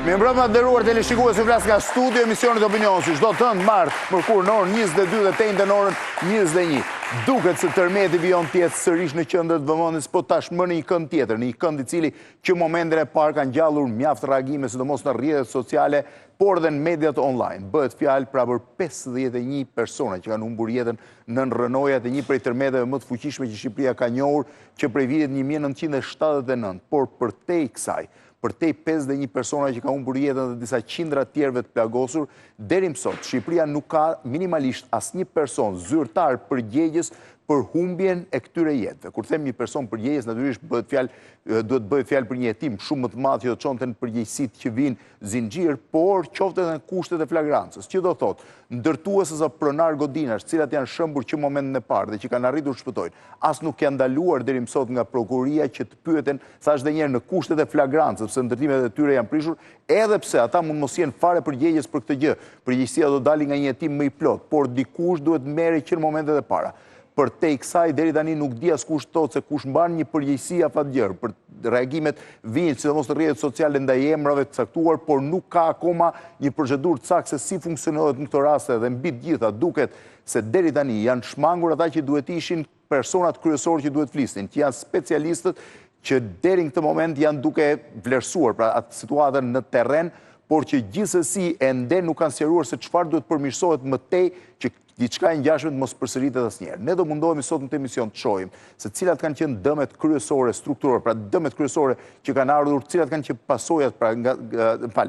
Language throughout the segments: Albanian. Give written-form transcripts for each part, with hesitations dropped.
Mirëmbrëma të nderuar teleshikues që flas nga studio emisionit Opinion, si çdo të martë mërkur në orën 22 dhe të njëjtën në orën 21. Duket se tërmeti vijon të jetë sërish në qendër të vëmendjes, po tashmë në një kënd tjetër, në një kënd i cili që momenteve e parë kanë ngjallur mjaft reagime, sidomos në rrjetet sociale, por dhe në mediat online. Bëhet fjalë pra për 51 persona që kanë humbur jetën në rrënojat e një prej tërmeteve më të fuqishme që Shqipëria ka njohur, që prej vitit 1979, por përtej kësaj, përtej 51 persona që ka humbur jetën dhe disa qindra tjerëve të plagosur, deri më sot Shqipëria nuk ka minimalisht asnjë person zyrtar përgjegjës për humbjen e këtyre jetëve. Kur them një person përgjegjës, natyrisht duhet bëhet fjalë për një hetim shumë më të madh që do të çonte në përgjegjësitë që vinë zinxhir, por qoftë edhe në kushtet e flagrancës, që do thotë ndërtuesës o pronar godinash, cilat janë shëmbur që momentin e parë dhe që kanë arritur të shpëtojnë, as nuk janë ndaluar deri më sot nga prokuria që të pyeten, thash edhe një herë, në kushtet e flagrancës, sepse ndërtimet e tyre janë prishur, edhe pse ata mund mos jenë fare përgjegjës për këtë gjë. Përgjegjësia do dalë nga një hetim më i plot, por dikush duhet merret që në momentet e para. Përtej kësaj, deri tani nuk di askush thotë se kush mban një përgjegjësi afatgjër. Për reagimet vijnë sidomos në rrjetet sociale ndaj emrave të caktuar, por nuk ka akoma një procedurë saktë se si funksionohet në këto raste dhe mbi të gjitha duket se deri tani janë shmangur ata që duhet ishin personat kryesorë që duhet flisnin, që janë specialistët që deri në këtë moment janë duke vlerësuar pra atë situatën në terren, por që gjithsesi ende nuk kanë sqaruar se çfarë duhet përmirësohet më tej që diçka e ngjashme të mos përsëritet asnjëherë. Ne do mundohemi sot në këtë emision të shohim se cilat kanë qenë dëmet kryesore strukturore, pra dëmet kryesore që kanë ardhur, cilat kanë qenë pasojat, pra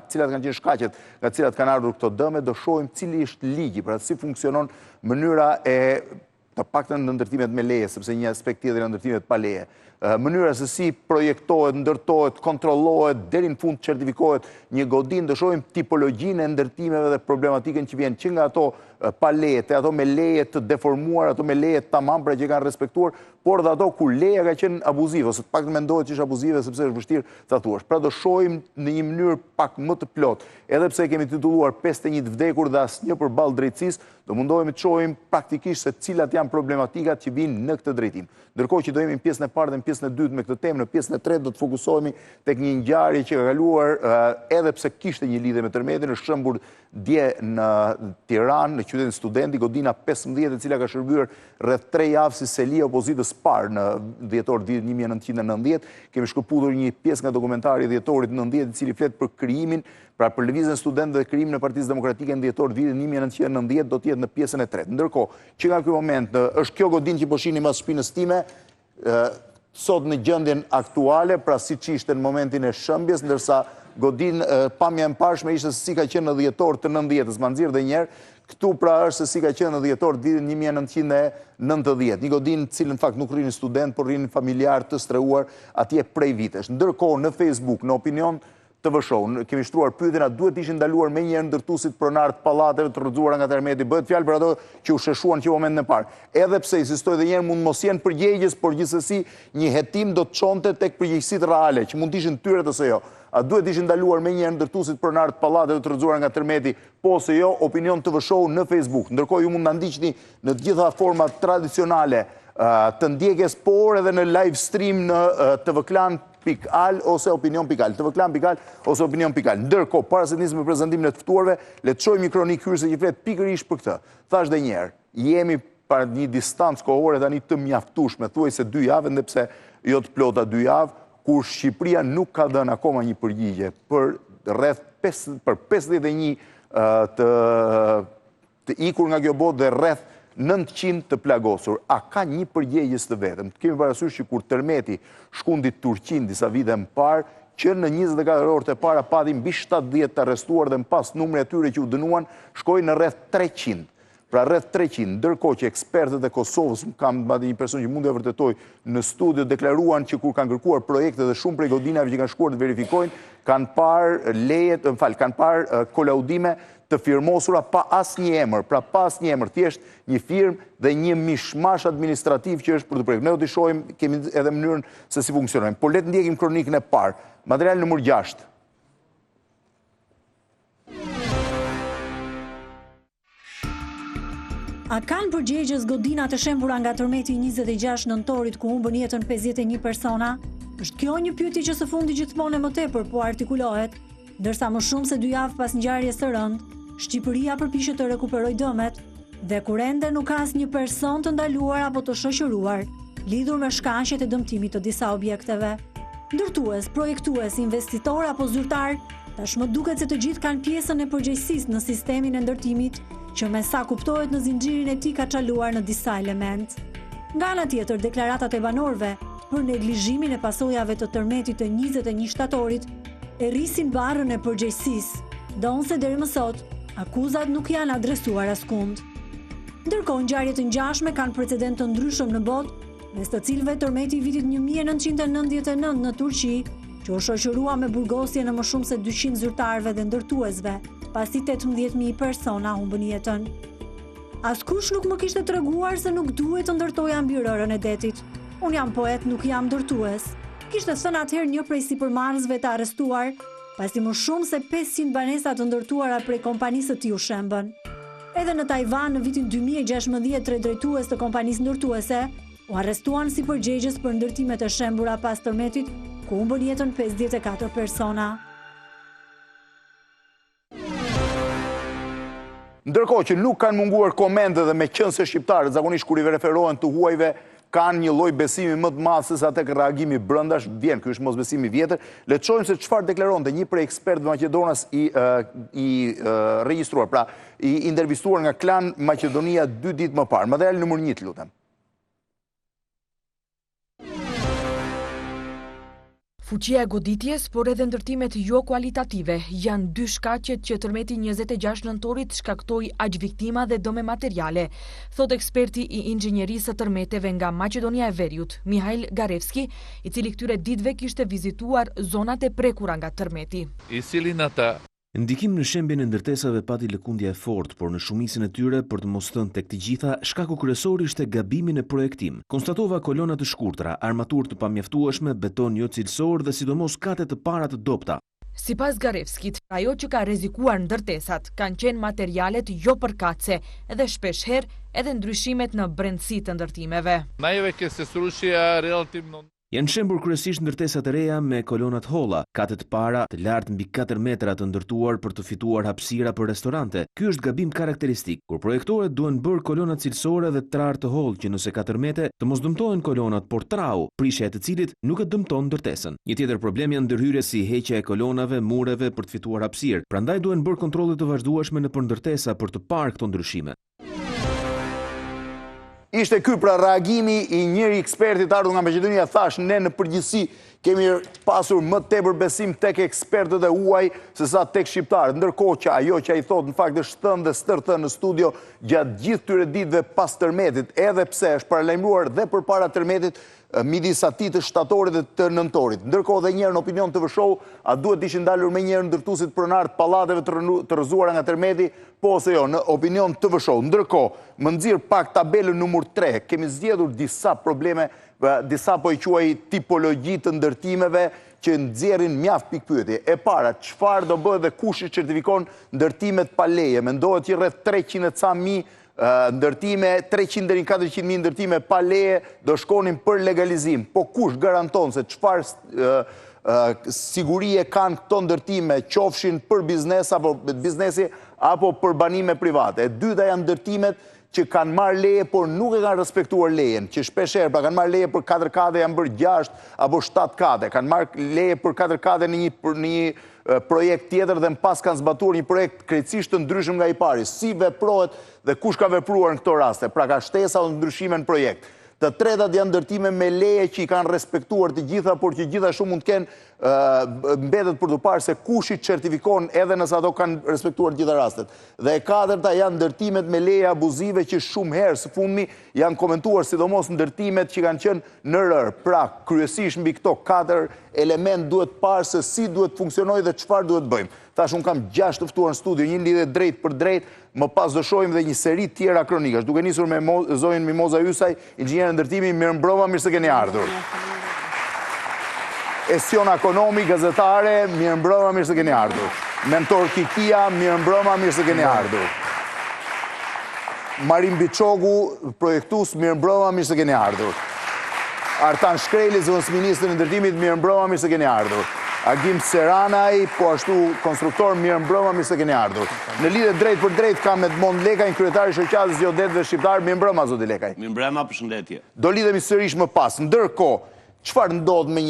cilat kanë qenë shkaqet nga cilat kanë ardhur këto dëme, do shohim cili është ligji, pra si funksionon mënyra e të paktën në ndërtimet me leje, sepse një aspekt tjetër në ndërtimet pa leje. Mënyra se si projektohet, ndërtohet, kontrollohet, deri në fund certifikohet një godinë, do shohim tipologjinë e ndërtimeve dhe problematikën që vjen që nga ato pa leje, ato me leje të deformuar, ato me leje tamam pra që kanë respektuar, por dhe ato kur leja ka qenë abuzive, ose pak mendohet që është abuzive sepse është vështirë ta thuash. Pra do shohim në një mënyrë pak më të plot, edhe pse kemi titulluar 51 vdekur dhe asnjë përballë drejtësisë, do mundohemi të shohim praktikisht se cilat janë problematikat që vinë në këtë drejtim. Ndërkohë që do jemi në pjesën e parë dhe në pjesën e dytë me këtë temë, në pjesën e tretë do të fokusohemi tek një ngjarje që ka kaluar edhe pse kishte një lidhje me tërmetin, është shembur dje në Tiranë, në qytetin Studenti, godina 15 e cila ka shërbyer rreth 3 javë si seli e opozitës parë në dhjetor vitin 1990. Kemi shkëputur një pjesë nga dokumentari dhjetorit 90 i cili flet për krijimin, pra për lëvizjen studentëve dhe krijimin e Partisë Demokratike në dhjetor vitin 1990 do të jetë në pjesën e tretë. Ndërkohë, që nga ky moment është kjo godinë që po shihni mas shpinës time, sot në gjendjen aktuale, pra siç ishte në momentin e shëmbjes, ndërsa godinë pamja e mparshme ishte se si ka qenë në dhjetor të 90-s, ma nxjerr edhe një herë, këtu pra është se si ka qenë në dhjetor të vitin 1990. Një godinë cilën në fakt nuk rrinin student, por rrinin familjar të streuar atje prej vitesh. Ndërkohë në Facebook, në Opinion TV Show, kemi shtruar pyetjen a duhet ishin ndaluar menjëherë ndërtuesit pronar të pallateve të rrëzuara nga tërmeti. Bëhet fjalë për ato që u sheshuan që momentin e parë. Edhe pse insistoj edhe një herë mund mos jenë përgjegjës, por gjithsesi një hetim do të çonte tek përgjegjësitë reale, që mund të ishin tyret ose jo. A duhet ishin ndaluar menjëherë ndërtuesit pronar të pallateve të rrëzuara nga tërmeti, po ose jo? Opinion TV Show në Facebook. Ndërkohë ju mund na ndiqni në të gjitha format tradicionale të ndjekjes, por edhe në live stream në tvklan.al ose opinion.al, tvklan.al ose opinion.al. Ndërkohë, para se të nisim me prezantimin e të ftuarve, le të shohim një kronikë hyrëse që flet pikërisht për këtë. Thash edhe një herë, jemi para një distancë kohore tani të mjaftueshme, thuajse 2 javë, ndërsa jo të plota 2 javë, kur Shqipëria nuk ka dhënë akoma një përgjigje për rreth 51 të ikur nga kjo botë dhe rreth 900 të plagosur. A ka një përgjegjës të vetëm? Kemi parasysh që kur tërmeti shkundi Turqinë disa vite më parë, që në 24 orët e para patim mbi 70 të arrestuar dhe më pas numri atyre që u dënuan shkoi në rreth 300. Pra rreth 300, ndërkohë që ekspertët e Kosovës, kam një person që mund të vërtetoj në studio, deklaruan që kur kanë kërkuar projekte dhe shumë prej godinave që kanë shkuar të verifikojnë, kanë parë kolaudime të firmosura pa asnjë emër, pra pa asnjë emër, thjesht një firmë dhe një mishmash administrativ që është për të projekte. Ne do t'i shohim, kemi edhe mënyrën se si funksionojnë. Por le të ndjekim kronikën e parë. Material numër 6. A kanë përgjegjës godinat e shembura nga tërmeti 26 nëntorit ku humbën jetën 51 persona? Është kjo një pyetje që së fundi gjithmonë më tepër po artikulohet. Ndërsa më shumë se 2 javë pas ngjarjes së rëndë, Shqipëria përpiqet të rekuperojë dëmet dhe kur ende nuk ka asnjë person të ndaluar apo të shoqëruar lidhur me shkaqjet e dëmtimit të disa objekteve. Ndërtues, projektues, investitor apo zyrtar, tashmë duket se të gjithë kanë pjesën e përgjegjësisë në sistemin e ndërtimit, që me sa kuptohet në zinxhirin e tij ka çaluar në disa element. Nga ana tjetër, deklaratat e banorëve për neglizhimin e pasojave të tërmetit të 21 shtatorit e rrisin barrën e përgjegjësisë, donse deri më sot akuzat nuk janë adresuar askund. Ndërkohë, ngjarje të ngjashme kanë precedent të ndryshëm në botë, mes të cilëve tërmeti i vitit 1999 në Turqi, që u shoqërua me burgosje në më shumë se 200 zyrtarëve dhe ndërtuesve, pasi 18.000 persona humbën jetën. Askush nuk më kishte treguar se nuk duhet të ndërtoja mbi rërën e detit. Unë jam poet, nuk jam ndërtues. Kishte thënë atëherë një prej sipërmarrësve të arrestuar, pasi më shumë se 500 banesa të ndërtuara prej kompanisë së tij u shembën. Edhe në Tajvan në vitin 2016 3 drejtues të kompanisë ndërtuese u arrestuan si përgjegjës për ndërtimet e shembura pas tërmetit, ku humbën jetën 54 persona. Ndërkohë që nuk kanë munguar komente dhe me qënëse shqiptarët, zakonisht kur i referohen të huajve, kanë një lloj besimi më të madh se sa tek reagimi brëndash, vjen ky është mosbesimi vjetër. Le të shohim se çfarë deklaronte një prej ekspertëve Maqedonas i regjistruar, pra i intervistuar nga Klan Maqedonia 2 ditë më parë. Material numër 1, lutem. Fuqia e goditjes, por edhe ndërtimet jo kualitative, janë 2 shkaqet që tërmeti 26 nëntorit shkaktoi aq viktima dhe dëme materiale, thot eksperti i inxhinjerisë së tërmeteve nga Maqedonia e Veriut, Mihail Garevski, i cili këtyre ditëve kishte vizituar zonat e prekura nga tërmeti. Ndikim në shembjen e ndërtesave pati lëkundja e fortë, por në shumicën e tyre, për të mos thënë tek të gjitha, shkaku kryesor ishte gabimi në projektim. Konstatova kolona të shkurtra, armaturë të pamjaftueshme, beton jo cilësor dhe sidomos kate të para të dobta. Sipas Garevskit, ajo që ka rrezikuar ndërtesat kanë qenë materialet jo përkatëse dhe shpeshherë edhe ndryshimet në brendësi të ndërtimeve. Janë shembur kryesisht ndërtesat e reja me kolonat holla, kate të para të lartë mbi 4 metra të ndërtuar për të fituar hapësira për restorante. Ky është gabim karakteristik, kur projektorët duhen bërë kolonat cilësore dhe trar të hollë që nëse ka tërmete të mos dëmtohen kolonat, por trau, prishja e të cilit nuk e dëmton ndërtesën. Një tjetër problem janë ndërhyrje si heqja e kolonave, mureve për të fituar hapësirë. Prandaj duhen bërë kontrolle të vazhdueshme nëpër ndërtesa për të parë këto ndryshime. Ishte ky pra reagimi i njëri ekspertit ardhur nga Maqedonia, thash ne në përgjithësi kemi pasur më tepër besim tek ekspertët e huaj se sa tek shqiptarët, ndërkohë që ajo që ai thot në fakt është thënë dhe stërthën në studio gjatë gjithë këtyre ditëve pas tërmetit, edhe pse është paralajmëruar dhe përpara tërmetit midis atij të shtatorit dhe të nëntorit. Ndërkohë dhe njëherë në opinion TV show, a duhet ishin dalur më njëherë ndërtuesit pronar të pallateve të rrëzuara nga tërmeti, po ose jo, në opinion TV show. Ndërkohë, më nxirr pak tabelën numër 3, kemi zgjedhur disa probleme, disa po i quaj tipologji të ndërtimeve që nxjerrin mjaft pikpyetje. E para, çfarë do bëhet dhe kush i certifikon ndërtimet pa leje? Mendohet që rreth 300 e ca mijë ndërtime, 300 deri në 400.000 ndërtime pa leje do shkonin për legalizim. Po kush garanton se çfarë sigurie kanë këto ndërtime, qofshin për biznesi apo për banime private? E dyta janë ndërtimet që kanë marrë leje, por nuk e kanë respektuar lejen, që shpeshherë pra kanë marrë leje për 4 kate, janë bërë 6 apo 7 kate, kanë marrë leje për 4 kate në një projekt tjetër dhe në pas kanë zbatuar një projekt krejtësisht të ndryshëm nga i pari. Si veprohet dhe kush ka vepruar në këto raste? Pra ka shtesa o ndryshime në projekt. Të tretat janë ndërtime me leje që i kanë respektuar të gjitha, por që gjithashtu mund të kenë mbetet për të parë se kush i certifikon edhe nëse ato kanë respektuar të gjitha rastet. Dhe e katërta janë ndërtimet me leje abuzive që shumë herë së fundmi janë komentuar, sidomos ndërtimet që kanë qenë në rër. Pra, kryesisht mbi këto 4 element duhet parë se si duhet funksionojë dhe çfarë duhet bëjmë. Tash unë kam 6 të ftuar në studio, një lidhe drejt për drejt, më pas do shohim dhe një seri tjera kronikash. Duke nisur me zonjën Mimoza Ysaj, inxhinier ndërtimi, mirëmbrëma, mirë se keni ardhur. Esion Ekonomi, gazetare, mirëmbrëma, mirë se keni ardhur. Mentor Kikia, mirëmbrëma, mirë se keni ardhur. Marim Biçogu, projektus, mirëmbrëma, mirë se keni ardhur. Artan Shkreli, zëvendësministri i ndërtimit, mirëmbrëma, mirë se keni ardhur. Agim Seranaj, po ashtu konstruktor, mirë mbrëma, mirë se keni ardhur. Në lidhje drejt për drejt kam Edmond Lekaj, kryetari i shoqatës Geodetëve Shqiptar. Mirë mbrëma, zoti Lekaj. Mirë mbrëma, përshëndetje. Do lidhemi sërish më pas. Ndërkohë, çfarë ndodh me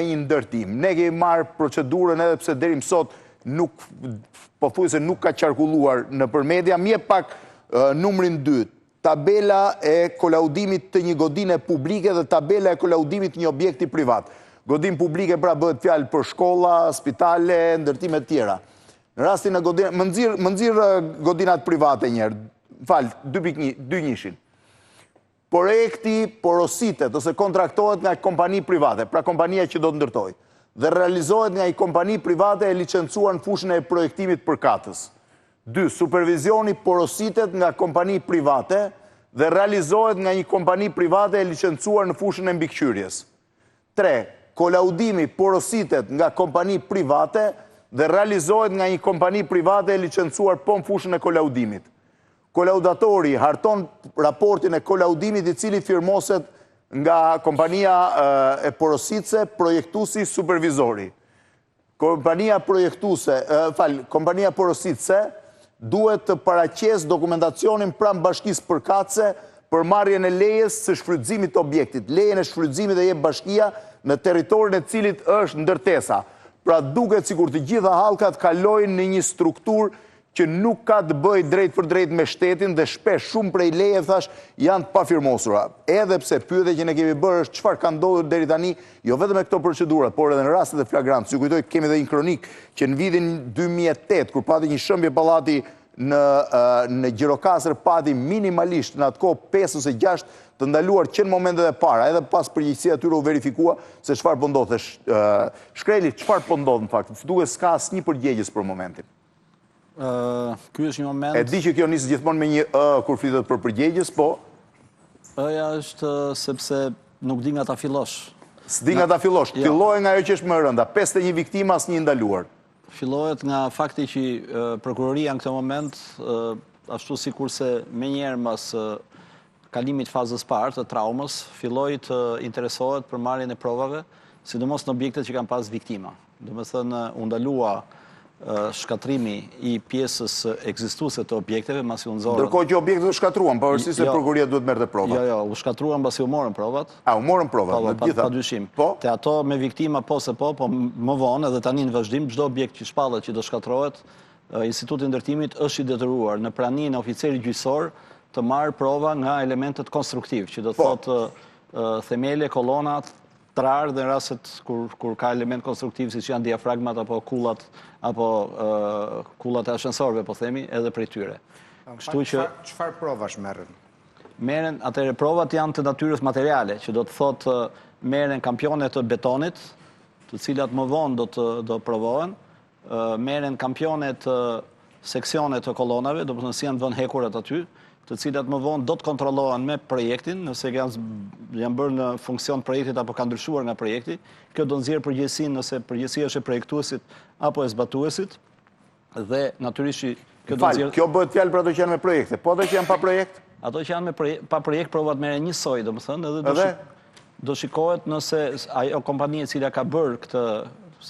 një ndërtim? Ne kemi marrë procedurën edhe pse deri më sot nuk pothuajse nuk ka qarkulluar nëpër media. Mje pak numrin 2. Tabela e kolaudimit të një godine publike dhe tabela e kolaudimit të një objekti privat. Godim publike pra bëhet fjalë për shkolla, spitale, ndërtime të tjera. Në rastin e godinat, më nxirr godinat private njerë, falë, 2.1. Projekti porositet ose kontraktohet nga kompani private, pra kompania që do të ndërtoj, dhe realizohet nga i kompani private e licencuar në fushën e projektimit përkatës. 2. Supervizioni porositet nga kompani private dhe realizohet nga një kompani private e licencuar në fushën e mbikëqyrjes. 3. Kolaudimi porositet nga kompani private dhe realizohet nga një kompani private e licencuar po në fushën e kolaudimit. Kolaudatori harton raportin e kolaudimit i cili firmoset nga kompania e porositse, projektusi, supervizori. Kompania porositse duhet të paraqes dokumentacionin pranë bashkisë përkatëse për marrjen e lejes së shfrytëzimit të objektit. Lejen e shfrytëzimit e jep bashkia në territorin e cilit është ndërtesa. Pra duket sikur të gjitha hallkat kalojnë në një strukturë që nuk ka të bëjë drejt për drejt me shtetin dhe shpesh shumë prej leje thash janë të pafirmosura. Edhe pse pyetja që ne kemi bërë është çfarë ka ndodhur deri tani, jo vetëm me këto procedurat, por edhe në rastet e flagrantë. Ju kujtoj kemi edhe një kronik që në vitin 2008 kur pati një shëmbje pallati në Gjirokastër pati minimalisht në atë kohë 5 ose 6 të ndaluar që në momentet e para, edhe pas përgjegjësia atyre u verifikua se çfarë po ndodhte. Shkreli, çfarë po ndodh në fakt? Duket s'ka asnjë përgjegjës për momentin. Ky është një moment... E di që kjo nisë gjithmonë me një kur flitet për përgjegjës, po? Ja është sepse nuk di nga ta fillosh. S'di nga ta fillosh, fillohet nga ajo që është më rënda, 51 viktima, asnjë ndaluar. Fillohet nga fakti që prokuroria në këtë moment, ashtu sikurse menjëherë mbas kalimit fazës parë të traumës, filloi të interesohet për marrjen e provave, sidomos në objektet që kanë pas viktima. Domethënë u ndalua shkatrimi i pjesës ekzistuese të objekteve mbasi u nxorën. Ndërkohë që objektet u shkatruan, pavarësisht se prokuroria duhet merrte provat. Jo, u shkatruan mbasi u morën provat. U morën provat, në të gjitha. Padyshim. Po? Te ato me viktima po më vonë edhe tani në vazhdim çdo objekt që shpallet që do shkatrohet, Instituti i Ndërtimit është i detyruar në praninë e oficerit gjyqësor të marrë prova nga elementet konstruktiv, që do të thotë themele, kolonat, trarë dhe rastet kur ka element konstruktiv si që janë diafragmat apo kullat e ashensorëve, po themi, edhe prej tyre. Çfarë provash merren? Merren, atëherë provat janë të natyrës materiale, që do të thotë merren kampionet të betonit, të cilat më vonë do provohen, merren kampionet seksionet të kolonave, do të thonë si janë vënë hekurat aty, të cilat më vonë do të kontrollohen me projektin, nëse janë bërë në funksion projektit apo kanë ndryshuar nga projekti. Kjo do nxjerrë përgjegjësinë nëse përgjegjësia është e projektuesit apo e zbatuesit. Dhe natyrisht kjo do nxjerrë... Kjo bëhet fjalë për ato që janë me projekte, po ato që janë pa projekt? Ato që janë pa projekt provat merren njësoj, domethënë, edhe do shikohet nëse ajo kompani e cila ka bërë këtë,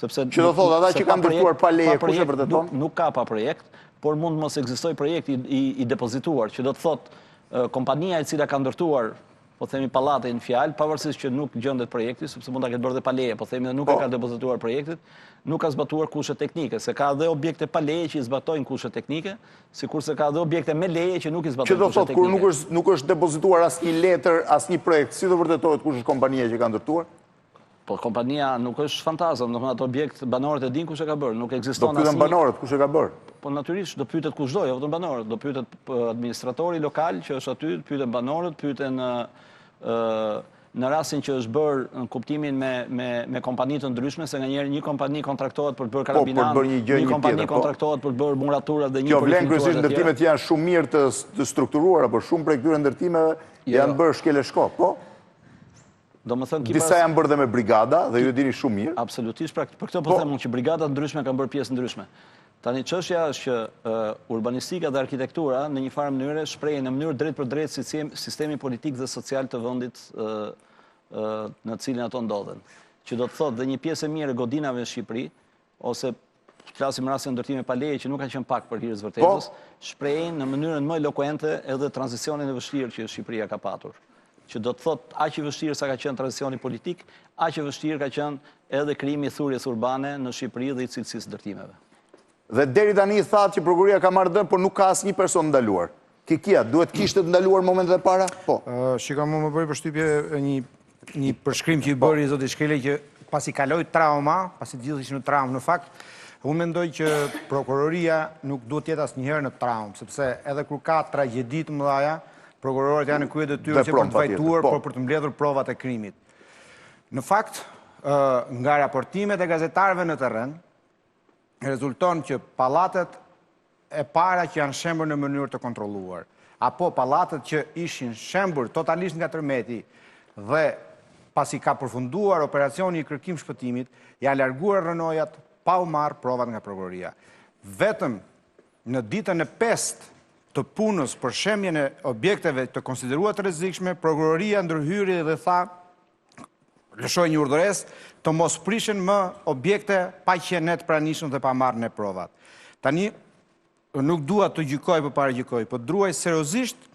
sepse që do thotë ata që kanë ndërtuar pa leje, kush e vërteton? Nuk ka pa projekt, por mund mos ekzistoj projekt i depozituar, që do të thotë kompania e cila ka ndërtuar, po themi pallate në fjalë, pavarësisht që nuk gjendet projekti, sepse mund ta ketë bërë dhe pa leje, po themi dhe nuk e ka depozituar projektit, nuk ka zbatuar kushtet teknike, se ka dhe objekte pa leje që i zbatojnë kushtet teknike, sikurse ka dhe objekte me leje që nuk i zbatojnë kushtet teknike. Që do thotë kur nuk është depozituar asnjë letër, asnjë projekt, si do vërtetohet kush është kompania që ka ndërtuar? Po kompania nuk është fantazëm, domethënë ato objekt banorët e dinë kush e ka bërë, nuk ekziston asnjë. Do pyeten banorët kush e ka bërë? Po natyrisht do pyetet kushdo, jo vetëm banorët, do pyetet administratori lokal që është aty, pyeten banorët, pyeten në rastin që është bërë në kuptimin me kompani të ndryshme, se nganjëherë një kompani kontraktohet për të bërë karabinan, një kompani kontraktohet për të bërë muraturat dhe një për të kryesisht ndërtimet janë shumë mirë të strukturuara, por shumë prej këtyre ndërtimeve janë bërë shkeleshko, po? Disa janë bërë dhe me brigada, dhe ju e dini shumë mirë. Absolutisht, për këtë po them unë që brigadat ndryshme kanë bërë pjesë ndryshme. Tani çështja është që urbanistika dhe arkitektura në një farë mënyrë shprehen në mënyrë drejt për drejt sistemi politik dhe social të vendit në cilin ato ndodhen. që do të thotë dhe një pjesë e mirë e godinave në Shqipëri, ose flasim rastin ndërtime pa leje që nuk ka qenë pak për hirës vërtetës, shprehin në mënyrën më elokuente edhe tranzicionin e vështirë që Shqipëria ka patur. Që do të thotë aq i vështirë sa ka qenë transicioni politik, aq i vështirë ka qenë edhe krijimi i thurjes urbane në Shqipëri dhe i cilësisë ndërtimeve. Dhe deri tani thatë që prokuroria ka marrë dëm, por nuk ka asnjë person ndaluar. Kikia, duhet kishte të ndaluar momentet e para? Po. Shika, më bëri përshtypje një përshkrim që i bëri zoti Shkele që pasi kaloi trauma, pasi gjithë ishin në traumë në fakt, unë mendoj që prokuroria nuk duhet jetë asnjëherë në traumë, sepse edhe kur ka tragjedi të mëdha, prokurorët janë në krye detyrë që për të vajtuar, por për të mbledhur provat e krimit. Në fakt, nga raportimet e gazetarëve në terren, rezulton që pallatet e para që janë shembur në mënyrë të kontrolluar, apo pallatet që ishin shembur totalisht nga tërmeti dhe pasi ka përfunduar operacioni i kërkim shpëtimit, janë larguar rënojat pa u marrë provat nga prokuroria. Vetëm në ditën e 5 të punës për shembjen e objekteve të konsideruar të rrezikshme, prokuroria ndërhyri dhe tha, lëshoi një urdhëresë të mos prishen më objekte pa qenë të pranishëm dhe pa marrë në provat. Tani nuk dua të gjykoj për para gjykoj, por druaj seriozisht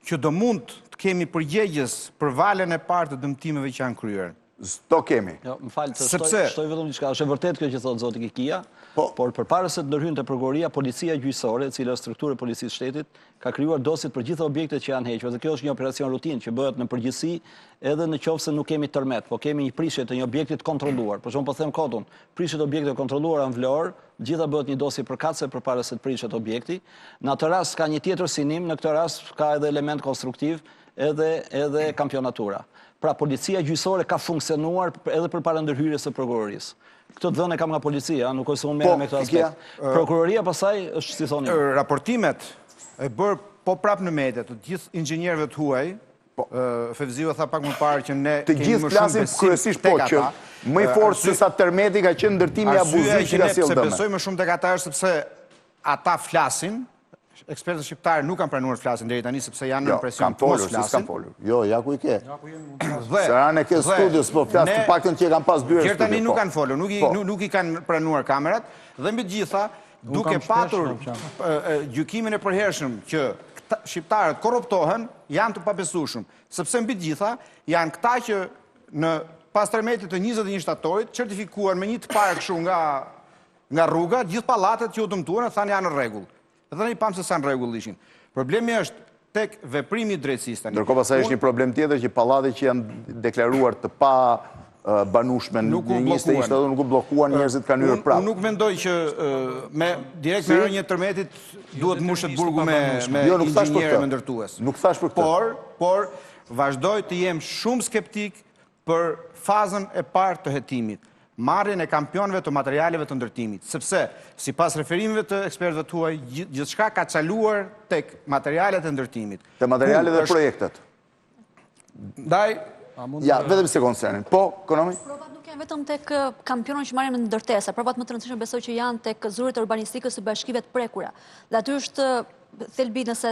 që do mund të kemi përgjegjës për valën e parë të dëmtimeve që janë kryer. Sto kemi. Jo, më falë, shtoj vetëm diçka. Është e vërtet kjo që thotë zoti Kikia, por përpara se të ndërhyjnë te prokuroria, policia gjyqësore, e cila është strukturë e policisë shtetit, ka krijuar dosjet për gjitha objektet që janë hequr. Dhe kjo është një operacion rutinë që bëhet në përgjithësi edhe në qoftë se nuk kemi tërmet, po kemi një prishje të një objekti të kontrolluar. Për shembull, po them kotun, prishjet e objekte të kontrolluara në Vlorë, gjitha bëhet një dosje përkatëse përpara se të prishet objekti. Në atë rast ka një tjetër synim, në këtë rast ka edhe element konstruktiv, edhe kampionatura. Pra, policia gjyqësore ka funksionuar edhe përpara ndërhyrjes së prokurorisë. Këtë dhënë kam nga policia, nuk është se unë merrem me këtë aspekt. Prokuroria pasaj është si thoni. Raportimet e bërë po prapë në media të gjithë inxhinierëve të huaj, Fevziu tha pak më parë që ne të gjithë flasin kryesisht po që më i fortë se sa tërmeti ka qenë ndërtimi abuziv që ka sjellë dëm. Se besoj më shumë tek ata është sepse ata flasin. Ekspertët shqiptarë nuk kanë pranuar të flasin deri tani sepse janë në presion të mos flasin. Jo, ja ku i ke. Se anë e ke studios, po flas të paktën që e kanë pas byrë. Gjë tani nuk kanë folur, nuk i kanë pranuar kamerat dhe mbi të gjitha, duke patur gjykimin e përhershëm që shqiptarët korruptohen, janë të pabesueshëm, sepse mbi të gjitha janë këta që në pas tërmetit të 21 shtatorit certifikuar me një të parë kështu nga rruga, gjithë pallatet që u dëmtuan thanë janë në rregull. Dhe tani pam se sa në rregull ishin. Problemi është tek veprimi i drejtësisë tani. Ndërkohë pastaj është një problem tjetër që pallatet që janë deklaruar të pa banueshme në 21 shtator nuk u bllokuan, njerëzit kanë hyrë prapë. Unë nuk mendoj që direkt me rënje tërmetit duhet mbushet burgu me inxhinierë me ndërtues. Nuk thash për këtë. Por vazhdoj të jem shumë skeptik për fazën e parë të hetimit. Marrjen e kampionëve të materialeve të ndërtimit, sepse sipas referimeve të ekspertëve tuaj, gjithçka ka çaluar tek materialet e ndërtimit. Te materialet dhe projektet. Ndaj, ja, vetëm se koncernin. Po, Konomi? Provat nuk janë vetëm tek kampionët që marrin në ndërtesa, provat më të rëndësishme besoj që janë tek zyrët urbanistikës së bashkive të prekura. Dhe aty është thelbi nëse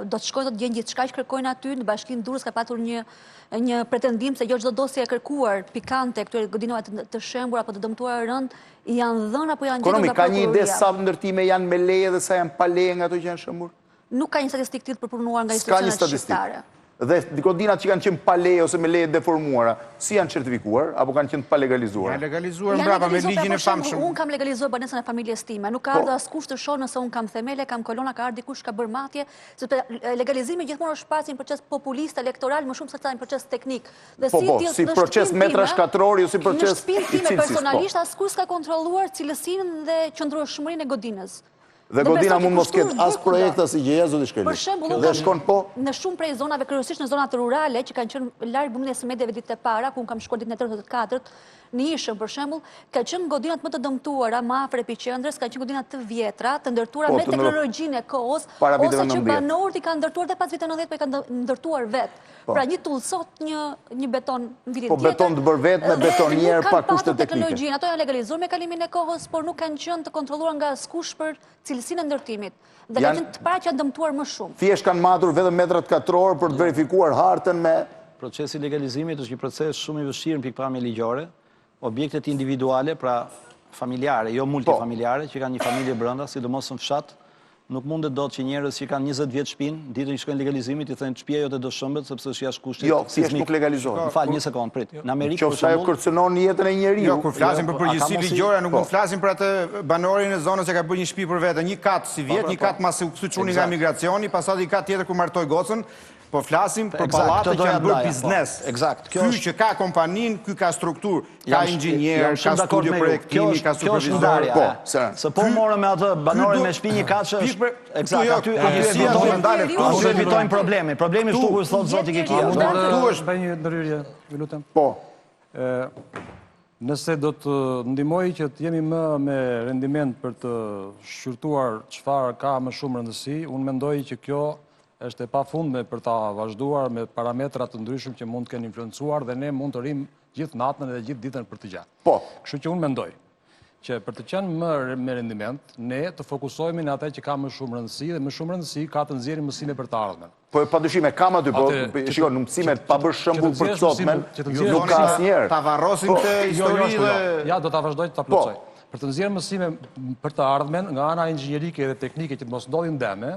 do të shkojnë të gjejnë gjithçka që kërkojnë aty, në Bashkinë Durrës ka patur një pretendim se jo çdo dosje e kërkuar pikante këtyre godinave të shembura apo të dëmtuara rënd janë dhënë apo janë gjetur nga prokuroria. Ka një ide sa ndërtime janë me leje dhe sa janë pa leje nga ato që janë shembur? Nuk ka një statistikë tillë përpunuar nga institucionet shqiptare. Dhe godinat që kanë qenë pa leje ose me leje deformuara, si janë certifikuar apo kanë qenë pa legalizuar? Janë legalizuar mbrapa me ligjin e famshëm. Unë kam legalizuar banesën e familjes time. Nuk ka ardhur askush të shohë nëse unë kam themele, kam kolona, ka ardhur dikush ka bërë matje, sepse legalizimi gjithmonë është pas një proces populist elektoral më shumë se një proces teknik. Dhe si proces metrash katror, jo si proces i cilësisë. Në shtëpinë time personalisht askush s'ka kontrolluar cilësinë dhe qëndrueshmërinë e godinës. Dhe godina mund mos ketë as projekta si gjëja zoti Shkeli. Për shembull, dhe shkon po në shumë prej zonave, kryesisht në zonat rurale që kanë qenë larg vëmendjes së medjave ditët e para, ku kam shkuar ditën e 3 të 4, në Ishëm për shembull, ka qenë godinat më të dëmtuara më afër epiqendrës, kanë qenë godinat të vjetra, të ndërtuara me teknologjinë e kohës, ose që banorët i kanë ndërtuar dhe pas vitit 90 po i kanë ndërtuar vet. Pra një tullsot një beton në vitin tjetër. Po beton të bërë vetë me betonier pa kushte teknike. Ato janë legalizuar me kalimin e kohës, por nuk kanë qenë të kontrolluar nga askush për cilësinë e ndërtimit. Dhe kanë qenë të para që janë dëmtuar më shumë. Thjesht kanë matur vetëm metrat katror për të verifikuar hartën me. Procesi i legalizimit është një proces shumë i vështirë në pikpamje ligjore, objektet individuale, pra familjare, jo multifamiljare, që kanë një familje brenda, sidomos në fshat, nuk mundet dot që njerëz që kanë 20 vjet shtëpinë, ditën që shkojnë legalizimit, i thënë shtëpia jote do shëmbet sepse është jashtë kushtit. Jo, thjesht nuk legalizohet. Më fal një sekond, prit. Në Amerikë për Qoftë ajo kërcënon jetën e njeriu. Jo, kur flasim për përgjegjësi ligjore, nuk mund flasim për atë banorin e zonës që ka bërë një shtëpi për vete, një kat si vjet, një kat mas u kthy çuni nga emigracioni, pastaj një kat tjetër ku martoi gocën. Po flasim për pallate që janë bërë biznes. Ky që ka kompaninë, ky ka strukturë, ka inxhinier, ka studio projektimi, ka supervizor. Po, se po morëm me atë banorin me shtëpi një kaçë. Eksakt, aty do evitojmë problemi. Problemi është kur thotë zoti Kekia. Tu është bëj një ndërhyrje, ju lutem. Po. Nëse do të ndihmoj që të jemi më me rendiment për të shqyrtuar çfarë ka më shumë rëndësi, unë mendoj që kjo është e pafundme për ta vazhduar me parametra të ndryshëm që mund të kenë influencuar dhe ne mund të rrim gjithë natën dhe gjithë ditën për të gjatë. Po. Kështu që unë mendoj që për të qenë më me rendiment, ne të fokusohemi në atë që ka më shumë rëndësi dhe më shumë rëndësi ka të nxjerrim mësime për të ardhmen. Po padyshim e kam aty, po shikoj, në mësimet pa bërë shembull për të sotmen, nuk ka asnjëherë. Ta varrosim këtë histori dhe ja do ta vazhdoj të ta plotësoj. Për të nxjerrë mësime për të ardhmen nga ana inxhinierike dhe teknike që të mos ndodhin dëme,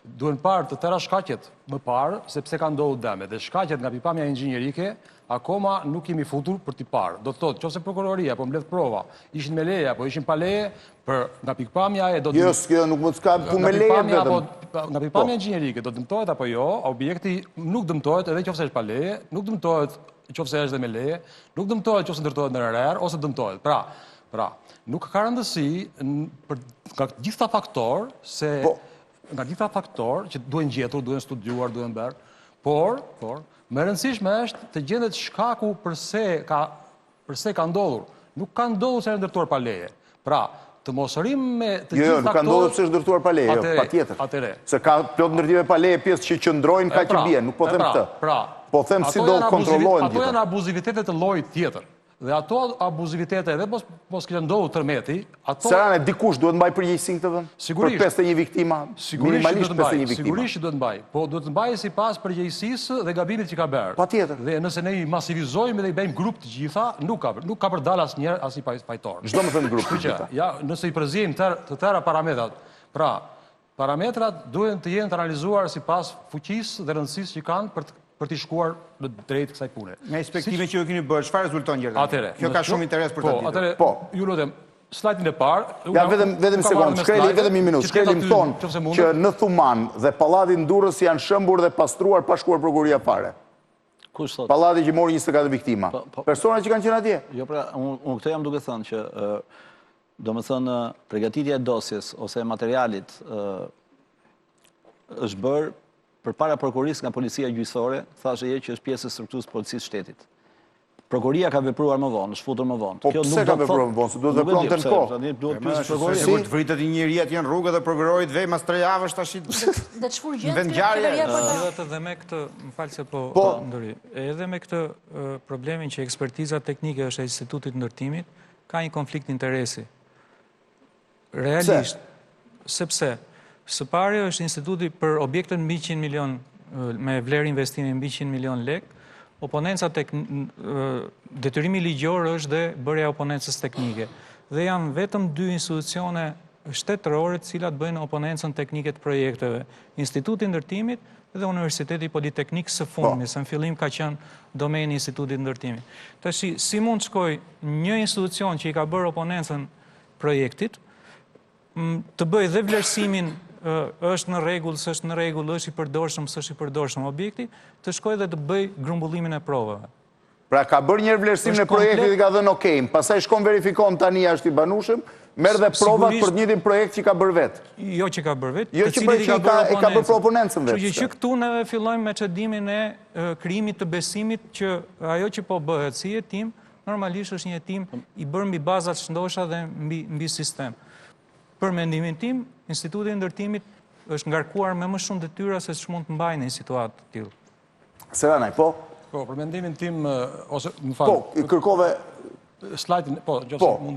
duhen parë të tëra shkaqet më parë, sepse ka ndodhur dëme. Dhe shkaqet nga pikpamja inxhinierike, akoma nuk kemi futur për t'i parë. Do të thotë, nëse prokuroria apo mbledh prova, ishin me leje apo ishin pa leje, nga pikpamja e do të... Jo, kjo nuk mund të ka punë me leje vetëm. Nga pikpamja inxhinierike, do dëmtohet apo jo, objekti nuk dëmtohet edhe nëse është pa leje, nuk dëmtohet nëse është dhe me leje, nuk dëmtohet nëse ndërtohet në RR, ose dëmtohet. Pra, nuk ka rëndësi nga gjitha faktor se... nga gjitha faktor që duhen gjetur, duhen studiuar, duhen bërë, por, më rëndësishme është të gjendet shkaku përse ka ndodhur. Nuk ka ndodhur se është ndërtuar pa leje. Pra, të mos rrim me të gjithë faktorë... Jo, nuk ka ndodhur pse është ndërtuar pa leje, jo, patjetër. Se ka plot ndërtime pa leje pjesë që qëndrojnë ka që bien, nuk po them këtë. Po them si do kontrollojnë gjithë. Ato janë abuzivitetet të llojit tjetër. Dhe ato abuzivitete edhe mos kishte ndodhur tërmeti, ato... Serane, dikush duhet mbaj përgjegjësinë këtë vend? Sigurisht. Për 51 viktima, minimalisht 51 viktima. Sigurisht që duhet mbaj, po duhet mbaj sipas përgjegjësisë dhe gabimit që ka bërë. Patjetër. Dhe nëse ne i masivizojmë dhe i bëjmë grup të gjitha, nuk ka për dalë asnjëherë as i pajtor. Çdo më thënë grup të gjitha. Ja, nëse i përzijmë të tëra parametrat, pra, parametrat duhen të jenë të analizuar sipas fuqisë dhe rëndësisë që kanë për t'i shkuar në drejt kësaj pune. Nga inspektime që ju keni bërë, çfarë rezulton gjithë? Atere. Kjo ka shumë interes për ta ditur. Po, ju lutem, slajdin e parë... Ja, vetëm sekond, shkreli vetëm një minutë. Shkreli më thonë që në Thuman dhe Pallati Durrës janë shëmbur dhe pastruar pa shkuar prokuroria fare. Kush thot? Pallati që mori 24 viktima. Persona që kanë qenë atje. Jo, pra, unë këtë jam duke thënë që domethënë përgatitja e dosjes ose e materialit është bërë përpara prokurisë nga policia gjyqësore, thashë që është pjesë e strukturës policisë shtetit. Prokuria ka vepruar më vonë, është futur më vonë. Po pse ka vepruar më vonë? Se duhet vepronte në kohë. Duhet pyesë prokuroria. Sigur të vritet i njëri aty në rrugë dhe prokurorit vej mas 3 javësh tash. Dhe çfarë gjën? Edhe me këtë, më fal se po ndëri. Edhe me këtë problemin që ekspertiza teknike është e Institutit Ndërtimit, ka një konflikt interesi. Realisht, sepse së pari është instituti për objektën mbi 100 milion, me vlerë investimi mbi 100 milion lek, oponenca detyrimi ligjor është dhe bërja oponencës teknike. Dhe janë vetëm 2 institucione shtetërore të cilat bëjnë oponencën teknike të projekteve. Instituti Ndërtimit dhe Universiteti Politeknik së fundmi, se në fillim ka qenë domeni Institutit Ndërtimit. Tash, si mund të shkoj një institucion që i ka bërë oponencën projektit, të bëj dhe vlerësimin është në rregull, s'është në rregull, është i përdorshëm, s'është i përdorshëm objekti, të shkoj dhe të bëj grumbullimin e provave. Pra ka bërë një vlerësim në projektit dhe ka dhënë okej, pastaj shkon verifikon tani është i banueshëm, merr dhe provat për të njëjtin projekt që ka bërë vetë. Jo që ka bërë vetë, jo që e ka bërë për oponencën vetë. Kështu që këtu ne fillojmë me çdimin e krijimit të besimit që ajo që po bëhet si hetim, normalisht është një hetim i bërë mbi baza të shëndosha dhe mbi sistem. Për mendimin tim, Instituti i Ndërtimit është ngarkuar me më shumë detyra se ç'mund të mbajë në një situatë të tillë. Seranaj, po? Po, për mendimin tim, ose më fal. Po, i kërkove Slajtin, po,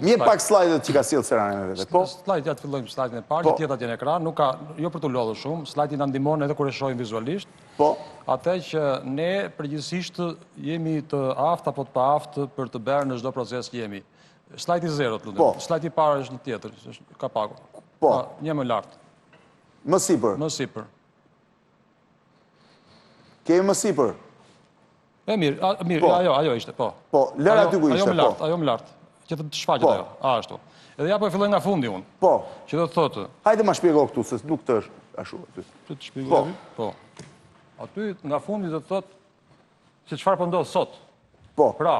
mje pak slajdet që ka sjellë Serani me vete. Po, slajt, ja të fillojmë slajtin e parë, që tjetat jenë ekran, nuk ka, jo për të lodhur shumë, slajti na ndihmon edhe kur e shohim vizualisht. Po. Atë që ne përgjithsisht jemi të aftë apo të paaftë për të bërë në çdo proces që jemi. Slajti 0, lutem. Po. Slajti i parë është një tjetër, ka pagu. Po. Një më lart. Më sipër. Më sipër. Kemi më sipër. E mirë, ajo ishte, po. Po, lërë aty ku ishte, po. Ajo më lartë, që të shfaqet ajo, ashtu. Edhe ja po e filloj nga fundi unë. Po. Që do të thotë. Hajde ma shpjego këtu, se nuk të është ashtu aty. Që të shpjego aty? Po. Aty nga fundi do të thotë që çfarë po ndodh sot. Po. Pra,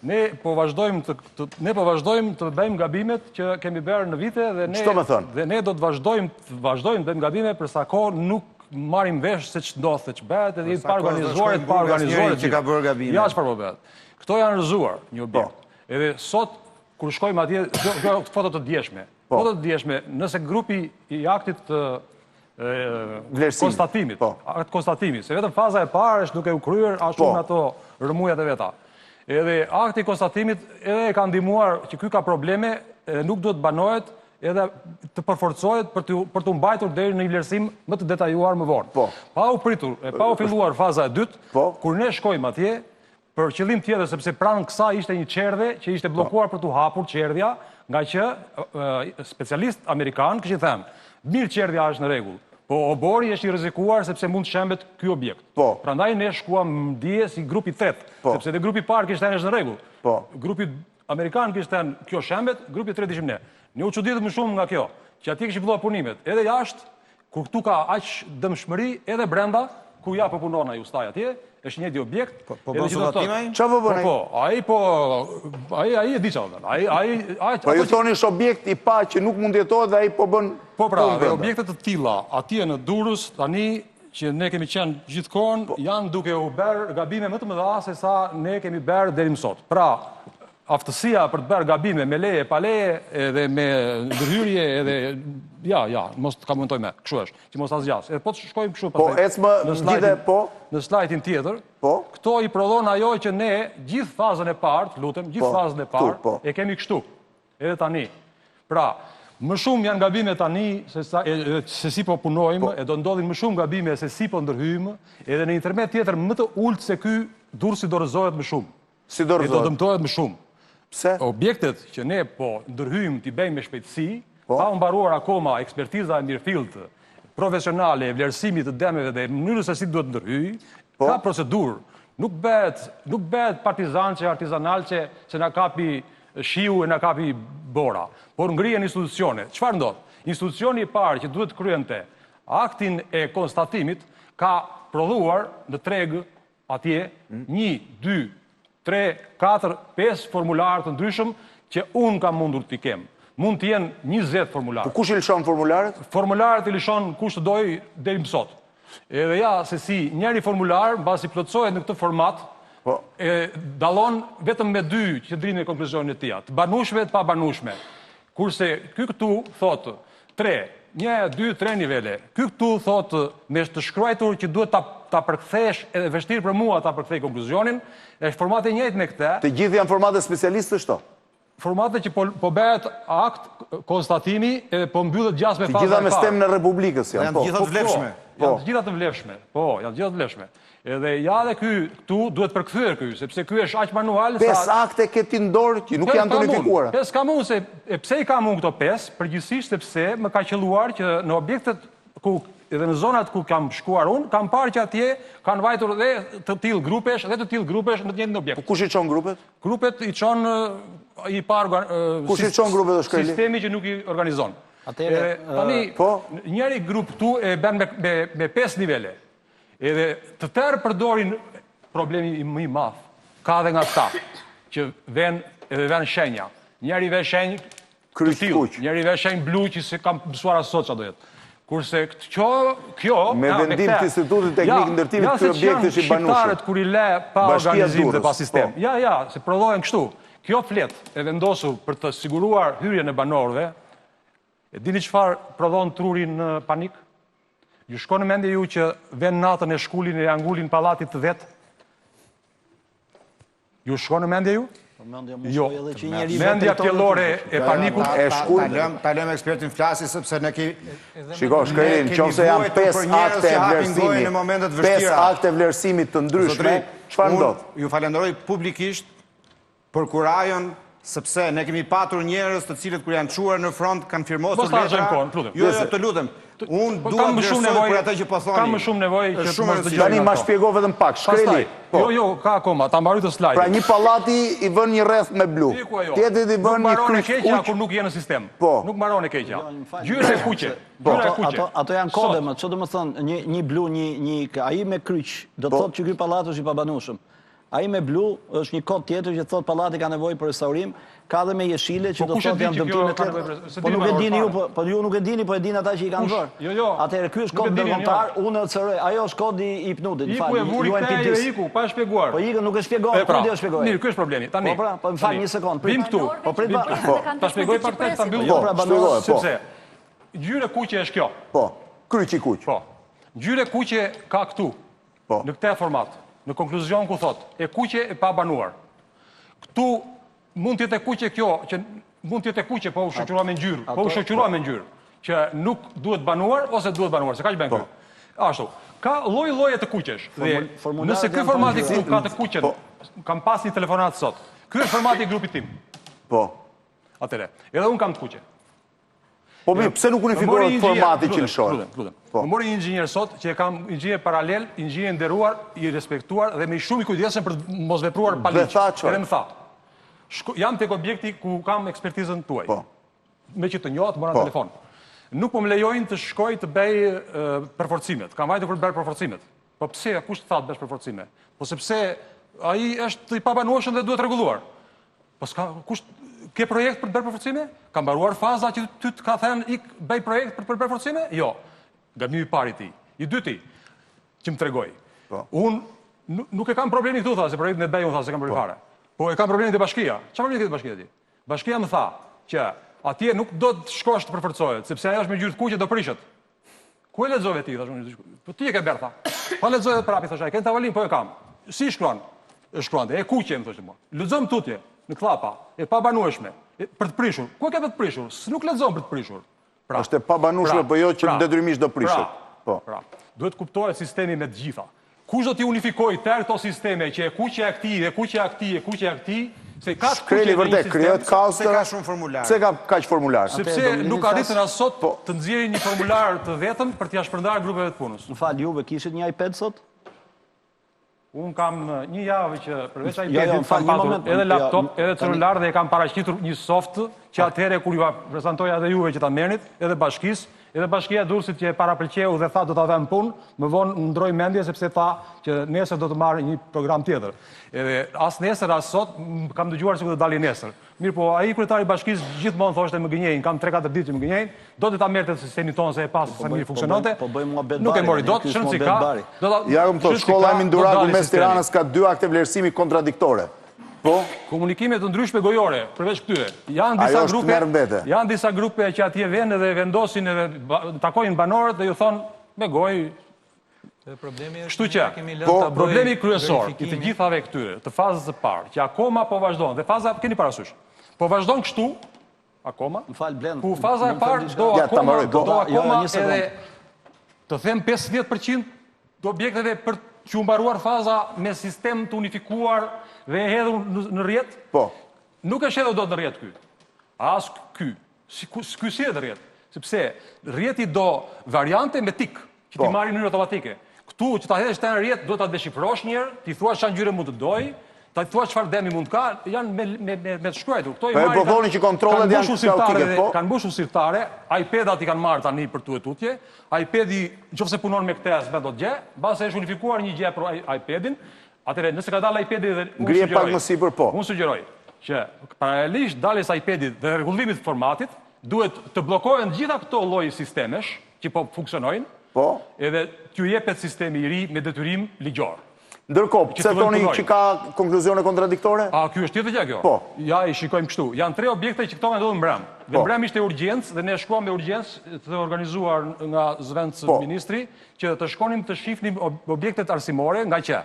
ne po vazhdojmë të bëjmë gabimet që kemi bërë në vite dhe ne do të vazhdojmë të bëjmë gabime për sa kohë nuk marim vesh se që ndodhë, se që bëhet, edhe i pa organizuar që ka bërë gabime. Ja, që po bëhet. Këto janë rëzuar një objekt. Edhe sot, kur shkojmë atje, kjo foto të djeshme. Foto të djeshme, nëse grupi i aktit konstatimit, se vetëm faza e parë është duke u kryer ashtu në ato rëmujat e veta. Edhe akti konstatimit edhe e ka ndihmuar që ky ka probleme, nuk duhet banohet, edhe të përforcohet për të mbajtur deri në një vlerësim më të detajuar më vonë. Pa u pritur, pa u filluar faza e dytë, kur ne shkojmë atje, për qëllim tjetër, sepse pranë kësaj ishte një qerdhe që ishte bllokuar për të hapur qerdhja, nga që specialist amerikan kishin thënë, mirë qerdhja është në rregull, po obori është i rrezikuar sepse mund të shembet ky objekt. Prandaj ne shkuam ndje si grupi i tretë, sepse edhe grupi i parë kishte thënë është në rregull. Grupi amerikan kishte thënë kjo shembet, grupi i tretë ishim ne. Ne u çuditëm më shumë nga kjo, që atje kishin filluar punimet, edhe jashtë, kur këtu ka aq dëmshmëri, edhe brenda, ku ja po punon ai ustaj atje, është një objekt. Po bën sudatimaj? Çfarë po bën ai? Ai e di çfarë bën. Po ju thoni është objekt i pa që nuk mund jetohet dhe ai po bën. Po pra, objekte të tilla atje në Durrës tani që ne kemi qenë gjithkohon janë duke u bërë gabime më të mëdha se sa ne kemi bërë deri më sot. Pra, aftësia për të bërë gabime me leje, pa leje, edhe me ndërhyrje, edhe mos të komentoj me, kështu është, që mos ta zgjas. Edhe po të shkojmë kështu në slajtin tjetër, këto i prodhon ajo që ne gjithë fazën e parë, lutem, gjithë fazën e parë e kemi kështu. Edhe tani. Pra, më shumë janë gabime tani se si po punojmë, e do ndodhin më shumë gabime se si po ndërhyjmë, edhe në internet tjetër më të ulët se ky Durrësi do rrëzohet më shumë. Si do rrëzohet? E do dëmtohet më shumë. Pse? Objektet që ne po ndërhyjmë t'i bëjmë me shpejtësi, pa u mbaruar akoma ekspertiza e mirëfillt profesionale, e vlerësimit të dëmeve dhe mënyrës se si duhet ndërhyj, ka procedurë. Nuk bëhet partizançe, artizanalçe, që na kapi shiu e na kapi bora, por ngrihen institucione. Çfarë ndodh? Institucioni i parë që duhet kryente aktin e konstatimit ka prodhuar në treg atje 1, 2, 3, 4, 5 formularë të ndryshëm që unë kam mundur t'i kem. Mund t'jenë 20 formularë. Po kush i lëshon formularët? Formularët i lëshon kush të doj deri më sot. Edhe ja, se si njeri formular, mbasi plotësohet në këtë format, dallon vetëm me 2 qëndrimin e konkluzionit e tij, të banueshme e të pabanueshme. Kurse ky këtu thotë 3, 1, 2, 3 nivele. Ky këtu thotë me të shkruar që duhet ta përkthesh edhe vështirë për mua ta përkthej konkluzionin, është formati i njëjtë me këtë. Të gjithë janë formate specialistësh këto. Formate që po bëhet akt konstatimi edhe po mbyllet gjas me faza e parë. Të gjitha me stemën e Republikës janë. Janë të gjitha të vlefshme. Janë të gjitha të vlefshme. Po, janë të gjitha të vlefshme. Edhe ja dhe këtu duhet përkthyer ky, sepse ky është aq manual sa 5 akte ke ti në dorë që nuk janë të unifikuara. Pes ka mund se pse i kam unë këto 5, përgjithsisht sepse më ka qelluar që në objektet ku edhe në zonat ku kam shkuar unë, kam parë që atje kanë vajtur edhe të tillë grupesh, edhe të tillë grupesh në të njëjtin objekt. Po kush i çon grupet? Grupet i çon i parë kush i çon grupet do shkëli? Sistemi që nuk i organizon. Atëherë tani njëri grup këtu e bën me 5 nivele. Edhe të tërë përdorin problemi më i madh. Ka edhe nga ta që vën shenja. Njëri vë shenjë kryq, njëri vë shenjë blu që se kam mësuar as sot çfarë do jetë. Kurse kjo me vendim të Institutit Teknik Ndërtimit ky objekt është i banueshëm. Shqiptarët kur i lë pa organizim dhe pa sistem. Ja, se prodhohen kështu. Kjo flet e vendosur për të siguruar hyrjen e banorëve. E dini çfarë prodhon trurin në panik? Ju shkon në mendje ju që vën natën e shkullin e angulin pallatit të vet? Ju shkon në mendje ju? Jo, mendja pjellore e panikut e shkurt. Ta lëm ekspertin flasi sepse ne ke Shiko, shkrim, qofse janë 5 akte vlerësimi, 5 akte vlerësimit të ndryshme, çfarë ndodh? Ju falenderoj publikisht për kurajon, sepse ne kemi patur njerëz të cilët kur janë çuar në front kanë firmosur letra. Jo, të lutem. Unë dua të vlerësoj për atë që po thoni. Kam më shumë nevojë që të mos dëgjoj. Tani ma shpjegoj vetëm pak, shkreli. Jo, ka akoma, ta mbaroj të slajdi. Pra një pallati i vën një rreth me blu. Tjetrit i vën një kryq keqja kur nuk je në sistem. Nuk mbaron e keqja. Gjyra e kuqe. Ato janë kode, më çdo më thon, një blu, një ai me kryq, do të thotë që ky pallat është i pabanueshëm. Ai me blu është një kod tjetër që thotë pallati ka nevojë për restaurim, ka dhe me jeshile që do të thotë janë dëmtime të tjera. Po nuk e dini ju, po ju nuk e dini, po e dinë ata që i kanë vërë. Jo. Atëherë ky është kod ndërkombëtar, unë e cëroj. Ajo është kodi i Pnutit, më fal. Ju e iku, pa shpjeguar. Po ikën nuk e shpjegoj, po dia shpjegoj. Mirë, ky është problemi. Tani. Po më fal një sekond. Vim këtu. Po prit pa. Ta shpjegoj pak tek ta mbyll. Jo, pra shpjegoj, po. Sepse gjyra kuqe është kjo. Po, kryqi kuq. Po. Gjyra kuqe ka këtu. Po. Në këtë format. Në konkluzion ku thot, e kuqe e pa banuar. Këtu mund të jetë e kuqe kjo, që mund të jetë e kuqe, po u shoqëruar me ngjyrë, po u shoqëruar me ngjyrë, që nuk duhet banuar ose duhet banuar, se kaq bën këtu. Ashtu, ka lloj-lloje të kuqesh. Dhe nëse ky formati këtu ka të kuqen, kam pas një telefonat sot. Ky është formati i grupit tim. Po. Atëre, edhe un kam të kuqe. Po mirë, pse nuk unifikohet formati që lëshohet? Më mori një inxhinier sot, që e kam inxhinier paralel, inxhinier nderuar, i respektuar dhe me shumë i kujdesshëm për mos vepruar pa ligj. Edhe më tha, jam tek objekti ku kam ekspertizën tuaj. Me që të njohat, mora telefon. Nuk po më lejojnë të shkoj të bëj përforcimet. Kam vajtur për bërë përforcimet. Po pse, kush të thatë bësh përforcime? Po sepse ai është i pabanueshëm dhe duhet rregulluar. Po s'ka kush ke projekt për të bërë përforcime? Ka mbaruar faza që ty të ka thënë ik bëj projekt për përforcime? Jo. Gabimi i pari ti. I dyti që më tregoi. Unë nuk e kam problemin këtu, tha, se projektin e bëj, unë tha, se kam problem fare. Po e kam problemin te bashkia. Çfarë problemi ke te bashkia ti? Bashkia më tha që atje nuk do të shkosh të përforcohet, sepse ajo është me gjyrë të kuqe do prishet. Ku e lexove ti, thash unë? Po ti e ke bërë, tha. Po lexoj edhe prapi, thash ai. Ken tavolinë, po e kam. Si shkruan? Shkruante, e kuqe më thoshte mua. Lexom tutje në klapa, e pabanueshme, për të prishur. Ku e ke për të prishur? Nuk lexon për të prishur. Është e pabanueshme, po jo që detyrimisht do prishet. Pra, duhet kuptohet sistemi me të gjitha. Kush do t'i unifikojë tërë këto sisteme që e kuqja e këtij, e kuqja e këtij, e kuqja e këtij, se ka shkreli vërtet krijohet kaos. Se ka shumë formular. Pse ka kaq formular? Sepse nuk arritën as sot të nxjerrin një formular të vetëm për t'ia shpërndarë grupeve të punës. Më fal, juve kishit një iPad sot? Unë kam një javë që përveç iPad-it kam patur edhe laptop, edhe celular dhe e kam paraqitur një soft që atëherë kur ju prezantoja edhe juve që ta merrnit, edhe bashkisë, edhe bashkia e Durrësit që e parapëlqeu dhe tha do ta vëm punë, më vonë ndroi mendje sepse tha që nesër do të marrë një program tjetër. Edhe as nesër as sot kam dëgjuar se do të dalë nesër. Mirë, po ai kryetari i bashkisë gjithmonë thoshte më gënjejnë, kam 3-4 ditë që më gënjejnë, do të ta merrte sistemin tonë se e pas sa mirë funksiononte. Po bëjmë muhabet bari. Nuk e mori dot, shënë si ka. Ja më thot, shkolla e Minduraku mes Tiranës ka 2 akte vlerësimi kontradiktore. Po, komunikimet të ndryshme gojore, përveç këtyre. Janë disa grupe që atje vënë dhe vendosin edhe takojnë banorët dhe ju thonë me gojë. Kështu që, problemi kryesor i të gjithave këtyre, të fazës së parë, që akoma po vazhdon, dhe faza keni parasysh. Po vazhdon kështu, akoma. Ku faza e parë do akoma edhe të them 50% të objekteve për që u mbaruar faza me sistem të unifikuar dhe e hedhur në rrjet. Po. Nuk është hedhur dot në rrjet ky. As ky. Ky si edhe rrjet. Sepse rrjeti do variante me tik, që ti marrin në mënyrë automatike. Këtu që ta hedhësh në rrjet, do ta deshifrosh një herë, ti thua çfarë ngjyre mund të doj, ta thua çfarë demi mund të ka, janë me të shkruar. Këto i marrin. Po thoni që kontrollet janë kaotike, po. Kanë mbushur sirtare, iPad-at i kanë marrë tani për tutje. iPad-i nëse punon me këtë as bën dot gjë, mbase është unifikuar një gjë për iPad-in. Atëherë nëse ka dalë iPad-i dhe ngrihet pak më sipër, po. Unë sugjeroj që paralelisht daljes iPad-it dhe rregullimit të formatit, duhet të bllokohen gjitha këto lloj sistemesh që po funksionojnë. Po. Edhe t'ju jepet sistemi i ri me detyrim ligjor. Ndërkohë, pse thoni që ka konkluzione kontradiktore? Ky është tjetër gjë kjo. Po. Ja i shikojmë kështu. Janë 3 objekte që këto ndodhin mbrëm. Dhe mbrëm ishte urgjencë dhe ne shkuam me urgjencë të organizuar nga zëvendës ministri që të shkonim të shihnim objektet arsimore nga që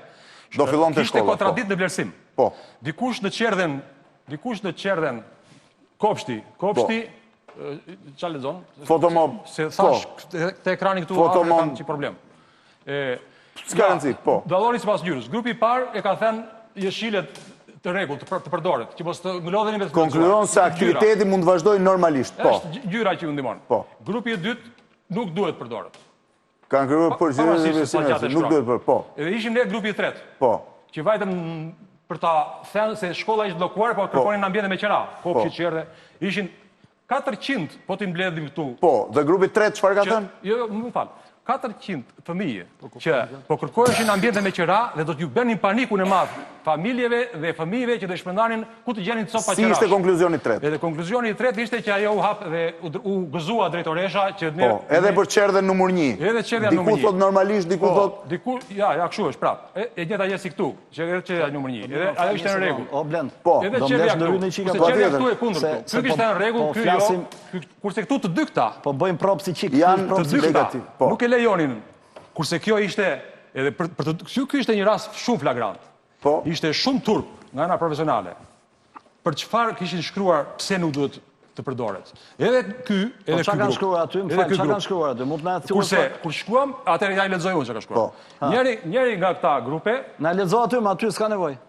do fillon të shkolla. Kishte kontradikt në vlerësim. Po. Dikush në Qerdhen dikush në qerdhen kopshti, qa lexon? Fotomob, Se thash, te ekrani këtu afër kanë që problem. S'ka rëndësi, po. Dallori sipas ngjyrës. Grupi i parë e ka thënë jeshillet të rregullt, të përdoret, që mos të nglodheni me të Konkludon se aktiviteti mund të vazhdojë normalisht, po. Është ngjyra që ju ndihmon. Po. Grupi i dytë nuk duhet përdoret. Kanë kërkuar përgjigje, nuk duhet për, po. Edhe ishim ne grupi i tretë. Po. Që vajtëm për ta thënë se shkolla ishte bllokuar, por kërkonin ambiente me qira. Kopshti qerdhe. Ishin 400, po t'i mbledhim këtu. Po, dhe grupi i tretë çfarë ka thënë? Jo, më fal. 400 fëmijë që po kërkoheshin ambiente me qira dhe do t'ju bënin panikun e madh familjeve dhe fëmijëve që do shpërndanin ku të gjenin copa qirash. Si ishte konkluzioni i tretë? Edhe konkluzioni i tretë ishte që ajo u hap dhe u gëzua drejtoresha që ne. Po, edhe për qerdhen numër 1. Edhe qerdhja numër 1. Diku thot normalisht, diku thot. Diku, ja, kështu është prap. E gjeta gjë si këtu, që edhe qerdhja numër 1. Edhe ajo ishte në rregull. O blend. Po, edhe qerdhja këtu. Se qerdhja këtu e kundër këtu. Ky ishte në rregull, ky jo. Kurse këtu të dy këta. Po bëjmë prop si çik. Janë të dy këta. Nuk e lejonin. Kurse kjo ishte, edhe kjo ishte një rast shumë flagrant. Po. Ishte shumë turp nga ana profesionale. Për çfarë kishin shkruar pse nuk duhet të përdoret. Edhe ky, edhe ky. Çka kanë shkruar aty? Më fal, çka kanë shkruar aty? Mund të na thuash. Kurse kur shkuam, atëherë ja i lexoj unë çka ka shkruar. Njëri nga këta grupe, na lexo aty, më aty s'ka nevojë.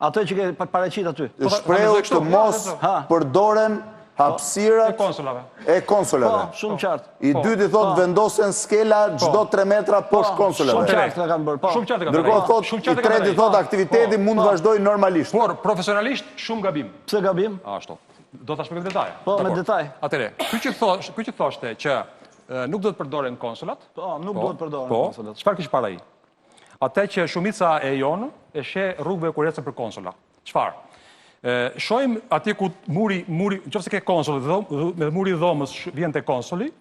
Atë që ke paraqit aty. Shprehu të mos përdoren hapësirat e konsulave. Po, shumë qartë. I dyti thot vendosen skela çdo 3 metra poshtë konsulave. Shumë qartë kanë bërë. Shumë qartë kanë bërë. Ndërkohë thot i treti thot aktiviteti mund të vazhdojë normalisht. Por profesionalisht shumë gabim. Pse gabim? Ashtu. Do ta shpjegoj me detaje. Po, me detaj. Atëre, ky që thoshte që nuk do të përdoren konsulat. Po, nuk do të përdoren konsulat. Çfarë kish para ai? Atë që shumica e jon e sheh rrugëve kur ecën për konsula. Çfarë? Shojmë atje ku muri, nëse ke konsul me muri i dhomës vjen te konsuli,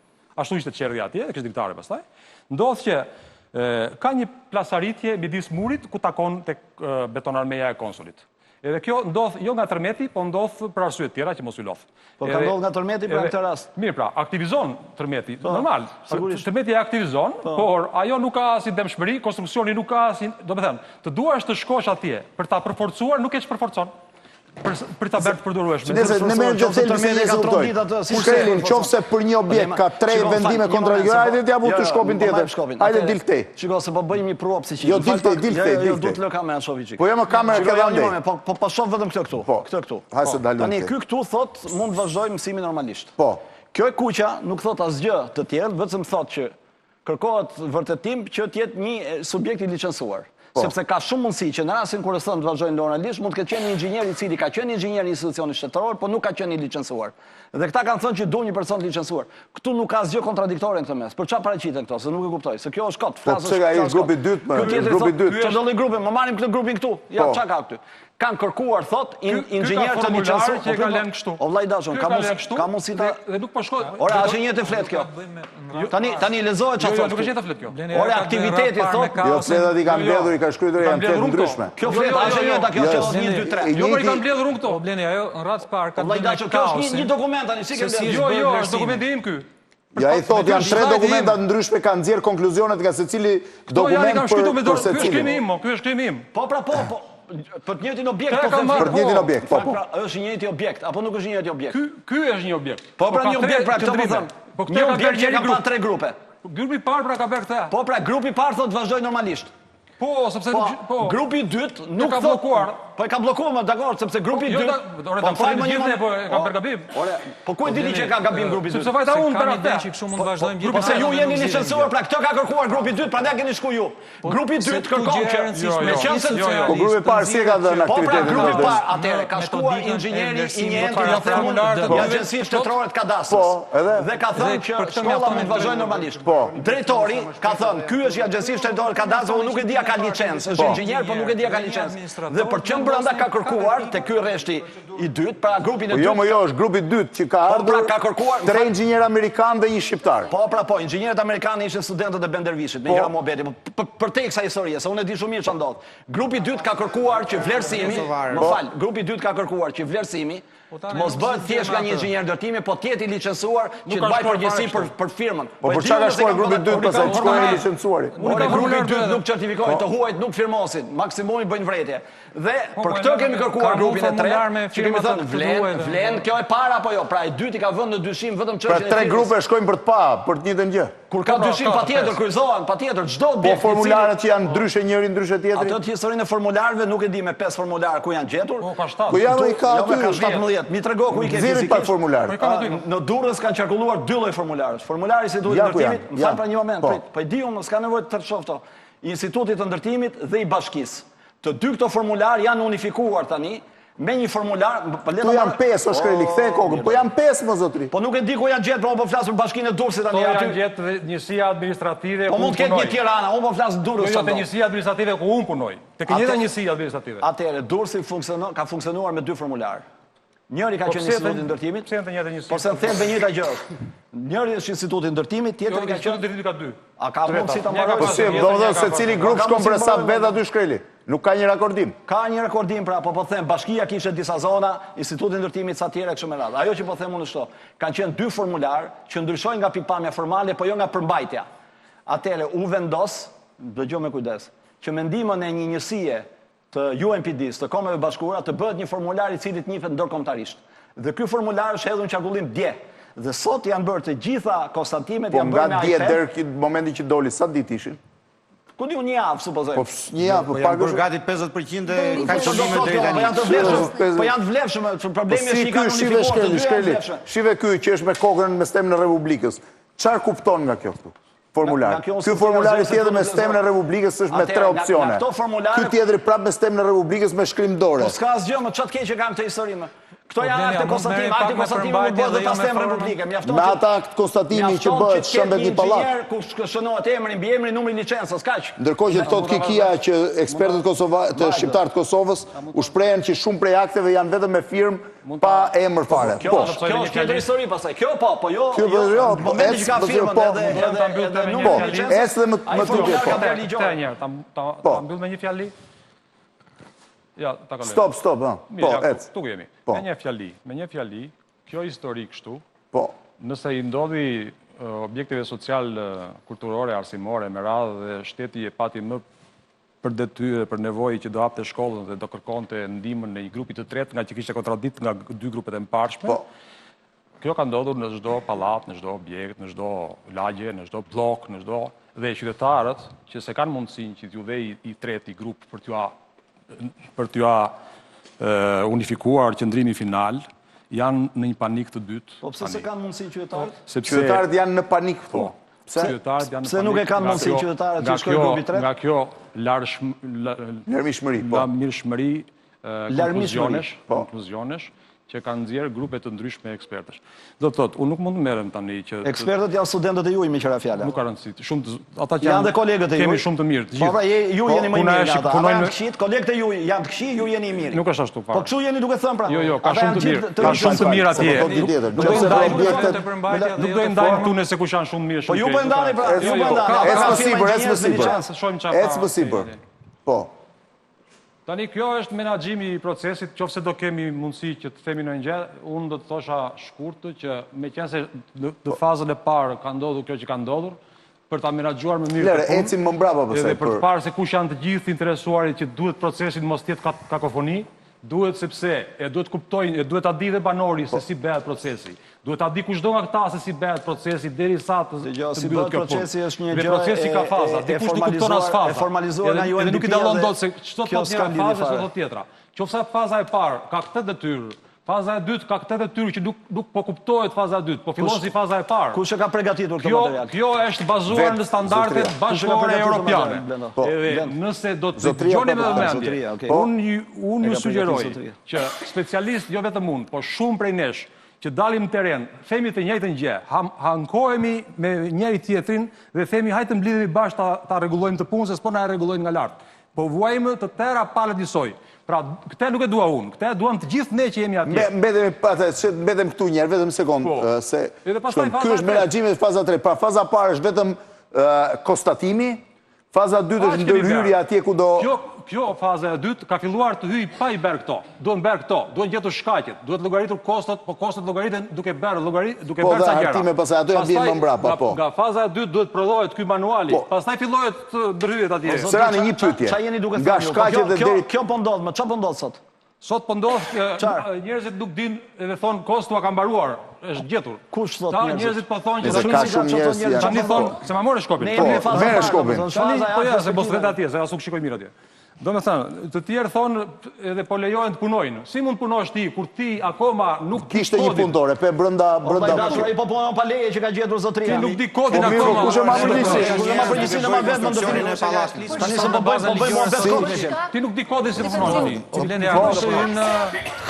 ashtu ishte qerdhja atje, kishte diktare pastaj. Ndodh që ka një plasaritje midis murit ku takon tek betonarmeja e konsulit. Edhe kjo ndodh jo nga tërmeti, po ndodh për arsye të tjera që mos u lodh. Po ka ndodhur nga tërmeti për këtë rast. Mirë, pra, aktivizon tërmeti, normal. Tërmeti e aktivizon, por ajo nuk ka asnjë dëmshmëri, konstruksioni nuk ka asnjë, domethënë, të duash të shkosh atje për ta përforcuar, nuk e ç'përforcon. Për ta bërë të përdorueshme. Ne merrem që tërmeti ka 3 ditë atë. Kurselin, qofse për një objekt ka 3 vendime kontradiktorë, hajde t'ja bëj shkopin tjetër. Hajde dil këtej. Shiko se po bëjmë një provë si çik. Jo, dil këtej. Jo, do të lë kamerën shofi çik. Po jam kamerë ka dhënë. Po shoh vetëm këtë këtu. Këtë këtu. Hajse dalojmë. Tani ky këtu thot mund të vazhdojmë mësimin normalisht. Po. Kjo e kuqa nuk thot asgjë të tjerë, vetëm thot që kërkohet vërtetim që të jetë një subjekt i licencuar. Sepse ka shumë mundësi që në rastin kur e thënë të vazhdojnë normalisht, mund të ketë qenë një inxhinier i cili ka qenë inxhinier i institucionit shtetëror, por nuk ka qenë i licencuar. Dhe këta kanë thënë që duam një person të licencuar. Këtu nuk ka asgjë kontradiktore në këtë mes. Për çfarë paraqiten këto? Se nuk e kuptoj. Se kjo është kot. Po pse ai grupi i dytë, grupi i dytë. Çfarë do lloj grupi? Më marrim këtë grupin këtu. Ja çka ka këtu. Kanë kërkuar thot inxhinier të licencuar që ka lënë kështu. O vllai dashur, ka mundësi të dhe nuk po shkoj. Ora, është një të flet kjo. Tani lezohet çfarë thotë. Nuk është të flet kjo. Ora, aktiviteti thot. Jo, fletat i kanë mbledhur, i ka shkruar janë fletë ndryshme. Kjo flet është një kjo që 1 2 3. Jo, i kanë mbledhur unë këto. Po bleni ajo në radhë parë ka. Vllai dashur, kjo është një dokument tani, si ke mbledhur? Jo, është dokumenti im ky. Ja i thot janë 3 dokumenta ndryshme kanë nxjerr konkluzionet nga secili dokument për secilin. Ky është krimi im, ky është krimi im. Po pra po. Për të njëjtin objekt, për të njëjtin objekt, po. Pra, është një njëjti objekt apo nuk është një njëjti objekt? Ky është një objekt. Po pra një objekt, pra këtë po them. Po këtë ka bërë që ka pa 3 grupe. Grupi i parë pra ka bërë këtë. Po pra grupi i parë thotë vazhdoj normalisht. Po, sepse grupi i dytë nuk ka bllokuar. Po e ka bllokuar më dakord, sepse grupi i dytë. Ore ta falë gjithë po e ka bërë gabim. Ore, po ku e dini që ka gabim grupi i dytë? Sepse vajta unë për atë. Që kështu mund të vazhdojmë gjithë. Po se ju jeni licencuar, pra këtë ka kërkuar grupi i dytë, prandaj keni shku ju. Grupi i dytë kërkon që me qenë se po grupi i parë si e ka dhënë aktivitetin. Po pra grupi i parë atëherë ka shkuar inxhinieri i njëjtë në formular të agjencisë shtetërore të kadastrës. Dhe ka thënë që shkolla mund të vazhdojë normalisht. Drejtori ka thënë, ky është i agjencisë shtetërore të kadastrës, unë nuk e di a ka licencë, është inxhinier, por nuk e di a ka licencë. Dhe për çm brenda ka kërkuar te ky rreshti i dytë, pra grupin e dytë. Jo, është grupi i dytë që ka ardhur. Ka kërkuar 3 inxhinier amerikanë dhe 1 shqiptar. Po, inxhinierët amerikanë ishin studentët e Bendervishit, me gjëra mohabeti. Për tek kësaj historie, se unë e di shumë mirë ç'a ndodh. Grupi i dytë ka kërkuar që vlerësimi, grupi i dytë ka kërkuar që vlerësimi Mos bëhet thjesht nga një inxhinier ndërtimi, po tjetë i licencuar që të baj përgjegjësi për firmën. Po për çka ka shkuar grupi 2 pastaj shkoi i licencuari? Grupi 2 nuk certifikojnë, të huajt nuk firmosin, maksimumi bëjnë vretje. Dhe për këtë kemi kërkuar grupin e 3, që kemi thënë vlen, kjo e para apo jo? Pra e dyti ka vënë në dyshim vetëm çështjen e Pra 3 grupe shkojnë për të pa, për të njëjtën gjë. Kur ka dyshim patjetër kryqëzohen, patjetër çdo objekt. Po formularet që janë ndryshe njëri ndryshe tjetri. Ato të historinë e formularëve nuk e di me 5 formular ku janë gjetur. Po ka 7. Po janë i ka aty. Ka 17. Mi trego ku i ke Nxjerrin pak formular. Në Durrës kanë qarkulluar 2 lloj formularësh. Formulari i Institutit të Ndërtimit, më fal pra një moment, prit. Po e di unë, s'ka nevojë të shoh këto. I Institutit të Ndërtimit dhe i Bashkisë. Të dy këto formular janë unifikuar tani me një formular. Tu janë 5, o shkreli, kthe kokën. Po janë 5, më zotri. Po nuk e di ku janë gjetë, po flas për Bashkinë e Durrësit tani aty. Janë gjetë njësia administrative ku unë punoj. Po mund të ketë një Tirana, unë po flas Durrës. Jo, te njësia administrative ku unë punoj. Te njëjta njësi administrative. Atëherë Durrësi ka funksionuar me 2 formular. Njëri ka qenë Instituti i Ndërtimit. Pse janë të njëjta njësi? Po se në thelb e njëjta gjë është. Njëri është Instituti i Ndërtimit, tjetri ka qenë Ndërtimi ka 2. A ka mundësi ta marrë? Po si, domethënë secili grup shkon për sa vet aty shkreli. Nuk ka një rakordim. Ka një rakordim, pra, po them, bashkia kishte disa zona, Instituti i Ndërtimit sa tjera kështu me radhë. Ajo që po them unë është, kanë qenë 2 formular që ndryshojnë nga pikpamja formale, po jo nga përmbajtja. Atëherë u vendos, dëgjoj me kujdes, që mendimin e një njësie të UNPD-s, të Kombeve Bashkuara, të bëhet një formular i cili njihet ndërkombëtarisht. Dhe ky formular është hedhur në qarkullim dje. Dhe sot janë bërë të gjitha konstatimet janë bërë me iPad. Po nga dje deri në momentin që doli, sa ditë ishin? Ku di unë një javë, supozoj. Po një javë, po janë bërë gati 50% e kalkulimeve deri tani. Po janë të vlefshëm, problemi është që i kanë unifikuar. Shive ky që është me kokën me stemën e Republikës. Çfarë kupton nga kjo këtu? Formular. Ky formular tjetër me stemën e Republikës është me 3 opsione. Ky tjetri prapë me stemën e Republikës me shkrim dore. Po s'ka asgjë më çat keq që kam këtë histori më. Këto janë akte konstatime, akte konstatime nuk bëhet dhe pas temë Republike. Me ata akt konstatimi që bëhet shëmbet një pallat. Ku shënohet emri, mbi emri, numri licencës, kaq. Ndërkohë që thotë Kikia që ekspertët të shqiptarë të Kosovës u shprehen që shumë prej akteve janë vetëm me firmë pa emër fare. Kjo është tjetër histori pastaj. Kjo po jo. Momenti që ka firmën edhe numri licencës. Ecë dhe më tutje. Ta mbyll me një fjali. Ja, ta kaloj. Stop, po, ec. Tu jemi. Me një fjali, kjo histori kështu, nëse i ndodhi objekteve social, kulturore, arsimore, me radhë dhe shteti e pati më për detyrë, për nevojë që do hapte shkollën dhe do kërkonte ndihmën në një grupi të tretë, nga që kishte kontradikt nga 2 grupet e mbarshme. Kjo ka ndodhur në çdo pallat, në çdo objekt, në çdo lagje, në çdo blok, në çdo dhe qytetarët që se kanë mundësinë që t'ju vej i tretë grup për t'ju unifikuar qëndrimi final, janë në një panik të dytë. Po pse se kanë mundësi qytetarët? Qytetarët janë në panik këtu. Pse nuk e kanë mundësi qytetarët që shkojnë grupi 3? Nga kjo larmishmëri, konkluzionesh, që kanë nxjerrë grupe të ndryshme ekspertësh. Do të thotë, unë nuk mund të merrem tani që ekspertët janë studentët e juaj me qira fjala. Nuk ka rëndësi. Ata që janë dhe kolegët e juaj. Kemi shumë të mirë, të gjithë. Po ju jeni më i mirë nga ata. Ata janë të këqit, kolegët e juaj janë të këqij, ju jeni i mirë. Nuk është ashtu fare. Po kështu jeni duke thënë pra. Jo, ka shumë të mirë. Ka shumë të mirë atje. Nuk do të ndajmë këtu nëse kush janë shumë mirë. Po ju po ndani pra. Ju po ndani. Ecë më sipër. Po. Tani, kjo është menaxhimi i procesit, qofse do kemi mundësi që të themi në një gjë, unë do të thosha shkurtë që me qenë se në fazën e parë ka ndodhur kjo që ka ndodhur, për ta menaxhuar më mirë punë. Ecim më mbrapa pastaj. Edhe për të parë se kush janë të gjithë interesuarit që duhet procesin mos të jetë kakofoni, duhet sepse e duhet kuptojnë, e duhet ta di dhe banori se si bëhet procesi. Duhet ta di kushdo nga këta se si bëhet procesi derisa të mbyllet kjo punë. Dhe procesi ka faza, dikush nuk kupton as faza. E formalizuar nga UNDP. Edhe nuk i dallon dot se çdo thot njëra fazë, çdo thot tjetra. Qofse faza e parë ka këtë detyrë, faza e dytë ka këtë detyrë që nuk po kuptohet faza e dytë, po fillon si faza e parë. Kush e ka përgatitur këtë material? Kjo është bazuar në standardet bashkëkohore europiane. Edhe nëse do të dëgjoni me vëmendje, unë ju sugjeroj që specialistë, jo vetëm unë, po shumë prej nesh, që dalim teren, themi të njëjtën gjë, hankohemi me njëri tjetrin dhe themi hajtë mblidhemi bashkë ta rregullojmë të punën, se s'po na e rregullojnë nga lartë. Po vuajmë të tëra palët njësoj. Pra, këte nuk e dua unë, këte duam të gjithë ne që jemi atje. Mbetëm këtu njerë, vetëm sekund. Ky është menaxhimi i faza 3. Pra, faza parë është vetëm konstatimi, faza 2 është ndërhyrja atje ku do... kjo faza e dytë ka filluar të hyjë pa i bërë këto. Duhet bërë këto, duhet gjetur shkaqet, duhet llogaritur kostot, po kostot llogariten duke bërë ca gjëra. Po dhe hartime pastaj ato janë vjen më mbrapa, po. Nga faza e dytë duhet prodhohet ky manuali, pastaj fillohet ndërhyjet atje. Serani, një pyetje. Çfarë jeni duke Nga thënë? shkaqet e deri Kjo po ndodh, çfarë po ndodh sot? Sot po ndodh, njerëzit nuk dinë edhe thonë kostua ka mbaruar, është gjetur. Kush thot njerëzit? Njerëzit po thonë që ka shumë njerëz tani thonë se ma morë shkopin. Po, merë shkopin. Tani po ja se mos vet atje, se as nuk shikoj mirë atje. Do me thënë, të tjerë thonë edhe po lejohen të punojnë. Si mund punosh ti, kur ti akoma nuk di kishte një punëtore, pe brenda... I po punon pa leje që ka gjetur zotria. Ti nuk di kodin akoma. Kush e ma përgjithsi? Kush e ma përgjithsi në ma vetë më ndërtimin e pallatit. Tani se po bëjmë vetë kodin. Ti nuk di kodin se punon ti.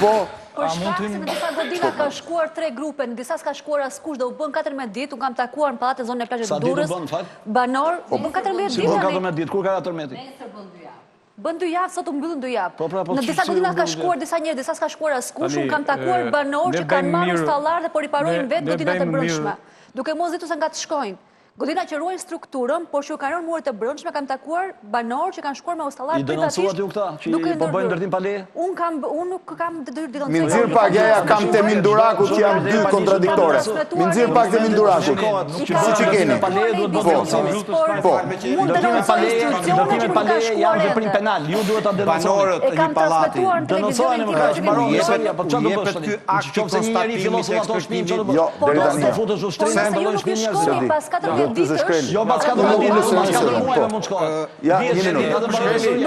Po, Për shkak se në disa godina ka shkuar 3 grupe, në disa s'ka shkuar askush dhe u bën 14 ditë, unë kam takuar në pallatin e zonën e plazhit të Durrës. Sa ditë u bën, fal? Banor, u bën 14 ditë. Si bën 14 ditë, kur ka 14 ditë? Bën 2 javë, sot u mbyllën 2 javë. Në disa si godina u ka mbyllën? shkuar disa njerëz, disa s'ka shkuar askush, unë kam takuar ne banor që kanë bëjmë marrë mirë- installar dhe po riparojnë vetë ne godinat e bëjmë brendshme. mirë- Duke mos ditur se nga të shkojnë. Godina që ruajnë strukturën, por që kanë rënë muret e brendshme, kanë takuar banor që kanë shkuar me installar I denoncuat ju këta që po bëjnë ndërtim pa leje? Unë nuk kam detyrë mi nxirr pak ja kam te Mindurakut që janë dy kontradiktore. Mi nxirr pak te Mindurakut. Siç i keni. Pa leje duhet bëhet denoncimi. Po. Ndërtimet pa leje, ndërtimet pa leje janë veprim penal. Ju duhet ta denonsoni. Banorët e një pallati. Denonsojeni më kaq mbaron historia, po çfarë do bësh Jepet tani? ky akt i Nëse një njeri fillon të ato shpinë, çfarë do bësh? Jo, deri tani. Do futesh ushtrin, nëse ju bëllon nuk shpinë i njerëz. shkoni pas 14 ditësh, Jo, pas 14 ditë, pas 14 muajve mund shkohet. Ja, një minutë.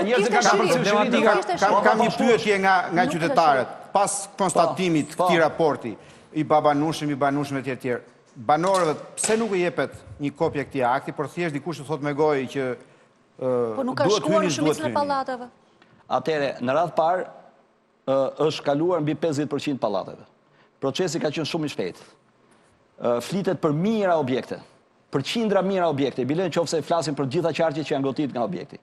Njerëzit kanë përcjellë Kam një pyetje nga qytetarët. Pas konstatimit këtij raporti i babanushëm, i banushëm e tjerë. Banorëve pse nuk i jepet një kopje këtij akti, por thjesht dikush të thot me gojë që po nuk ka shkuar në shumicën e pallateve. Atëre, në radhë parë është kaluar mbi 50% pallateve. Procesi ka qenë shumë i shpejtë. Flitet për mijëra objekte, për qindra mijëra objekte, bile nëse flasim për gjitha qarqet që janë gotit nga objekti.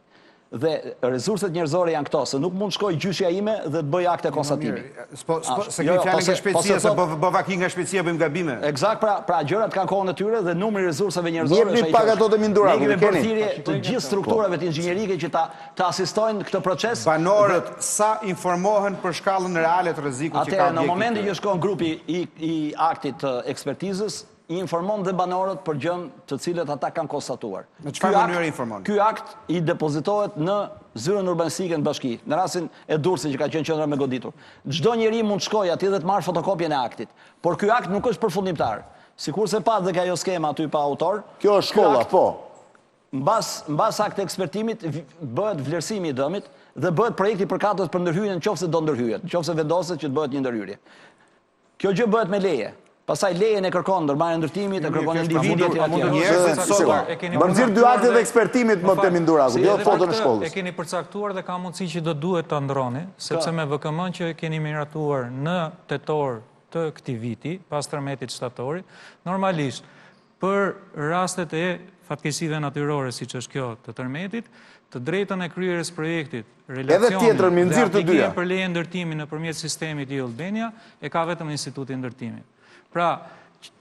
Dhe resurset njerëzore janë këto, se nuk mund shkoj gjyqja ime dhe të bëj akte konstatimi. Se kemi fjalën nga shpejtësia, se bëva ki nga shpejtësia bëjmë gabime. Eksakt, pra gjërat kanë kohën e tyre dhe numri i resurseve njerëzore. Jepni pak ato të Mindurakut, Ne kemi keni. përthirrje të gjithë strukturave të inxhinierike që ta asistojnë këtë proces. Banorët sa informohen për shkallën reale të rrezikut që ka Atëherë, në objekti. momentin që shkon grupi i aktit të ekspertizës, i informon dhe banorët për gjën të cilët ata kanë konstatuar. Në çfarë mënyrë informon? Ky akt i depozitohet në zyrën urbanistike në bashki, në rastin e Durrësit që ka qenë qendra me goditur. Çdo njeri mund të shkojë atje dhe të marrë fotokopjen e aktit, por ky akt nuk është përfundimtar. Sikurse pa dhe ka ajo skema aty pa autor. Kjo është shkolla, po. Mbas akt ekspertimit bëhet vlerësimi i dëmit dhe bëhet projekti përkatës për ndërhyrjen nëse do ndërhyjet, nëse vendoset që të bëhet një ndërhyrje. Kjo gjë bëhet me leje. Pastaj lejen e kërkon ndërmarrja e ndërtimit, e kërkon individit e tjerë. Më nxirr 2 aktet e ekspertimit më te Mindurakut, jo foton e shkollës. E keni përcaktuar dhe ka mundësi që do duhet ta ndroni, sepse me VKM që e keni miratuar në tetor të këtij viti, pas tërmetit shtatori, normalisht për rastet e fatkeqësive natyrore siç është kjo të tërmetit, të drejtën e kryerjes projektit, relacionin tjetrën, mi nxirr të dyja. për leje ndërtimi nëpërmjet sistemit i Albania e ka vetëm Instituti i Ndërtimit. Pra,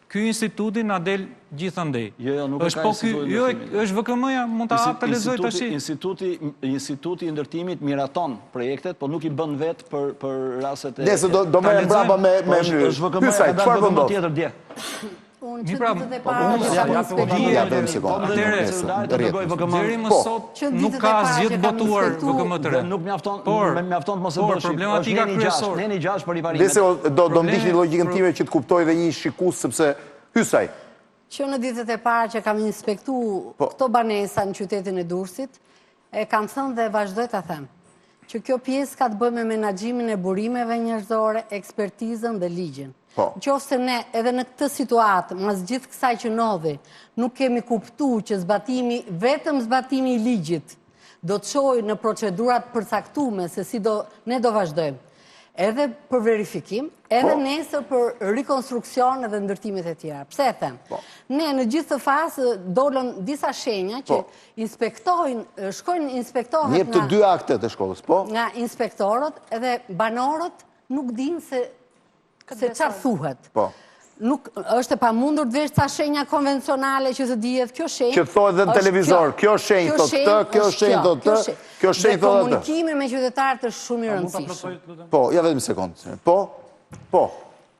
ky instituti na del gjithandej. Jo, nuk e ka instituti. Jo, është VKM-ja, mund ta hap të lexoj tash. Instituti i Ndërtimit miraton projektet, po nuk i bën vetë për rastet e... Nëse do merrem brapa me mënyrë. Është VKM-ja, çfarë do ndodh tjetër dje? Unë Mi që pra, ditët e para që kam inspektuar. Ja, bëjmë sekondë. Deri më sot nuk ka asgjë botuar VKM të re. Nuk mjafton të mos e bësh. Problematika kryesore. Neni 6 për riparimet. Nëse do ndiqni logjikën time që të kuptoj dhe një shikues sepse hysaj. Që në ditët e para që kam inspektuar këto banesa në qytetin e Durrësit, e kam thënë dhe vazhdoj ta them, që kjo pjesë ka të bëjë me menaxhimin e burimeve njerëzore, ekspertizën dhe ligjin. Nëse ne edhe në këtë situatë, mas gjithë kësaj që ndodhi, nuk kemi kuptuar që vetëm zbatimi i ligjit do të çojë në procedurat përcaktuara se si ne do vazhdojmë. Edhe për verifikim, edhe nesër për rekonstruksion edhe ndërtimet e tjera. Pse e them? Ne në gjithë të fazë dolën disa shenja që shkojnë inspektohet Njep të 2 aktet e shkollës, po? Nga inspektorët edhe banorët nuk dinë se çfarë thuhet. Nuk është e pamundur të vesh ca shenja konvencionale që të dihet kjo shenjë. Që thotë dhe në televizor, kjo shenjë thot këtë, kjo shenjë thot këtë, kjo shenjë thot atë. Dhe komunikimi me qytetarët është shumë i rëndësishëm. Po, ja vetëm një sekondë. Po.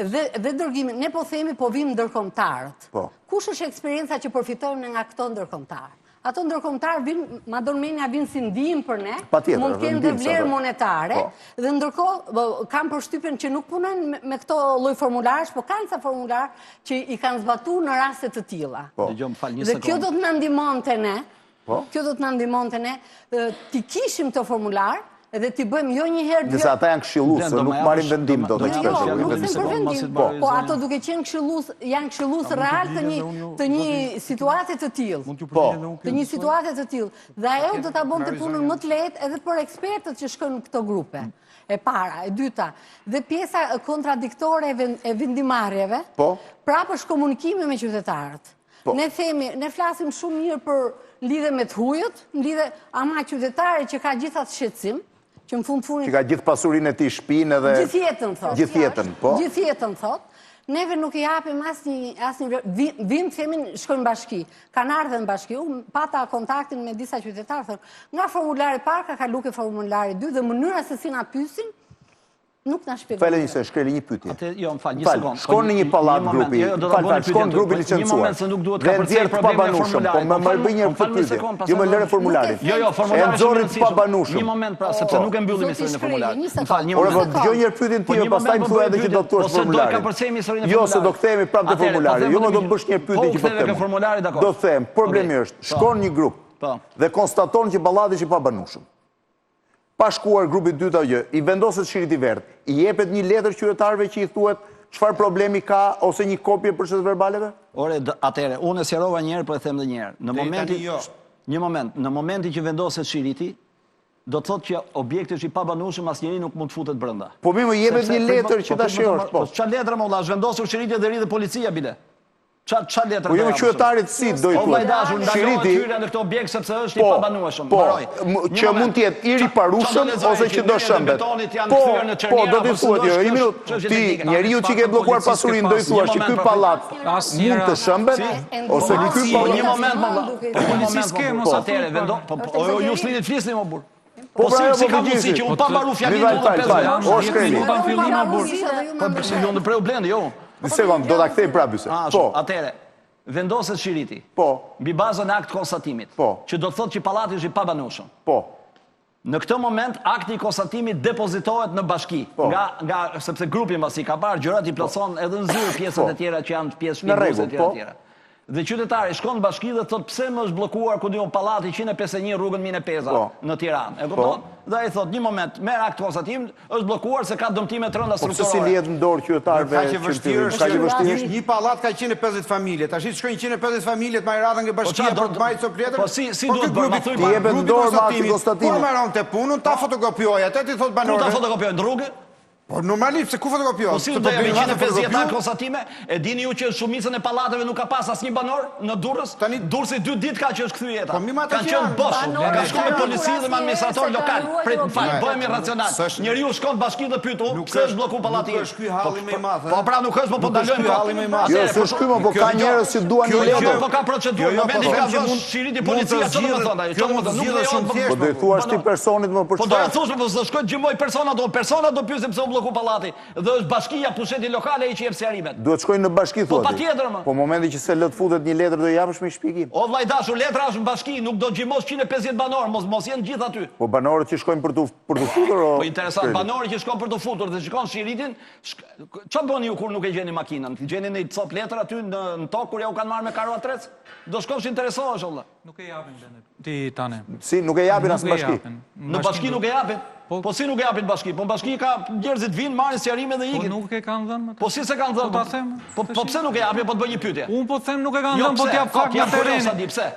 Dhe dërgimi, ne po themi po vim ndërkombëtarët. Po. Kush është eksperienca që përfitojmë nga këto ndërkombëtarë? Ato ndërkombëtarë vinë, Madonmenia vinë si ndihmë për ne, mund të kenë dhe vlerë monetare, dhe ndërkohë kam përshtypjen që nuk punojnë me këto lloj formularësh, po kanë ca formular që i kanë zbatuar në raste të tilla. Dhe kjo do të na ndihmonte ne, ti kishim këto formular, edhe t'i bëjmë jo një herë... Disa ata janë këshillues, nuk marrin vendim do të ekspertëve. Jo, nuk se për vendim, po ato duke qenë këshillues, janë këshillues real të një situate të tillë. Të një situate të tillë. Dhe ajo do ta bënte punën më të lehtë edhe për ekspertët që shkojnë në këto grupe. E para, e dyta, dhe pjesa kontradiktore e vendimarrjeve, prapë është komunikimi me qytetarët. Ne flasim shumë mirë për lidhe me të hujët, lidhe ama qytetari që ka gjithat shqetësim, që në fund-fundit... Që ka gjithë pasurinë e tij, shtëpinë edhe... Gjithjetën, thot. Gjithjetën, thot. Neve nuk i japim asnjë... Vim, themin, shkojnë bashki. Kanë ardhur në bashki. Unë pata kontaktin me disa qytetarë, thot. Nga formulari parë ka kaluar ke formulari 2 dhe mënyra se si na pyesin nuk na shpjegon. Falë se shkreli një pyetje. Jo, më fal, një sekondë. Shkon në një pallat grupi. Shkon grupi licencuar. Dhe nxjerr të pabanueshëm, po më bëj një pyetje. Jo më lëre formularin. Jo, formularin. E nxorrin të pabanueshëm. Një moment pra, sepse nuk e mbyllim historinë e formularit. Më fal, një moment. Ora, dëgjoj një pyetjen time, pastaj më thuaj edhe që do të thuash formularin. Jo, se do kthehemi prapë te formulari. Jo, më do të bësh një pyetje që po them. Do të them, problemi është, shkon një grup dhe konstaton që pallati është i pabanueshëm. Pa shkuar grupi dyta gjë, i vendoset shiriti verdh, i jepet një letër qytetarëve që i thuhet çfarë problemi ka ose një kopje proceseve verbaleve? Ore, atëre, unë e sqarova një herë, po e them edhe një herë. Në momentin që vendoset shiriti, do të thotë që objekti është i pabanueshëm, asnjëri nuk mund të futet brenda. Po më jepet një letër që ta shohësh, po. Çfarë letër më valla, vendosur shiriti dhe rri dhe policia bile. Çfarë letër? Po jo qytetarit si do i thuaj. Shiriti në këtë objekt sepse është i pabanueshëm. Po, që mund të jetë i riparueshëm ose që do shëmbet. Po, do t'i thuhet jo, një minutë. Ti njeriu që ke bllokuar pasurinë do i thuash që ky pallat mund të shëmbet ose ky pallat. Një moment më. Policisë ke mos atëre vendon. Po ju s'lini të flisni më burr. Po si ka mundësi që unë pa mbaru fjalinë të 5 o shkreli. Po fillim më burr. Po jo në preu blendi, jo. Një sekond, do ta kthej prapë se. Po, atëre. Vendoset shiriti. Po. Mbi bazën e akt konstatimit. Po. Që do të thotë që pallati është i pabanueshëm. Po. Në këtë moment akti i konstatimit depozitohet në bashki. Nga sepse grupi mbasi ka parë gjërat i plotson edhe në zyrë pjesët e tjera që janë pjesë shpjeguse të tjera. Dhe qytetari shkon në bashki dhe thot pse më është bllokuar ku diun pallati 151 rrugën Mine Peza në Tiranë. E kupton? Dhe ai thot një moment, merr akt konstatim, është bllokuar se ka dëmtime të rënda strukturore. Po si lihet në dorë qytetarëve? Ka që vështirë. Një pallat ka 150 familje. Tash shkojnë 150 familje të marrë nga bashkia për të marrë sopletër. Po si duhet bërë? Ti jepet në dorë akti konstatimi. Po marron te punën, ta fotokopioj, atë ti thot banorë. Ku ta fotokopioj në rrugë? Po normalisht, se ku fotokopioj? Po si do të bëjmë 150 akt konstatime? E dini ju që shumicën e pallateve nuk ka pas asnjë banor në Durrës? Durrësi 2 ditë ka që është kthy jeta. Kanë qenë bosh. Ka shkuar me policinë dhe me administrator lokal. Bëhemi racional. Njeriu shkon në bashki dhe pyet, pse është bllokuar pallati? Nuk është ky halli më i madh. Po pra nuk është, po ndalojmë halli më i madh. Jo, s'është ky, po ka njerëz që duan një letër. Po ka procedurë. Në momentin ka vënë shiriti policia, çfarë do të thonë ai? Çfarë do të thonë? Po do i thuash ti personit më për çfarë? Po do ja thosh, po s'do shkoj gjymoj persona do pyesim pse u blloku pallati. Dhe është bashkia pusheti lokale ai që jep sqarimet. Duhet shkojnë në bashki thotë. Po patjetër më. Po momentin që se lë të futet një letër do i japësh me shpjegim. O vllai dashur, letra është në bashki, nuk do gjimosh 150 banor, mos jenë gjithë aty. Po banorët që shkojnë për të futur o. Po interesant, banorët që shkojnë për të futur dhe shikon shiritin, çfarë bëni ju kur nuk e gjeni makinën? Gjeni një cop letër aty në tokë kur ja u kanë marrë me karo atrec? Do shkosh interesohesh valla. Nuk e japin vendet. Ti tani. Si nuk e japin as në bashki. Në bashki nuk e japin. Po si nuk e japin bashki? Po në bashki ka njerëzit vinë, marrin sqarime dhe ikin. Po nuk e kanë dhënë. Po si se kanë dhënë? Po ta them. Po pse nuk e japin? Po të bëj një pyetje. Unë po them nuk e kanë dhënë, po t'jap fakt në terren.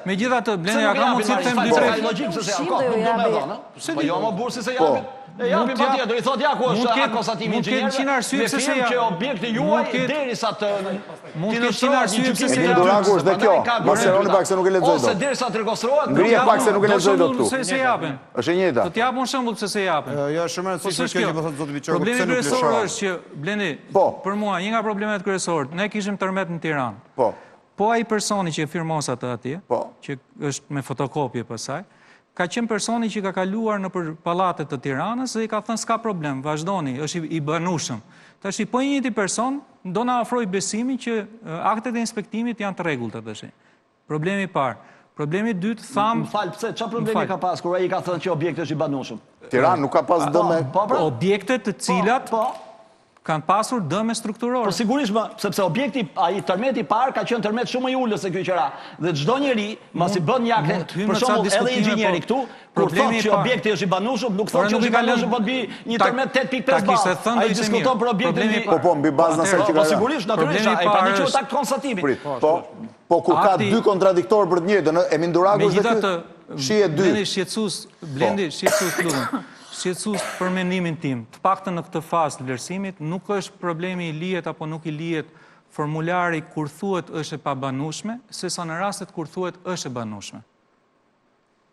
Megjithatë, Bleni ka mundësi të them 2-3. Logjik se se ka. Po jo më burr si se japin. E japim patjetër, I thot ja ku është konstatimi inxhinierëve, me firmë që objekti juaj derisa të Emi Duraku është dhe kjo, Maseroni pak se nuk e lexoj dot. Ose derisa të rekonstruohet. Ngrihet pak se nuk e lexoj dot këtu. Se japin. Është e njëjta. Do t'jap unë shembull se japin. Jo, shumë e rëndësishme kjo që po thotë zoti Biçoku. Problemi kryesor është që Blendi, për mua një nga problemet kryesorë, ne kishim tërmet në Tiranë. Po ai personi që firmos atë atje, që është me fotokopje pasaj, ka qenë personi që ka kaluar në për pallatet të Tiranës dhe I ka thënë s'ka problem, vazhdoni, është I banueshëm. Tash po I njëjti person do na ofroj besimin që aktet e inspektimit janë të rregullta tash. Problemi I parë. Problemi I dytë, tham... Më falë, pse, qa problemi ka pas, kur ai ka thënë që objekte është I banueshëm? Tiranë nuk ka pas dëme... Objekte të cilat kanë pasur dëme strukturore. Po sigurisht, sepse objekti, ai tërmeti I parë ka qenë tërmet shumë I ulës se ky qera. Dhe çdo njeri, masi bën një akt, për shembull, edhe inxhinieri këtu, kur thotë që objekti është I banueshëm, nuk thotë që është I banueshëm, po të bëj një tërmet 8.5 ballë. Ai diskuton për objektin. Po, mbi bazën asaj që ka. Po sigurisht, natyrisht, ai pa një akt konstatimi. Po kur ka dy kontradiktorë për të njëjtën, Emi Duraku është dhe ky. Shihet dy. Blendi shqetësus klubin. Shqetësus për mendimin tim, të paktën në këtë fazë të vlerësimit, nuk është problemi I lihet apo nuk I lihet formulari kur thuhet është e pabanueshme, sesa në rastet kur thuhet është e banueshme.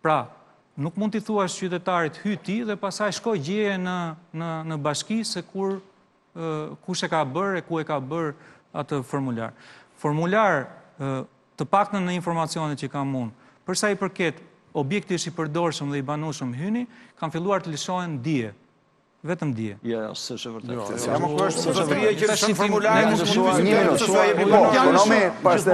Pra, nuk mund t'i thuash qytetarit hy ti dhe pasaj shkoj gjeje në bashki se kush e ka bërë e ku e ka bërë atë formular. Formular të paktën në informacionet që kam unë, përsa I përket objekti është I përdorshëm dhe I banueshëm hyni, kanë filluar të lëshohen dije. Vetëm dije. Jo, s'është e vërtetë. Ja më është zotëria që është formulare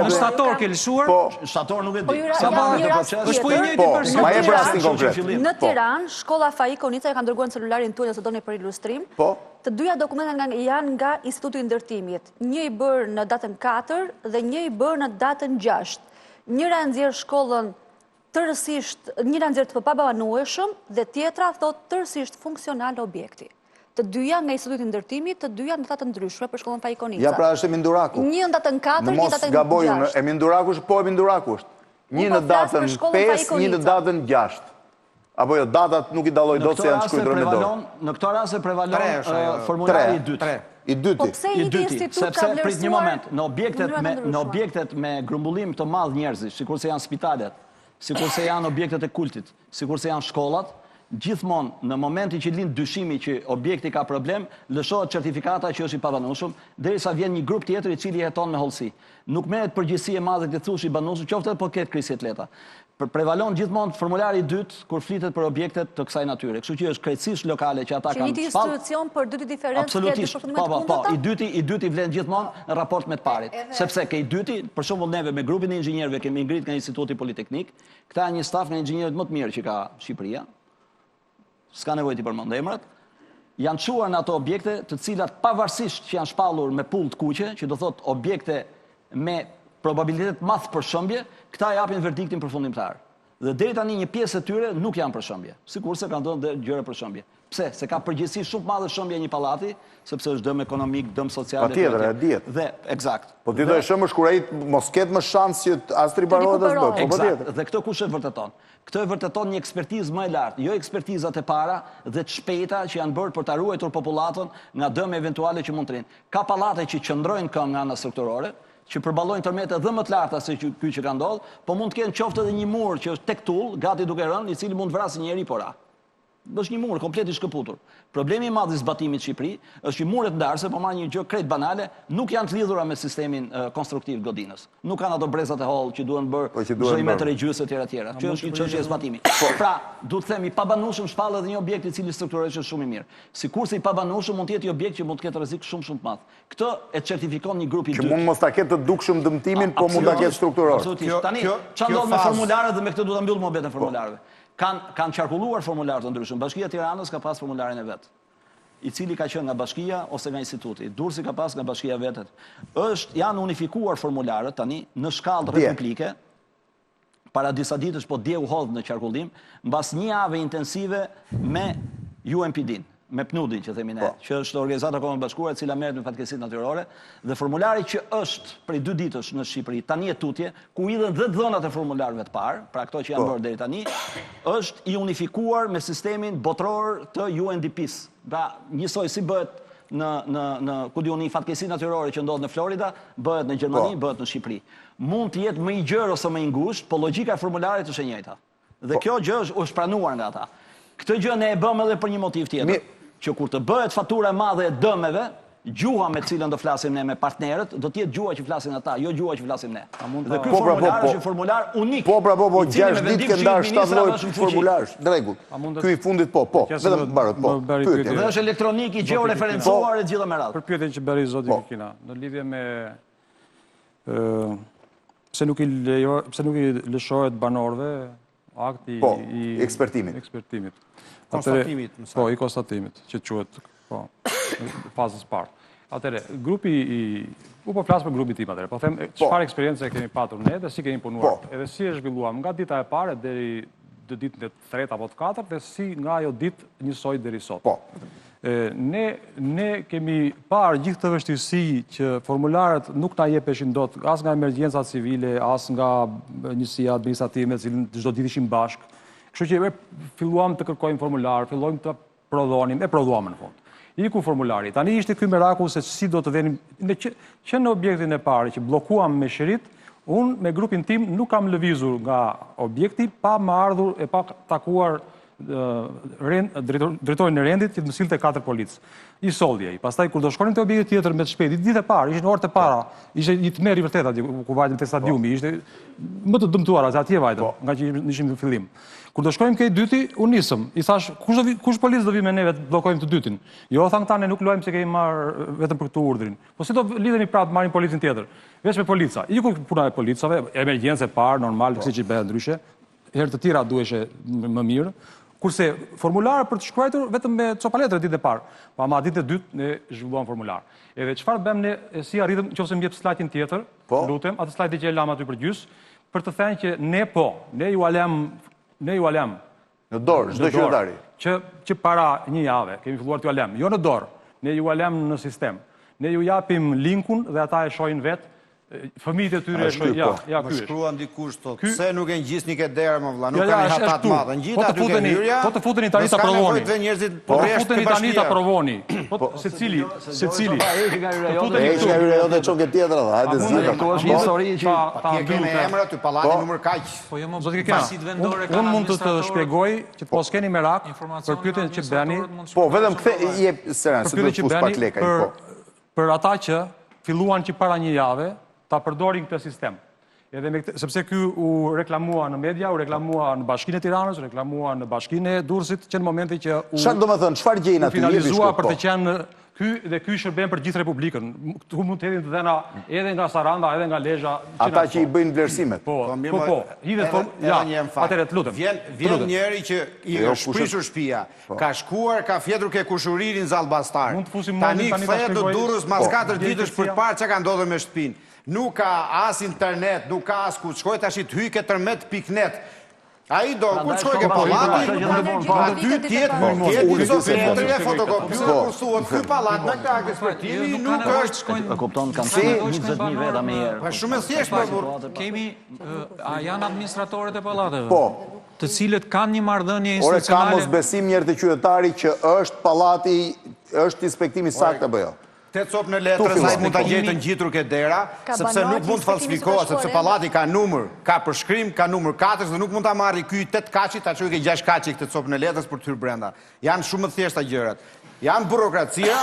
Në shtator ke lëshuar? Po, shtator nuk e di. Është po I njëjti person. Ma jep rastin konkret. Në Tiranë, shkolla Fai Konica ka dërguar në celularin tuaj nëse doni për ilustrim. Të dyja dokumentet janë nga Instituti I Ndërtimit. Një I bërë në datën 4 dhe një I bërë në datën 6. Njëra nxjerr shkollën tërësisht, njëra nxjerr të pabanueshëm dhe tjetra thot tërësisht funksional objekti. Të dyja nga Instituti I Ndërtimit, të dyja në datë të ndryshme për shkollën Fai Konica. Ja, pra është Emi Duraku. Një në datën 4, një mos datën 6. gaboju, Emi Duraku është, po Emi Duraku është. Një në datën 5, një në datën 6. Apo jo, datat nuk I dalloj dot se janë shkruar me dorë. Në këtë rast e prevalon formulari I dytë. I dyti. Po pse I dyti, sepse prit një moment, në objektet me grumbullim të madh njerëzish, sikurse janë spitalet, sikurse janë objektet e kultit, sikurse janë shkollat, gjithmonë në momentin që lind dyshimi që objekti ka problem, lëshohet certifikata që është I pabanueshëm, derisa vjen një grup tjetër I cili jeton me hollësi. Nuk merret përgjegjësi e madhe të thush I banueshëm, qoftë po ketë krisje të lehta. Prevalon gjithmonë formulari I dytë kur flitet për objektet të kësaj natyre. Kështu që është krejtësisht lokale që ata kanë shpallë. Që një institucion për dy diferencë absolutisht. Po, I dyti vlen gjithmonë në raport me të parit. Sepse ke I dyti, për shembull neve me grupin e inxhinierëve kemi ngrit nga Instituti Politeknik, këta janë një staf nga inxhinierët më të mirë që ka Shqipëria. S'ka nevojë ti përmend emrat. Janë çuar në ato objekte të cilat pavarësisht që janë shpallur me pull të kuqe, që do thotë objekte me probabilitet madh për shëmbje, këta japin verdiktin përfundimtar. Dhe deri tani një pjesë e tyre nuk janë për shëmbje, sikurse kanë dhënë gjëra për shëmbje. Pse? Se ka përgjegjësi shumë madhe shëmbja një pallati, sepse është dëm ekonomik, dëm social. Patjetër, e dihet. Dhe eksakt. Po ti do të shëmësh kur ai mos ketë më shans që as të riparohet as bë. Po patjetër. Dhe këtë kush e vërteton? Këtë e vërteton një ekspertizë më e lartë, jo ekspertizat e para dhe të shpejta që janë bërë për ta ruajtur popullatën nga dëm eventuale që mund të rinë. Ka pallate që qëndrojnë këmbë nga ana strukturore, që përballojnë tërmete dhe më të larta se ky që ka ndodhur, po mund të kenë qoftë edhe një mur që është tek tull, gati duke rënë, I cili mund vrasë njëri pora. është një mur komplet I shkëputur. Problemi I madh I zbatimit në Shqipëri është që muret ndarse, po marr një gjë krejt banale, nuk janë të lidhura me sistemin konstruktiv godinës. Nuk kanë ato brezat e holl që duhen bërë çdo metër e gjysë etj. Që është një çështje e zbatimit. Pra, duhet të themi I pabanueshëm shpall edhe një objekt I cili strukturohet shumë I mirë. Sikurse I pabanueshëm mund të jetë një objekt që mund të ketë rrezik shumë të madh. Këtë e certifikon një grup I dytë. Që mund mos ta ketë të dukshëm dëmtimin, po mund ta ketë strukturor. Tani, çfarë ndodh me formularët dhe me këtë duhet ta mbyll mohabetën e formularëve. Kanë qarkulluar formularë të ndryshëm. Bashkia e Tiranës ka pas formularin e vet, I cili ka qenë nga bashkia ose nga instituti. Durrësi ka pas nga bashkia vetet. Janë unifikuar formularët tani në shkallë republike. Para disa ditësh po dje u hodh në qarkullim, mbas një javë intensive me UNPD-n. me PNUD-in që themi ne, që është organizata e Kombeve Bashkuara e cila merret me fatkeqësitë natyrore, dhe formulari që është prej 2 ditësh në Shqipëri, tani e tutje, ku idhen 10 dhënat e formularëve të parë, pra ato që janë bërë deri tani, është i unifikuar me sistemin botror të UNDP-s. Pra, njësoj si bëhet në ku diuni fatkeqësitë natyrore që ndodhet në Florida, bëhet në Gjermani, bëhet në Shqipëri. Mund të jetë më i gjerë ose më i ngushtë, po logjika e formularit është e njëjta. Dhe kjo gjë është pranuar nga ata. Këtë gjë ne e bëm edhe për një motiv tjetër, që kur të bëhet fatura e madhe e dëmeve, gjuha me cilën do flasim ne me partnerët, do t'jetë gjuha që flasin ata, jo gjuha që flasim ne. Dhe ky formular është një formular unik. Po, 6 ditë ke ndarë 7 lloj formularësh, drejgu. Ky i fundit vetëm mbarot, pyetje. Dhe është elektronik i gjeoreferencuar e gjitha me radhë. Për pyetjen që bëri zoti Kikina, në lidhje me pse nuk i lëshohet banorëve akti i ekspertimit. Konstatimit, më sa. Po, i konstatimit, që quhet, po, fazës parë. Atëre, grupi po flasë për grupin tim atëre, po them, çfarë eksperiencë kemi patur ne dhe si kemi punuar, edhe si e zhvilluam nga dita e parë deri ditën e 3 apo të 4 dhe si nga ajo ditë njësoj deri sot. Po. Ne kemi parë gjithë të vështirësi që formularët nuk na jepeshin dot, as nga emergjenca civile, as nga njësia administrative me cilën çdo ditë ishim bashkë. Kështu që filluam të kërkojmë formular, filluam të prodhonim, e prodhuam në fund. Iku formulari. Tani ishte ky mirakull se si do të venim, që në objektin e parë që bllokuam me shërit, unë me grupin tim nuk kam lëvizur nga objekti pa më ardhur e pa takuar drejtorin e rendit që të më sillte 4 policë. I soldi ai. Pastaj kur do shkonim te objekti tjetër me të shpejtë, ditë e parë, ishin orët e para, ishte i tmerr i vërtet aty ku vajtëm te stadiumi, ishte më të dëmtuar atje vajtëm, nga që ishim në fillim. Kur do shkojmë ke i dyti, unë nisëm. I thash, kush policë do vi me neve të bllokojmë të dytin? Jo, thanë këta, ne nuk luajmë se kemi marrë vetëm për këtë urdhrin. Po si do lidheni prapë marrin policin tjetër? Veç me polica. Iku puna e policave, emergjencë e parë, normal, siç i bëhet ndryshe. Herë të tjera duheshe më mirë. Kurse formularë për të shkruar vetëm me copaletre ditë e parë. Pa ama ditë e dytë ne zhvilluam formular. Edhe çfarë bëmë ne, si arritëm, nëse më jep slajdin tjetër, lutem, atë slajd që e lam aty për gjys, për të thënë që ne ju alem në dorë, çdo qytetari. Që para një jave kemi filluar t'ju alem, jo në dorë, ne ju alem në sistem. Ne ju japim linkun dhe ata e shohin vetë. Fëmijët e tyre e shohin, ja ky. Më shkruan dikush thotë, pse nuk e ngjisni ke derë më vëlla, nuk kanë hapat madhe. Ngjita aty ke hyrja. Po të futeni tani ta provoni. Po të futeni tani ta provoni. Po secili. Ai nga hyra jote çon ke tjetër, hajde zgjidhni. Kjo është një histori që atje kemi emra aty pallati numër kaq. Po jo më zoti Kikina. Unë mund të shpjegoj që të mos keni merak për pyetjen që bëni. Po vetëm kthe jep sëran, se do të fus pak lekaj, po. Për ata që filluan që para një jave ta përdorin këtë sistem. Sepse ky u reklamua në media, u reklamua në Bashkinë e Tiranës, u reklamua në Bashkinë e Durrësit, që në momenti që çfarë do të thënë, çfarë gjejnë aty? Finalizua për të qenë ky shërben për gjithë Republikën. Ku mund të hedhin të dhëna edhe nga Saranda, edhe nga Lezhë. Ata që i bëjnë vlerësimet. Po. Atëherë të lutem. Vjen njëri që i është shprishur shtëpia, ka shkuar, ka fjetur ke kushuririn zallbastar. Tani kthehet në Durrës mas 4 ditësh për të parë çka ka ndodhur me shtëpinë. Nuk ka as internet, nuk ka as ku shkoj tash të hyj ke tërmet.net. Ai do ku shkoj ke pallati, aty tjetër zotëre fotokopiuar, thuhet ky pallat në krahë sportivi nuk është. E kupton kanë 20000 veta më herë. Është shumë e thjeshtë për kemi janë administratorët e pallateve. Po. Të cilët kanë një marrëdhënie institucionale. Ore ka mos besim njërë të qytetari që është pallati, është inspektimi saktë apo jo? 8 copë në letrës, ai mund ta gjejë të ngjitur ke dera, sepse nuk mund të falsifikohet, sepse pallati ka numër, ka përshkrim, ka numër 4 dhe nuk mund ta marrë ky 8 kaçi, ta çojë ke 6 kaçi këtë copë në letrës për të hyrë brenda. Janë shumë të thjeshta gjërat. Janë burokracia,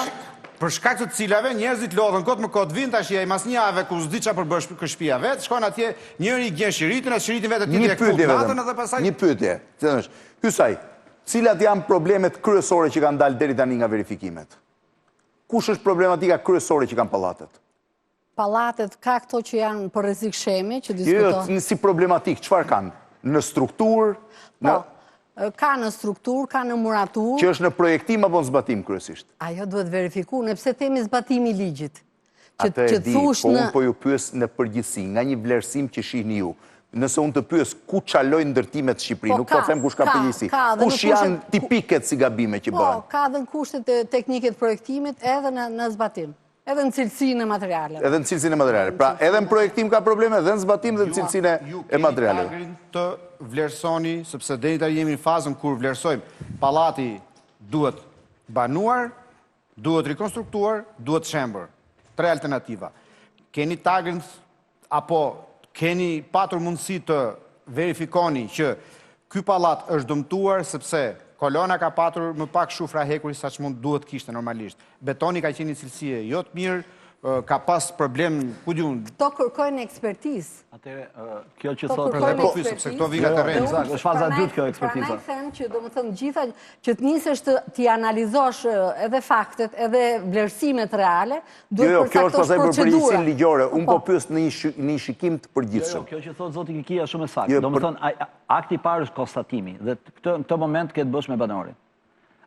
për shkak të cilave njerëzit lodhen kot më kot vin tash ai mas një jave ku s'di çfarë përbësh kë shtëpia vet, shkon atje, njëri i gjen shiritin, as shiritin vetë tjetri e kput natën edhe pastaj. Një pyetje, thënë, Hysaj, cilat janë problemet kryesore që kanë dalë deri tani nga verifikimet? Kush është problematika kryesore që kanë pallatet? Pallatet ka këto që janë për rrezik shemi, që diskutohen. Jo, si problematik, çfarë kanë? Në strukturë? Po, ka në strukturë, ka në muraturë. Që është në projektim apo në zbatim kryesisht? Ajo duhet verifikuar, nëse themi zbatimi i ligjit. Atë e di, po unë po ju pyes në përgjithësi, nga një vlerësim që shihni ju. nëse unë të pyes ku çalojnë ndërtimet Shqipëri, nuk po them kush ka përgjegjësi. Kush janë tipiket si gabime që bëhen? Ka dhe në kushtet e teknike të projektimit edhe në zbatim. Edhe në cilësinë e materialeve. Edhe në cilësinë e materialeve. Pra, edhe në projektim ka probleme, edhe në zbatim dhe në cilësinë e materialeve. Ju keni të vlerësoni, sepse deri tani jemi në fazën kur vlerësojmë. Pallati duhet banuar, duhet rekonstruktuar, duhet shembër. 3 alternativa. Keni tagën apo keni patur mundësi të verifikoni që ky pallat është dëmtuar sepse kolona ka patur më pak shufra hekuri sa që mund duhet kishte normalisht. Betoni ka qenë një cilësie jo të mirë, ka pas problem, ku diun. Këto kërkojnë ekspertizë. Atëre, kjo që thotë sepse këto vinë nga terreni. Është faza e dytë kjo ekspertiza. Prandaj them që domethënë gjitha që të nisesh ti analizosh edhe faktet, edhe vlerësimet reale, duhet Kjo është pastaj për procedura. përgjegjësinë ligjore. Unë po pyes në një shikim të përgjithshëm. Kjo që thotë zoti Kikia është shumë e saktë. Domethënë akti i parë është konstatimi dhe këtë moment ketë bësh me banorin.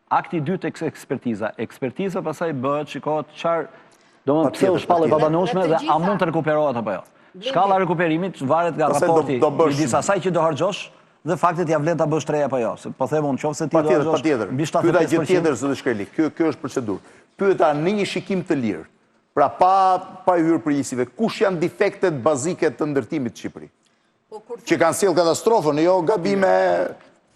Akti i dytë ekspertiza. Ekspertiza pastaj bëhet shikohet çfarë pse u shpallë e pabanueshme dhe a mund të rekuperohet apo jo. Shkalla e rekuperimit varet nga raporti midis asaj që do harxhosh dhe faktet ja vlen ta bësh tre apo jo. Po them unë, nëse ti do harxhosh mbi 75%. Pyeta gjë tjetër zoti Shkreli. Kjo është procedurë. Pyeta në një shikim të lirë. Pra pa hyrë përgjegjësive, kush janë defektet bazike të ndërtimit të Shqipëri? Që kanë sjell katastrofën, jo gabime.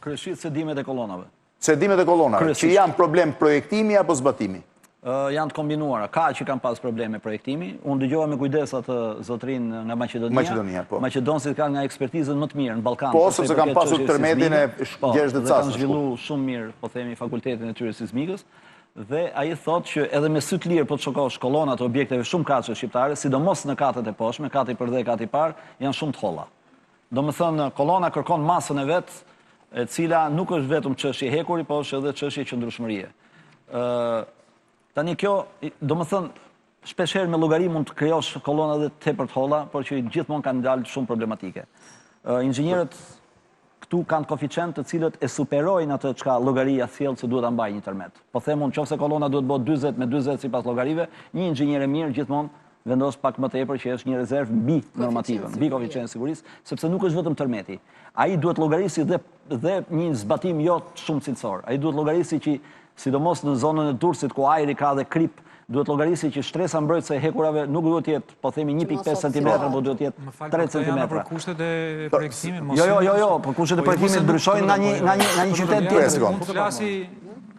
Kryesisht sedimet e kolonave. Sedimet e kolonave, që janë problem projektimi apo zbatimi? Janë të kombinuara. Ka që kanë pas probleme projektimi. Unë dëgjova me kujdes atë zotrin nga Maqedonia. Maqedonësit kanë nga ekspertizën më të mirë në Ballkan. Po, sepse kanë pasur tërmetin e Gjergj dhe Casës. Kanë zhvilluar shumë mirë, po themi, fakultetin e tyre sismikës. Dhe ai thotë që edhe me sy të lirë po të shokosh kolonat e objekteve shumë katëshe shqiptare, sidomos në katët e poshtme, kati i parë dhe kati i parë, janë shumë të holla. Domethënë kolona kërkon masën e vet, e cila nuk është vetëm çështje hekuri, po është edhe çështje qëndrueshmërie. Tani kjo, domethënë, shpeshherë me llogari mund të krijosh kolona dhe tepër të holla, por që gjithmonë kanë dalë shumë problematike. Inxhinierët këtu kanë koeficient të cilët e superojnë atë çka llogaria thellë se duhet ta mbajë një tërmet. Po them unë, nëse kolona duhet bëhet 40 me 40 sipas llogarive, një inxhinier i mirë gjithmonë vendos pak më tepër që është një rezervë mbi normativën, mbi koeficient sigurisë, sepse nuk është vetëm tërmeti. Ai duhet llogarisi dhe një zbatim jo shumë cilësor. Ai duhet llogarisi që sidomos në zonën e Durrësit ku ajri ka dhe krip, duhet llogarisi që shtresa mbrojtëse e hekurave nuk duhet të jetë, po themi 1.5 cm, por duhet të jetë 3 cm. Për kushtet e projektimit. Jo, për kushtet e projektimit ndryshojnë nga një qytet tjetër.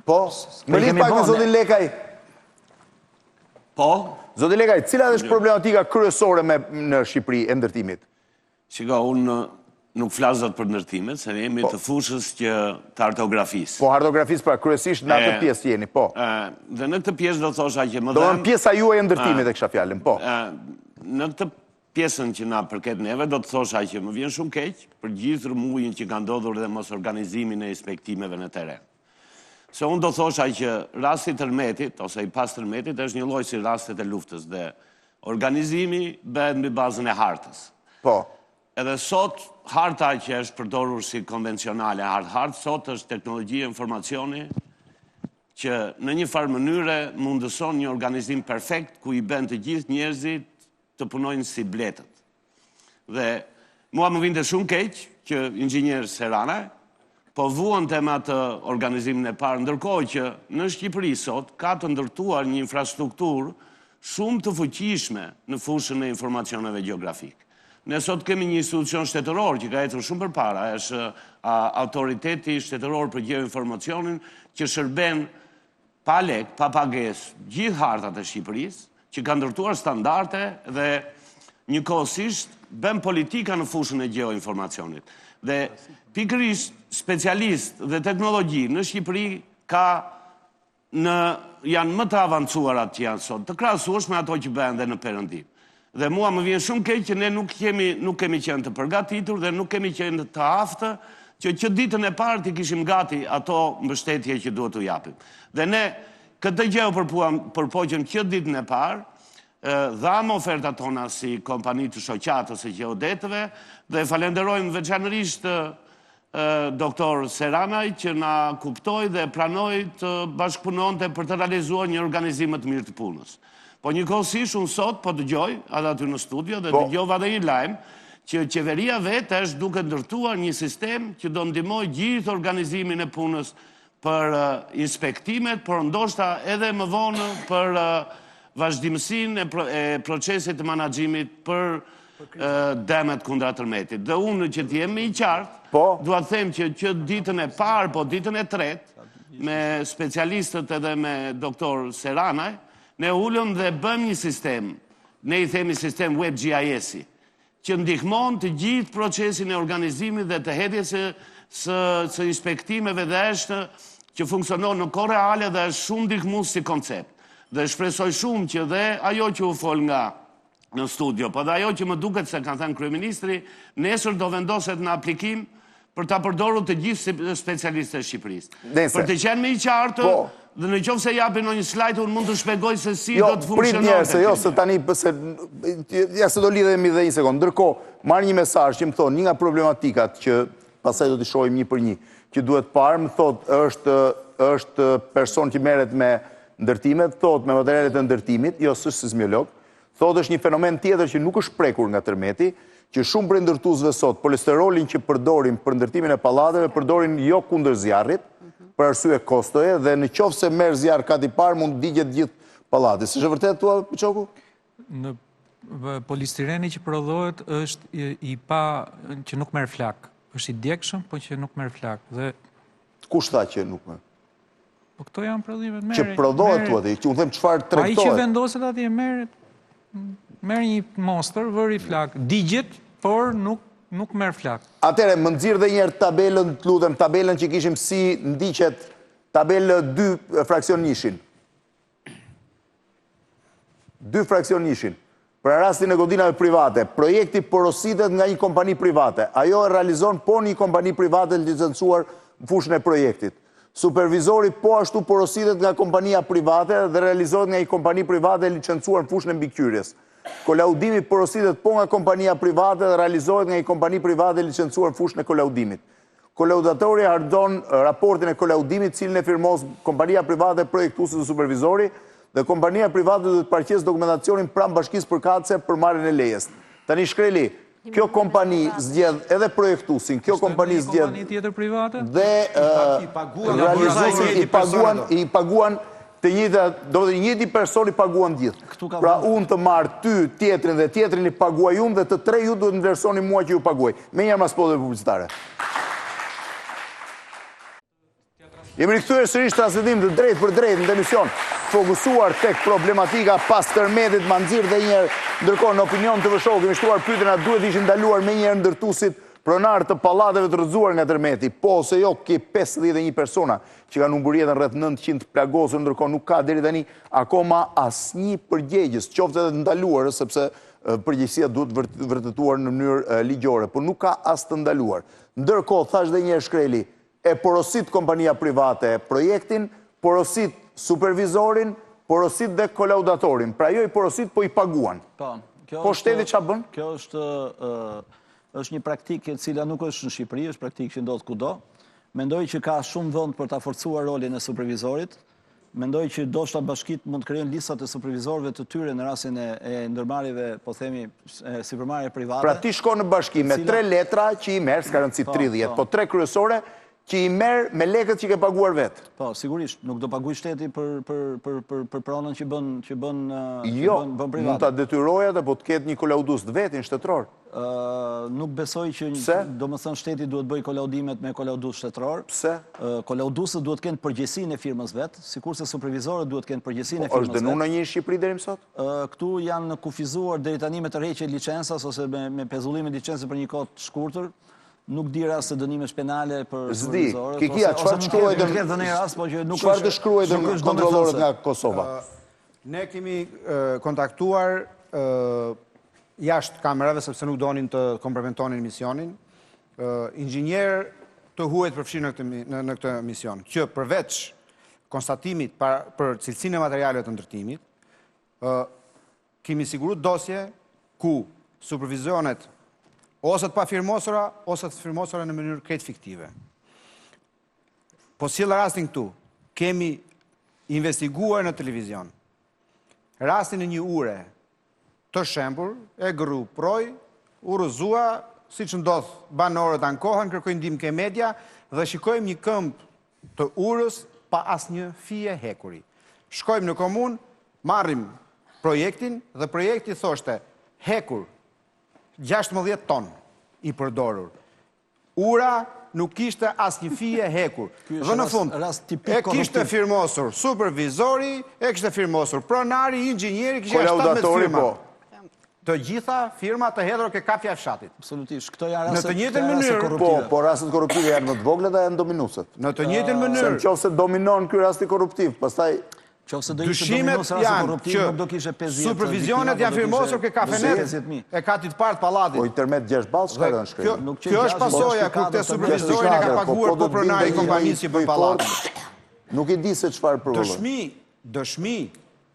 Po, më lidh pak me zotin Lekaj. Po, zoti Lekaj, cila është problematika kryesore në Shqipëri e ndërtimit? Shiko, unë nuk flasë për ndërtimet, se jemi të fushës që të artografisë. Po, artografisë, pra, kryesisht në atë pjesë jeni, po. Dhe në këtë pjesë do thosha që më do në pjesa juaj e ndërtimit e kësha fjallin, po. Në këtë pjesën që na përket neve, do të thosha që më vjen shumë keq për gjithë rëmujin që ka ndodhur dhe mos organizimin e inspektimeve në teren. Se unë do thosha që rasti tërmetit, ose i pas tërmetit, është një lloj si rastet e luftës dhe organizimi bëhet mbi bazën e hartës. Po. Edhe sot, harta që është përdorur si konvencionale hartë, sot është teknologji e informacioni që në një farë mënyre mundëson një organizim perfekt ku i bën të gjithë njerëzit të punojnë si bletët. Dhe mua më vinte shumë keq që inxhinier Serana po vuan tema të organizimin e parë, ndërkohë që në Shqipëri sot ka të ndërtuar një infrastrukturë shumë të fuqishme në fushën e informacioneve gjeografike. Ne sot kemi një institucion shtetëror që ka ecur shumë përpara, është autoriteti shtetëror për geoinformacionin që shërben pa lek, pa pagesë gjithë hartat e Shqipërisë, që ka ndërtuar standarde dhe njëkohësisht bën politika në fushën e geoinformacionit. Dhe pikërisht specialist dhe teknologji në Shqipëri janë më të avancuarat që janë sot, të krahasuar me ato që bëhen dhe në Perëndim. Dhe mua më vjen shumë keq që ne nuk kemi qenë të përgatitur dhe nuk kemi qenë të aftë që ditën e parë të kishim gati ato mbështetje që duhet t'u japim. Dhe ne këtë gjë përpoqëm që ditën e parë, dham ofertat tona si kompani të shoqatës e gjeodetëve dhe falenderojmë veçanërisht doktor Seranaj që na kuptoi dhe pranoi të bashkëpunonte për të realizuar një organizim më të mirë të punës. Po njëkohësisht unë sot po dëgjoj edhe aty në studio dhe dëgjova edhe një lajm që qeveria vetë është duke ndërtuar një sistem që do ndihmoj gjithë organizimin e punës për inspektimet, por ndoshta edhe më vonë për vazhdimësinë e procesit të menaxhimit për dëmet kundra tërmetit. Dhe unë që t'jem i qartë, dua të them që ditën e parë, po ditën e tretë, me specialistët edhe me doktor Seranaj, ne ullëm dhe bëm një sistem, ne i themi sistem web GIS-i, që ndihmon të gjithë procesin e organizimit dhe të hedhjes së inspektimeve dhe është që funksionon në kohë reale dhe është shumë ndihmues si koncept. Dhe shpresoj shumë që dhe ajo që u fol nga në studio, po dhe ajo që më duket se kanë thënë kryeministri, nesër do vendoset në aplikim për ta përdorur të gjithë specialistët e Shqipërisë. Për të qenë më i qartë, dhe në qoftë se japin një slajd, unë mund të shpjegoj se si do të funksionojë. Jo, se tani, ja se do lidhemi dhe një sekundë. Ndërkohë, marrë një mesazh që më thonë, një nga problematikat që pastaj do t'i shohim një për një, që duhet parë, më thotë, është person që merret me ndërtimet, thotë me materialet e ndërtimit, jo s'është sismolog, thotë është një fenomen tjetër që nuk është prekur nga tërmeti, që shumë për ndërtuesve sot, polesterolin që përdorin për ndërtimin e pallateve, përdorin jo kundër zjarrit, për arsye kostoje, dhe në qoftë se merr zjarr kati parë mund digjet gjithë pallati. S'është vërtet tua, Çoku? Në polistireni që prodhohet është i pa që nuk merr flak. Është i djegshëm, po që nuk merr flak. Dhe kush tha që nuk merr? Po këto janë prodhimet merr. Që prodhohet tua, që u them çfarë tregtohet. Ai që vendoset atje merr një monster, vëri flak, digjet, por nuk merr flak. Atere, më nxirr dhe njerë tabelën, të lutem, tabelën që kishim si ndiqet tabelë 2 fraksion njishin. 2 fraksion njishin. Për rastin e godinave private, projekti porositet nga një kompani private. Ajo e realizon po një kompani private licencuar në fushën e projektit. Supervizori po ashtu porositet nga kompania private dhe realizohet nga një kompani private licencuar në fushën e mbikëqyrjes. Kolaudimi porositet po nga kompania private dhe realizohet nga një kompani private licencuar në fushën e kolaudimit. Kolaudatori harxhon raportin e kolaudimit, cilin e firmos kompania private projektuese dhe supervizori, dhe kompania private duhet paraqes dokumentacionin pranë bashkisë përkatëse për marrjen e lejes. Tani shkreli, kjo kompani zgjedh edhe projektuesin, kjo kompani zgjedh kompani tjetër private dhe realizuesin i paguan të njëjti person i paguan gjithë. Pra unë të marr ty, tjetrin dhe tjetrin i paguaj unë dhe të tre ju duhet të vlerësoni mua që ju paguaj. Me njerë mas spoteve publicitare. Jemi rikthyer sërish transmetim të drejt për drejt në emision, fokusuar tek problematika pas tërmetit, ma nxirr dhe njerë, ndërkohë në opinion të vëshoku, kemi shtuar pyetjen a duhet ishin ndaluar me njerë ndërtuesit pronar të pallateve të rrëzuar nga tërmeti, po ose jo, ke 51 persona që kanë humbur jetën, rreth 900 plagosur, ndërkohë nuk ka deri tani akoma asnjë përgjegjës, qoftë edhe ndaluar, sepse përgjegjësia duhet vërtetuar në mënyrë ligjore, por nuk ka as të ndaluar. Ndërkohë, thash dhe një herë shkreli, e porosit kompania private projektin, porosit supervizorin, porosit dhe kolaudatorin. Pra jo i porosit, po i paguan. Po shteti ç'a bën? Kjo është një praktikë e cila nuk është në Shqipëri, është praktikë që ndodh kudo. Mendoj që ka shumë vend për ta forcuar rolin e supervizorit. Mendoj që ndoshta bashkitë mund të krijojnë listat e supervizorëve të tyre në rastin e ndërmarrjeve, po themi, sipërmarrje private. Pra ti shkon në bashki me 3 letra që i merr, s'ka rëndësi 30, po 3 kryesore që i merr me lekët që ke paguar vetë. Po, sigurisht, nuk do paguaj shteti për pronën që bën Jo, private. mund ta detyrojë atë, po të ketë një kolaudus të vetin shtetëror. Nuk besoj që domethënë shteti duhet bëj kolaudimet me kolaudus shtetëror. Pse? Kolaudusët duhet kenë përgjegjësinë e firmës vet, sikurse supervizorët duhet kenë përgjegjësinë e firmës vet. Është dënuar në një Shqipëri deri më sot? Këtu janë kufizuar deri tani me tërheqje licencas ose me pezullim e licencës për një kohë të shkurtër. Nuk di rast të dënimesh penale për supervizorët. Kikia, çfarë të shkruajtën kontrollorët nga Kosova? Ne kemi kontaktuar jashtë kamerave, sepse nuk donin të kompromentonin misionin, inxhinier të huajt përfshirë në këtë mision, që përveç konstatimit për cilësinë e materialeve të ndërtimit, kemi siguru dosje ku supervizionet ose të pafirmosura, ose të firmosura në mënyrë krejt fiktive. Po sjell rastin këtu, kemi investiguar në televizion rastin e një ure të shembur e gru proj u rrëzua, si që ndodhë banorët ankohen, kërkojnë ndihmë ke media dhe shikojmë një këmbë të urës pa asnjë fije hekuri. Shkojmë në komunë, marrim projektin dhe projekti thoshte hekur 16 ton i përdorur. Ura nuk kishte asnjë fije hekur. Dhe në fund, e kishte firmosur supervizori, e kishte firmosur pronari, inxhinieri, kishte 17 firma. Të gjitha firmat të hedhur ke kafja e fshatit. Absolutisht. Këto janë raste në të njëjtën mënyrë. Po rastet korruptive janë më të vogla dhe janë dominuese. Në të njëjtën mënyrë. Se nëse dominon ky rasti korruptiv, pastaj dyshimet janë që supervizionet janë firmosur ke kafenet e katit partë pallatit. Po i tërmet 6 ballë çka kanë shkruar. Kjo është pasoja kur te supervizorin e ka paguar po pronari i kompanisë që bën pallatin. Nuk e di se çfarë provoj. Dëshmi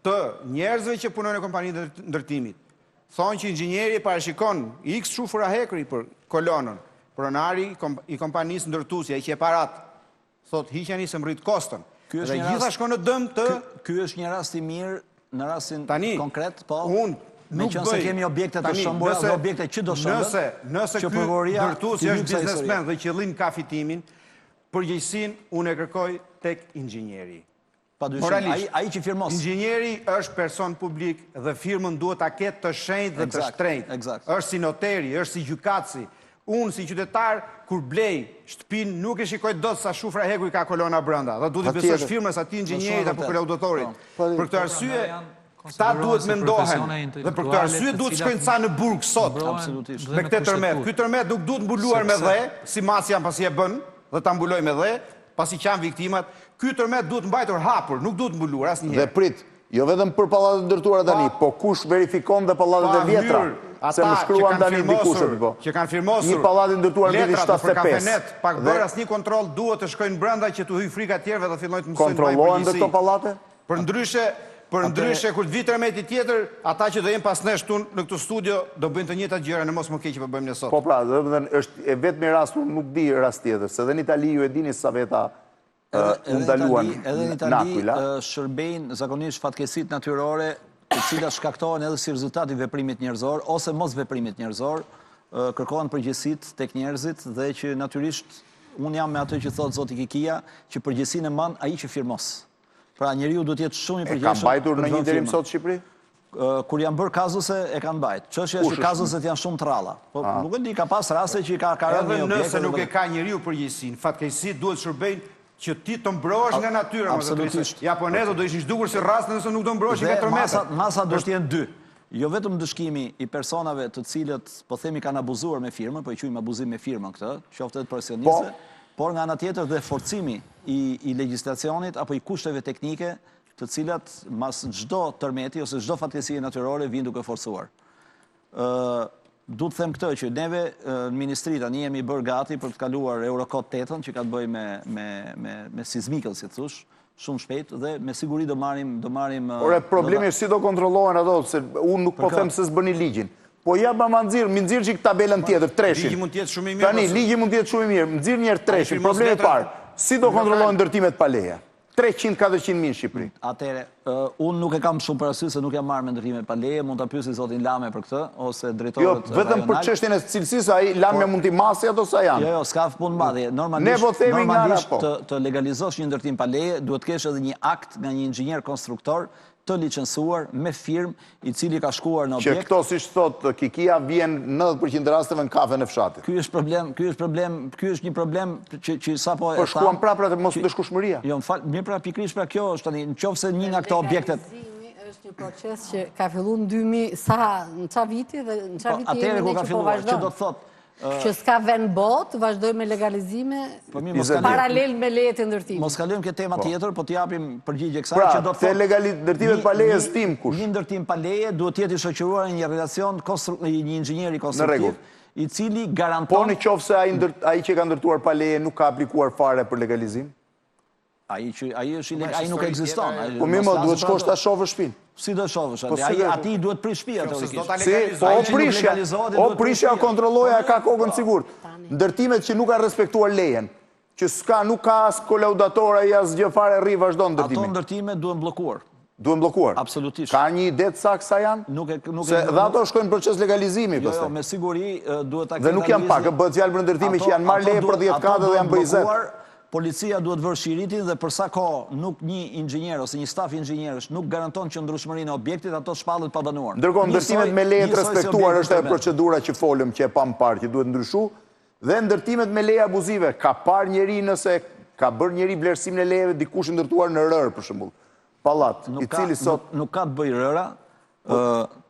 të njerëzve që punojnë në kompaninë e ndërtimit. Thonë që inxhinieri parashikon X shufura hekuri për kolonën. Pronari i kompanisë ndërtuesja i qeparat. Thot hiqeni se mrit kostën. Dhe gjitha shkon në dëm të... Ky është një rast i mirë në rastin konkret, po? Me qënë se kemi objekte të shëmbura dhe objekte që do shëmbër, nëse ky ndërtues është biznesmen dhe qëllim ka fitimin, përgjegjësinë unë e kërkoj tek inxhinieri. Moralisht, ai që firmos. Inxhinieri është person publik dhe firmën duhet ta ketë të shenjtë dhe të shtrenjtë. Është si noteri, është si gjykatësi. Unë si qytetar, kur blej shtëpinë, nuk e shikoj dot sa shufra heku i ka kolona brenda. Dhe duhet të besosh firmës atij inxhinierit apo kolaudotorit. Për këtë arsye, ta duhet mendohen. Dhe për këtë arsye duhet shkojnë ca në burg sot. Me këtë tërmet. Ky tërmet nuk duhet mbuluar me dhe, si masja pasi e bën, dhe ta mbuloj me dhe, pasi qanë viktimat. Ky tërmet duhet mbajtur hapur, nuk duhet mbuluar asnjëherë. Dhe prit, jo vetëm për pallatet ndërtuara tani, po kush verifikon dhe pallatet e vjetra? Se më shkruan tani dikush po. Që kanë firmosur një pallat i ndërtuar në vitin 75. Për kafenet, pak bër asnjë kontroll, duhet të shkojnë brenda që të hyj frika të tjerëve dhe fillojnë të mësojnë. Kontrollohen dhe këto pallate? Për ndryshe, kur të vi tërmeti tjetër, ata që do jenë pas nesh këtu në këtë studio do bëjnë të njëjtat gjëra në mos më keq që po bëjmë ne sot. Po pra, është e vetmi rast, unë nuk di rast tjetër, se edhe në Itali ju e dini sa veta ndaluan n'Aquila. Shërbejnë zakonisht fatkesit natyrore, të cilat shkaktohen edhe si rezultati veprimit njerëzor, ose mos veprimit njerëzor, kërkohen përgjegjësit tek njerëzit dhe që natyrisht, unë jam me atë që thotë Zoti Kikia, që përgjegjësinë e man ai që firmos. Pra njeriu duhet të jetë shumë i përgjegjshëm. E ka mbajtur në një deri sot Shqipëri? Kur janë bërë kazuse, e kanë mbajt. Çështja është që kazuset janë shumë të rralla. Po nuk e di, ka pas raste që ka rënë një objekt. Nëse nuk e ka njeriu përgjegjësinë, fatkeqësi duhet shërbejnë që ti të mbrohesh nga natyra. Absolutisht. Japonezët do ishin zhdukur si rrast nëse nuk do mbroheshin nga tërmeta. Masa do të jenë dy. Jo vetëm dëshkimi i personave të cilët, po themi, kanë abuzuar me firmën, po e quajmë abuzim me firmën këtë, qoftë të profesioniste, por nga ana tjetër dhe forcimi i legjislacionit apo i kushteve teknike, të cilat mas çdo tërmeti ose çdo fatkeqësie natyrore vijnë duke forcuar. Du të them këtë që neve në ministri tani jemi bërë gati për të kaluar Eurocode 8 që ka të bëjë me sismikën, si thosh, shumë shpejt dhe me siguri do marrim Ore, problemi është si do kontrollohen ato, se unë nuk po them se s'bëni ligjin. Po ja ma nxirr që tabelën tjetër, treshin. Ligji mund të jetë shumë i mirë. Tani ligji mund të jetë shumë i mirë. Nxirr një herë treshin. Problemi i parë, si do kontrollohen ndërtimet pa leje? 300-400 mijë në Shqipëri. Atëre, unë nuk e kam shumë parasysh se nuk jam marrë me ndërtime pa leje, mund ta pyesi zotin Lame për këtë ose drejtorët rajonal. Jo, vetëm për çështjen e cilësisë, ai Lame mund t'i masi ato sa janë. Jo, s'ka punë madhe. Normalisht të legalizosh një ndërtim pa leje, duhet të kesh edhe një akt nga një inxhinier konstruktor të licencuar me firmë i cili ka shkuar në objekt. Që këto, siç thot Kikia, vjen 90% rasteve në kafen e fshatit. Ky është një problem që sapo po shkuan prapë mos dëshkueshmëria. Jo, mirë, pra pikërisht pra kjo është tani, nëse një nga këto objektet është një proces që ka filluar në 2000 në çfarë viti dhe në çfarë viti jemi ne që po vazhdon. Që do të thotë që s'ka vend botë, vazhdoj me legalizime paralel me lejet e ndërtimit. Mos kalojmë këtë tema tjetër, po t'japim përgjigje kësaj që do të thotë. Pra, te ndërtimet pa leje stim kush? Një ndërtim pa leje duhet të jetë i shoqëruar në një relacion një inxhinieri konstruktiv, i cili garanton. Po nëse ai që ka ndërtuar pa leje nuk ka aplikuar fare për legalizim? Ai nuk ekziston. Po mirë, duhet shkosh ta shohësh shtëpinë. Si do shohësh atë? Ai aty duhet prish shtëpia teorikisht. Po prishja kontrolloja ka kokën sigurt. Ndërtimet që nuk kanë respektuar lejen, që nuk ka as kolaudator ai asgjë fare rri vazhdon ndërtimin. Ato ndërtime duhen bllokuar. Duhen bllokuar? Absolutisht. Ka një ide të saktë sa janë? Se dhe ato shkojnë në proces legalizimi. Jo, me siguri duhet ta dhe nuk janë pak, bëhet fjalë për ndërtime që janë marrë leje për 10 katë dhe janë bëjzet. Policia duhet vërë shiritin dhe për sa kohë nuk një inxhinier ose një staf inxhinierësh nuk garanton qëndrueshmërinë e objektit, ato shpallet pa banuar. Ndërkohë ndërtimet me leje të respektuar është e procedura që folëm që e pam parë që duhet ndryshu, dhe ndërtimet me leje abuzive, ka parë njeri nëse ka bërë njeri vlerësimin e lejeve dikush ndërtuar në rër për shembull. Pallat, i cili sot nuk ka të bëjë rëra.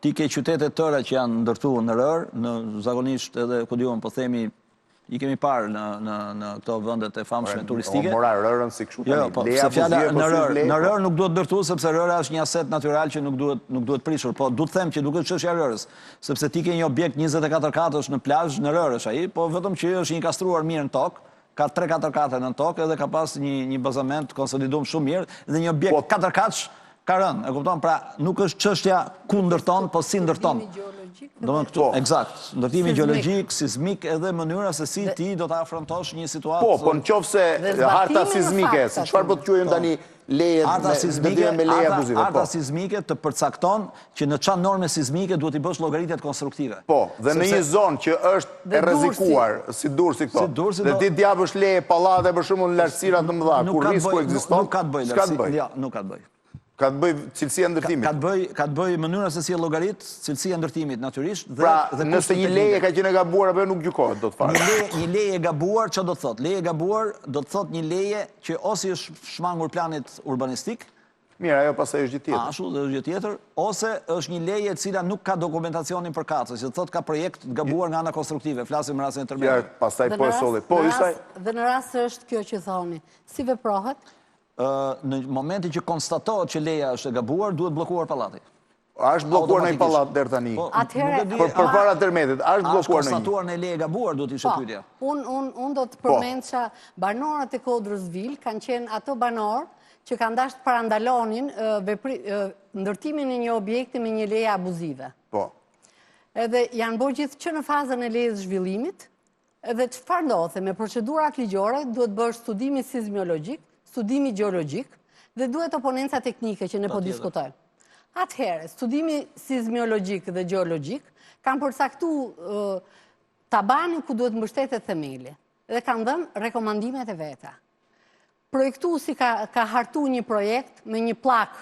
Ti ke qytetet tëra që janë ndërtuar në rër, në zakonisht edhe ku diun po themi i kemi parë në këto vendet e famshme turistike. Mora rërën si kështu tani. Leja abuzive në rër nuk duhet ndërtuar sepse rëra është një aset natyral që nuk duhet prishur, po duhet them që duket çështja e rërës, sepse ti ke një objekt 24 katësh në plazh në rër është ai, po vetëm që është një kastruar mirë në tokë. Ka 3-4 kate në tokë edhe ka pas një bazament konsoliduar shumë mirë dhe një objekt 4 katësh ka rënë. E kupton? Pra nuk është çështja ku ndërton, po si ndërton. Eksakt. Ndërtimi gjeologjik, sismik edhe mënyra se si ti do ta afrontosh një situatë. Po nëse harta sismike, si çfarë po të quajmë tani leje me leje abuzive. Harta sismike të përcakton që në çfarë norme sismike duhet i bësh llogaritjet konstruktive. Po, dhe në një zonë që është e rrezikuar, si Durrësi këto. Dhe ti t'japësh leje pallate për shembull në lartësira të mëdha, kur risku ekziston. Nuk ka të bëjë. Jo, nuk ka të bëjë. Ka të bëj cilësia e ndërtimit. Ka të bëj mënyra se si e llogarit, cilësia e ndërtimit natyrisht. Pra, nëse një leje ka qenë e gabuar apo nuk gjykohet, do të fare. Një leje e gabuar, çfarë do të thotë? Leje e gabuar do të thotë një leje që ose është shmangur planit urbanistik. Mirë, ajo pastaj është gjë tjetër. Ashtu, dhe është gjë tjetër, ose është një leje e cila nuk ka dokumentacionin përkatës, që thotë ka projekt gabuar nga ana konstruktive, flasim në rastin e tërmetit. Ja, pastaj po e solli. Po, isaj. Dhe në rast është kjo që thoni, si veprohet? Në momentin që konstatohet që leja është e gabuar, duhet bllokuar pallati. A është bllokuar në një pallat deri tani? Përpara tërmetit, a është bllokuar në një? Është konstatuar në leje e gabuar, duhet ishte pyetja. Unë do të përmendja banorët e Kodrës Vil kanë qenë ato banorë që kanë dashur parandalonin ndërtimin e një objekti me një leje abuzive. Po. Edhe janë bërë gjithë që në fazën e lejës zhvillimit, edhe çfarë ndodhte me procedurat ligjore, duhet bërë studimi sismologjik, studimi gjeologjik dhe duhet oponenca teknike që ne po diskutojmë. Atëherë, studimi sismologjik dhe gjeologjik kanë përcaktuar tabanin ku duhet mbështetet themeli dhe kanë dhënë rekomandimet e veta. Projektuesi ka hartu një projekt me një plak.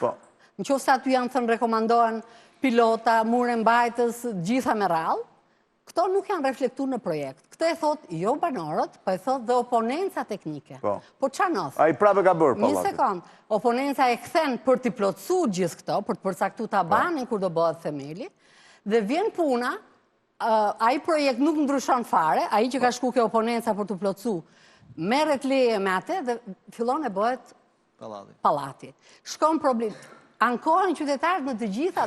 Nëse aty janë thënë rekomandohen pilota, mure mbajtës, gjitha me radhë, këto nuk janë reflektuar në projekt. Këtë e thot jo banorët, po e thot dhe oponenca teknike. Po çfarë ndodh? Ai prapë ka bërë pallati. Një sekond. Oponenca e kthen për të plotësuar gjithë këto, për të përcaktuar tabanin kur do bëhet themeli, dhe vjen puna, ai projekt nuk ndryshon fare, ai që ka shku ke oponenca për të plotësuar, merret leje me atë dhe fillon e bëhet pallati. Shkon problem. Ankohen qytetarët në të gjitha,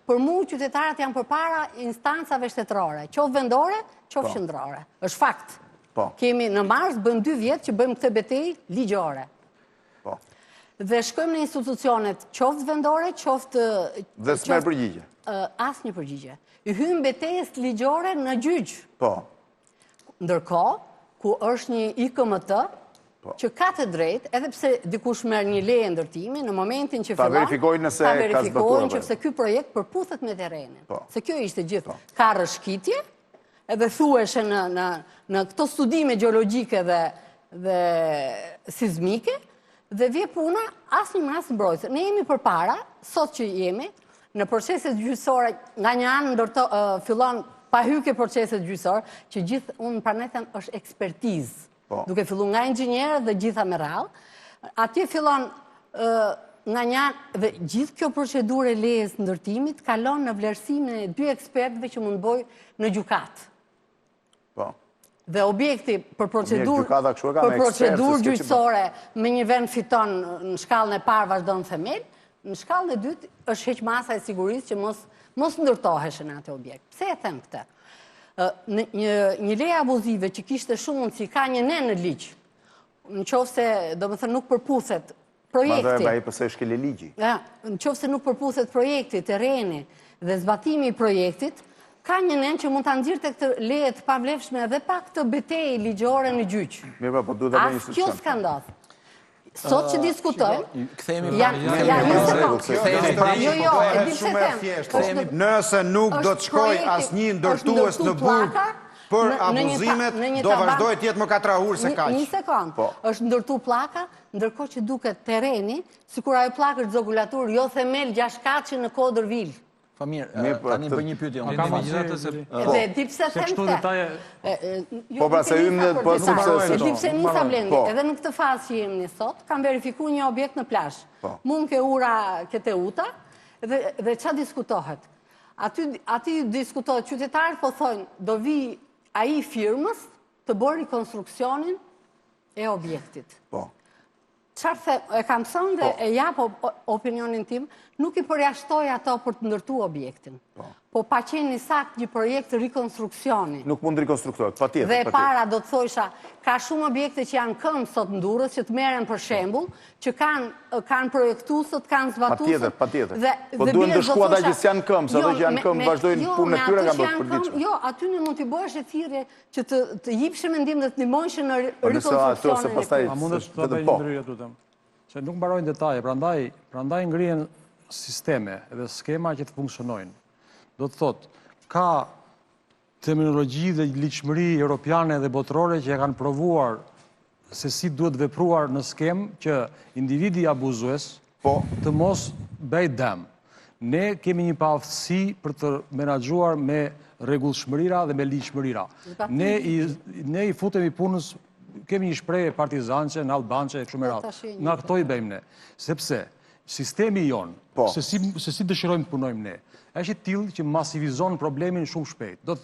për mu qytetarët janë përpara instancave shtetërore, qoftë vendore, qoftë qendrore. Është fakt. Kemi në mars, bëjmë 2 vjet që bëjmë këtë betejë ligjore. Dhe shkojmë në institucionet qoftë vendore, qoftë... Dhe s'merr përgjigje. Asnjë përgjigje. I hyjmë betejës ligjore në gjyq. Ndërkohë, ku është një IKMT, që ka të drejtë, edhe pse dikush merr një leje ndërtimi, në momentin që fillon, ta verifikojnë që se ky projekt përputhet me terrenin. Se kjo ishte gjithë. Ka rrëshqitje, edhe thuheshe në këto studime gjeologjike dhe sismike, dhe vje puna asnjë mas mbrojtëse. Ne jemi përpara, sot që jemi, në proceset gjyqësore, nga një anë fillon pa hyke proceset gjyqësore, që gjithë unë pranetem është ekspertizë. Duke fillu nga inxhinierët dhe gjitha me radhë, atje fillon nga një dhe gjithë kjo procedurë e lejes ndërtimit kalon në vlerësimin e 2 ekspertëve që mund bëj në gjykat. Dhe objekti për procedurë gjyqësore me një vend fiton në shkallën e parë vazhdon themel, në shkallën e dytë është heq masa e sigurisë që mos ndërtohesh në atë objekt. Pse e them këtë? Një leje abuzive që kishte shumë mundësi, ka një ne në ligj, në qoftë se, do më thënë, nuk përputhet projekti. Në qoftë se nuk përputhet projekti, terreni dhe zbatimi i projektit, ka një ne që mund të nxirrte këtë leje të pavlefshme dhe pa këtë betejë ligjore në gjyq. As kjo s'ka ndodhur. Sot që diskutojmë, Kthehemi nëse nuk do të shkoj asnjë ndërtues në burg për abuzimet, do vazhdoj të jetë më 4 orë se kaq. Një sekond, është ndërtu pllaka, ndërkohë që duket terreni, sikur ajo pllakë është zogulatur, jo themel 6 katësh në Kodër Vil. Po mirë, tani bëj një pyetje. Dhe di pse them këtë. Po pra se hymë po di pse nisa Blendi, edhe në këtë fazë që jemi sot, kam verifikuar një objekt në plazh. Mund ke ura Keteuta dhe ç'a diskutohet? Aty diskutohet, qytetarët po thonë, do vi ai firmës të bëri konstruksionin e objektit. Po. Qarë e kam thënë dhe e jap opinionin tim, nuk i përjashtoj ato për të ndërtu objektin. Po pa qenë një sakt një projekt rikonstruksioni. Nuk mund rikonstruktohet, pa tjetër. Dhe para do të thosha, ka shumë objekte që janë këmbë sot në Durrës, që të merren për shembull, që kanë projektuesët, kanë zbatuesët. Pa tjetër. Po duhen të shkuat ata që janë këmbë, ato që janë këmbë vazhdojnë punën e tyre kanë bërë përditshme. Jo, aty ne mund t'i bëhesh e thirrje që të jepshin mendim dhe të ndihmojnë në rikonstruksionin. A mundet të bëj një ndryrje lutem? Se nuk mbarojnë detaje, prandaj ngrihen sisteme dhe skema që të funksionojnë. Do të thotë, ka terminologji dhe ligjshmëri europiane dhe botërore që e kanë provuar se si duhet vepruar në skemë që individi abuzues të mos bëj dëm. Ne kemi një paaftësi për të menaxhuar me rregullshmërira dhe me ligjshmërira. Ne i futemi punës, kemi një shprehje partizançe, në albançe e kështu me radhë. Nga këto i bëjmë ne. Sepse sistemi jon, se si dëshirojmë të punojmë ne, është i tillë që masivizon problemin shumë shpejt. Do të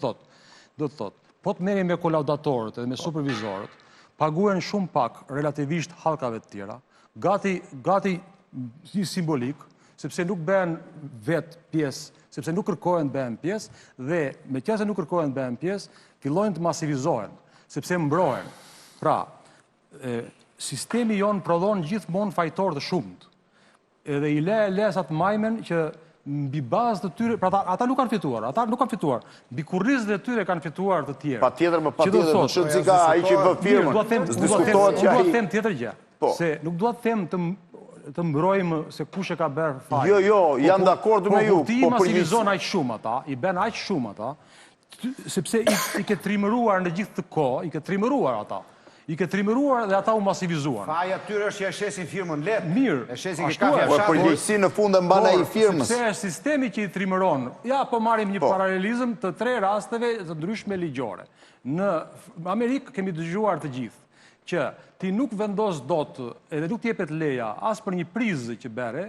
thotë, po të merrem me kolaudatorët edhe me supervizorët, paguhen shumë pak relativisht hallkave të tjera, gati një simbolik, sepse nuk bëhen vetë pjesë, sepse nuk kërkohen të bëhen pjesë, dhe me qenë se nuk kërkohen të bëhen pjesë, fillojnë të masivizohen, sepse mbrohen. Pra, sistemi jonë prodhon gjithmonë fajtor të shumët, edhe i le sa të majmen që mbi bazë të tyre, pra ata nuk kanë fituar, mbi kurrizët e tyre kanë fituar të tjerë. Pa tjetër, në shumë cika ai që vë firmën, s'diskutohet që ai... Nuk do të them tjetër gjë, se nuk do të them të mbrojmë se kush e ka bërë fajin. Jo, janë dakord me ju. Po ti masivizon aq shumë ata, i bën aq shumë ata, sepse i ke trimëruar në gjithë të kohë, i ke trimëruar ata. I ke trimëruar dhe ata u masivizuan. Faja tyre është që e shesin firmën letë. Mirë. E shesin që shkafja fshatë. Po përgjegjësi në fund e mban ai firmës. Sepse është sistemi që i trimëron. Ja, po marrim një paralelizëm të 3 rasteve të ndryshme ligjore. Në Amerikë kemi dëgjuar të gjithë që ti nuk vendos dot edhe nuk t'jepet leja as për një prizë që bëre,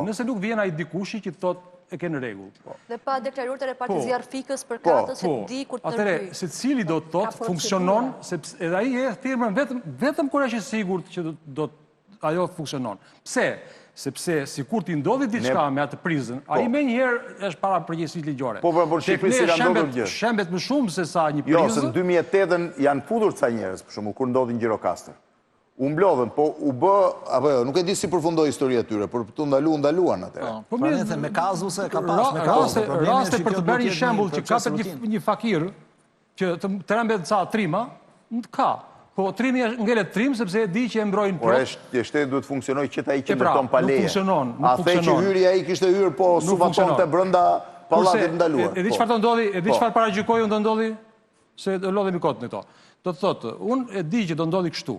nëse nuk vjen ai dikushi që thotë e ke në rregull. Dhe pa deklaruar të repartizjar fikës për katës që di kur të atëre, se cili do të thotë funksionon, sepse edhe ai e firmën vetëm kur është i sigurt që ajo funksionon. Pse? Sepse sikur ti ndodhi diçka me atë prizën, ai menjëherë është para përgjegjësisë ligjore. Po për Shqipëri si ka ndodhur gjë. Shembet më shumë se sa një prizë. Jo, se në 2008 janë futur ca njerëz, për shembull, kur ndodhi Gjirokastër. U mblodhen, po u bë, apo jo, nuk e di si përfundoi historia e tyre, por të ndaluan atëherë. Po mirë, me kazuse ka pas me kazuse. Raste për të bërë një shembull që ka një fakir që të rembet ca trima, ka. Po trimi ngelet trim sepse e di që e mbrojnë plot. Por shteti duhet të funksionojë që ai që ndërton pa leje. Nuk funksionon. A the që hyri ai kishte hyrë po subatonte brenda pallatit ndaluar. E di çfarë do ndodhi, e di çfarë paragjykoi do ndodhi, se do lodhemi kot në këto. Do të thotë, unë e di që do ndodhi kështu,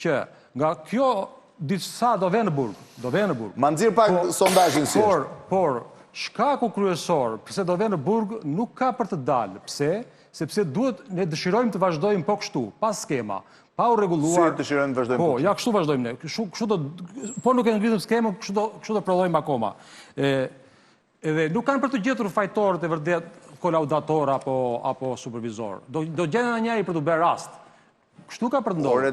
që nga kjo diçka do vjen në burg, Ma nxirr pak sondazhin si është. Por shkaku kryesor pse do vjen në burg nuk ka për të dalë. Pse? Sepse duhet ne dëshirojmë të vazhdojmë po kështu, pa skema, pa u rregulluar. Si dëshirojmë të vazhdojmë po? Po, ja kështu vazhdojmë ne. Kështu do po nuk e ngritëm skemën, kështu do prodhojmë akoma. Edhe nuk kanë për të gjetur fajtorët e vërtet kolaudator apo supervizor. Do gjenden njëri për të bërë rast. Kështu ka për të ndodhur.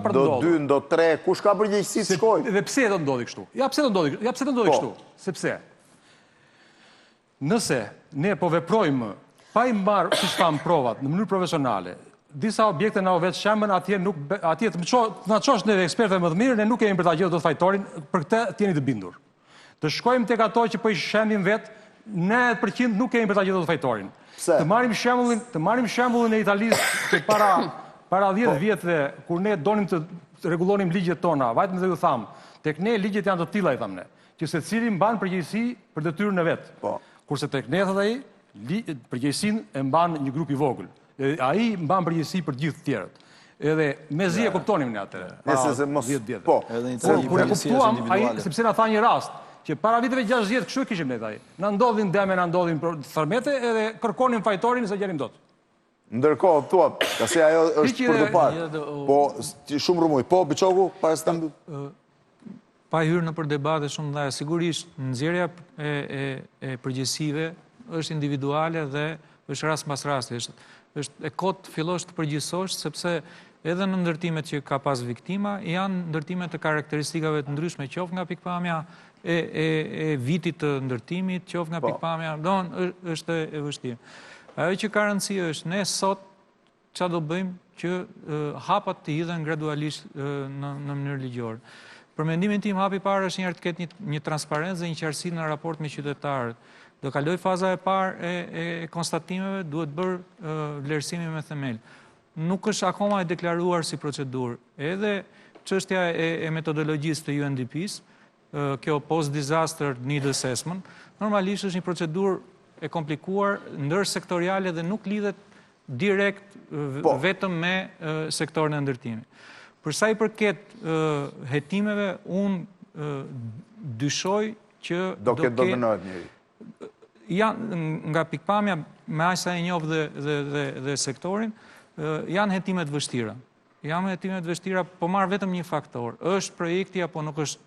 Por në do 2, do 3, kush ka përgjegjësi të shkojë? Dhe pse do ndodhi kështu? Ja pse do ndodhi kështu? Sepse nëse ne po veprojmë pa i marrë siç tham provat në mënyrë profesionale, disa objekte na u vetë shembën, atje të na çosh ne ekspertëve më të mirë, ne nuk kemi për ta gjetur dot fajtorin, për këtë jeni të bindur. Të shkojmë tek ato që po i shembim vet, 90% nuk kemi për ta gjetur dot fajtorin. Pse? Të marrim shembullin e Italisë që para 10 vjetëve kur ne donim të rregullonim ligjet tona, vajtëm dhe ju thamë, tek ne ligjet janë të tilla, i thamë ne, që se cili mban përgjegjësi për detyrën e vet. Kurse tek ne, thot ai, përgjegjësinë e mban një grup i vogël. Ai mban përgjegjësi për gjithë të tjerët. Edhe mezi e kuptonim ne atëre. Nëse mos po. Kur e kuptuam, ai sepse na tha një rast që para viteve 60 kështu e kishim ne ai. Na ndodhin deme, na ndodhin thërmete edhe kërkonim fajtorin se gjerim dot. Ndërkohë, thua, kasi ajo është për të parë. Po, shumë rrëmuj. Po, Biçoku, para se ta mbyll. Pa hyrë në për debate shumë dhaja, sigurisht nxjerrja e përgjegjësive është individuale dhe është rast mbas rasti. Është e kot fillosh të përgjithsosh sepse edhe në ndërtimet që ka pas viktima janë ndërtime të karakteristikave të ndryshme, qoftë nga pikpamja e vitit të ndërtimit, qoftë nga pikpamja, është e vështirë. Ajo që ka rëndësi është ne sot çfarë do bëjmë që hapat të hidhen gradualisht në mënyrë ligjore. Për mendimin tim, hapi i parë është njëherë të ketë një transparencë dhe një qartësi në raport me qytetarët. Do kaloj faza e parë e konstatimeve, duhet bërë vlerësimi me themel. Nuk është akoma e deklaruar si procedurë. Edhe çështja e metodologjisë të UNDP-s, kjo post-disaster need assessment, normalisht është një procedurë e komplikuar, ndërsektoriale dhe nuk lidhet direkt vetëm me sektorin e ndërtimit. Për sa i përket hetimeve, unë dyshoj që do ketë do dënohet njëri. Nga pikpamja, me aq sa e njoh dhe sektorin, janë hetimet vështira. Janë hetimet vështira, po marr vetëm një faktor. Është projekti apo nuk është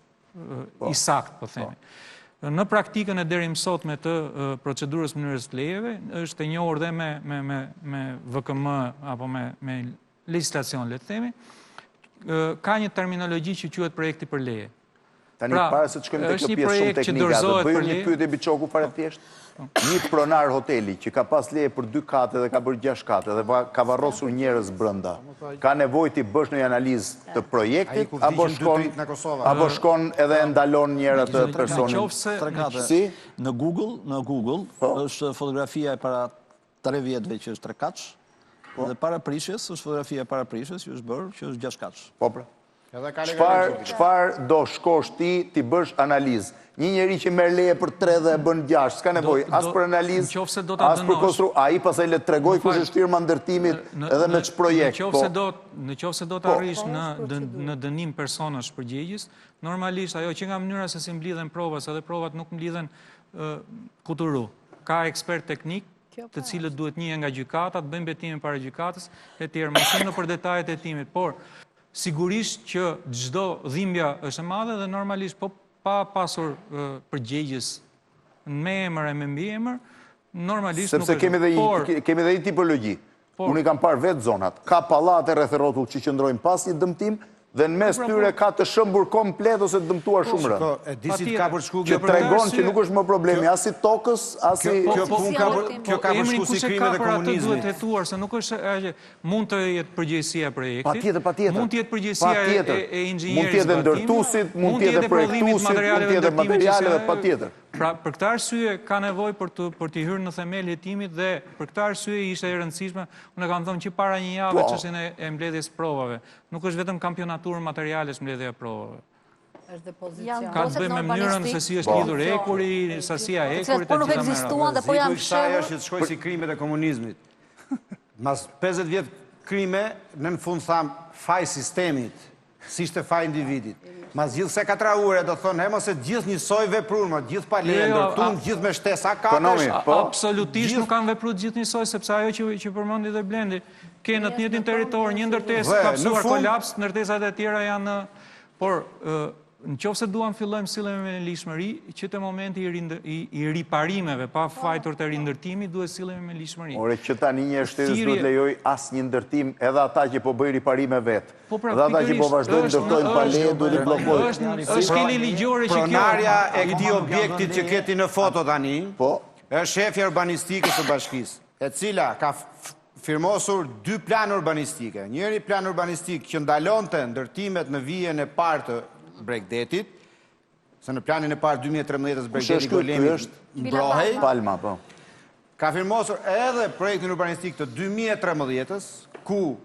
i saktë, po themi. Në praktikën e deri më sotme të procedurës mënyrës të lejeve, është e njohur dhe me VKM apo me legjislacion, le të themi, ka një terminologji që quhet projekti për leje. Tani para se të shkojmë te kjo pjesë shumë teknike, do bëjmë një pyetje Biçoku fare thjesht. Një pronar hoteli që ka pas leje për 2 kate dhe ka bërë 6 kate dhe ka varrosur njerëz brenda, ka nevojë të bësh një analizë të projektit apo shkon edhe ndalon njëra të personit? Si në Google është fotografia e para 3 vjetëve që është 3 kaç. Dhe para prishjes, është fotografia para prishjes, që është bërë, që është 6 kaç. Po pra. Çfarë do shkosh ti bësh analizë? Një njeri që merr leje për 3 dhe e bën 6, s'ka nevojë as për analizë, as për konstru. Ai pastaj le të tregoj kush është firma ndërtimit edhe me ç'projekt. Nëse do të arrish në dënim personash përgjegjës, normalisht ajo që nga mënyra se si mblidhen provat, edhe provat nuk mblidhen kuturu. Ka ekspert teknik të cilët duhet njëhe nga gjykata, të bëjmë betimin para gjykatës, e tjerë, më shumë në për detajet e hetimit, por sigurisht që çdo dhimbja është e madhe dhe normalisht pa pasur përgjegjës me emër e me mbi emër, normalisht nuk është. Sepse kemi dhe një tipologji. Unë i kam parë vetë zonat. Ka pallate rreth rrotull që qëndrojnë pas një dëmtim dhe në mes tyre ka të shëmbur komplet ose të dëmtuar shumë rënd. Që tregon që nuk është më problemi as i tokës, as i... Kjo ka përshku si krimet e komunizmit. Duhet hetuar, se nuk është mund të jetë përgjegjësia e projektit, patjetër. mund të jetë përgjegjësia e inxhinierit, mund të jetë ndërtuesit, mund të jetë projektuesit, mund të jetë materialeve, patjetër. Pra, për këtë arsye ka nevojë për të hyrë në themel hetimit dhe për këtë arsye ishte e rëndësishme, unë kam thënë që para një jave çështjen e mbledhjes provave. Nuk është vetëm kampionaturë materialesh mbledhja e provave. Është depozicion. Ka të bëjë me mënyrën se si është lidhur ekuri, sasia e ekurit, po nuk ekzistuan dhe po janë fshehur. Është që të shkojë si krimet e komunizmit. Mas 50 vjet krime, në fund tham faj sistemit, si ishte faj individit. Mas gjithë se 4 ure, do thonë, mos e gjithë njësoj veprur, gjithë pa leje ndërtuar, gjithë me shtesa katësh. Absolutisht nuk kanë vepruar gjithë njësoj, sepse ajo që përmendi dhe Blendi, ke në të njëjtin territor, një ndërtesë ka pasur kolaps, ndërtesat e tjera janë, por në qoftë se duam fillojmë sillemi me lishmëri, që te momenti i riparimeve, pa fajtur të rindërtimi, duhet sillemi me lishmëri. Ore që tani një shtesë duhet lejoj asnjë ndërtim, edhe ata që po bëjnë riparime vetë. Edhe ata që po vazhdojnë ndërtojnë pa leje, duhet i bllokojnë. Është keni ligjore që kjo. Pronarja e këtij objekti që keti në foto tani, është shefja urbanistikës së bashkisë, e cila ka firmosur 2 planë urbanistike. Njëri plan urbanistik që ndalonte ndërtimet në vijën e parë të Bregdetit, se në planin e parë 2013 Bregdeti Golemi mbrohej. Palma, po. Ka firmosur edhe projektin urbanistik të 2013-ës, ku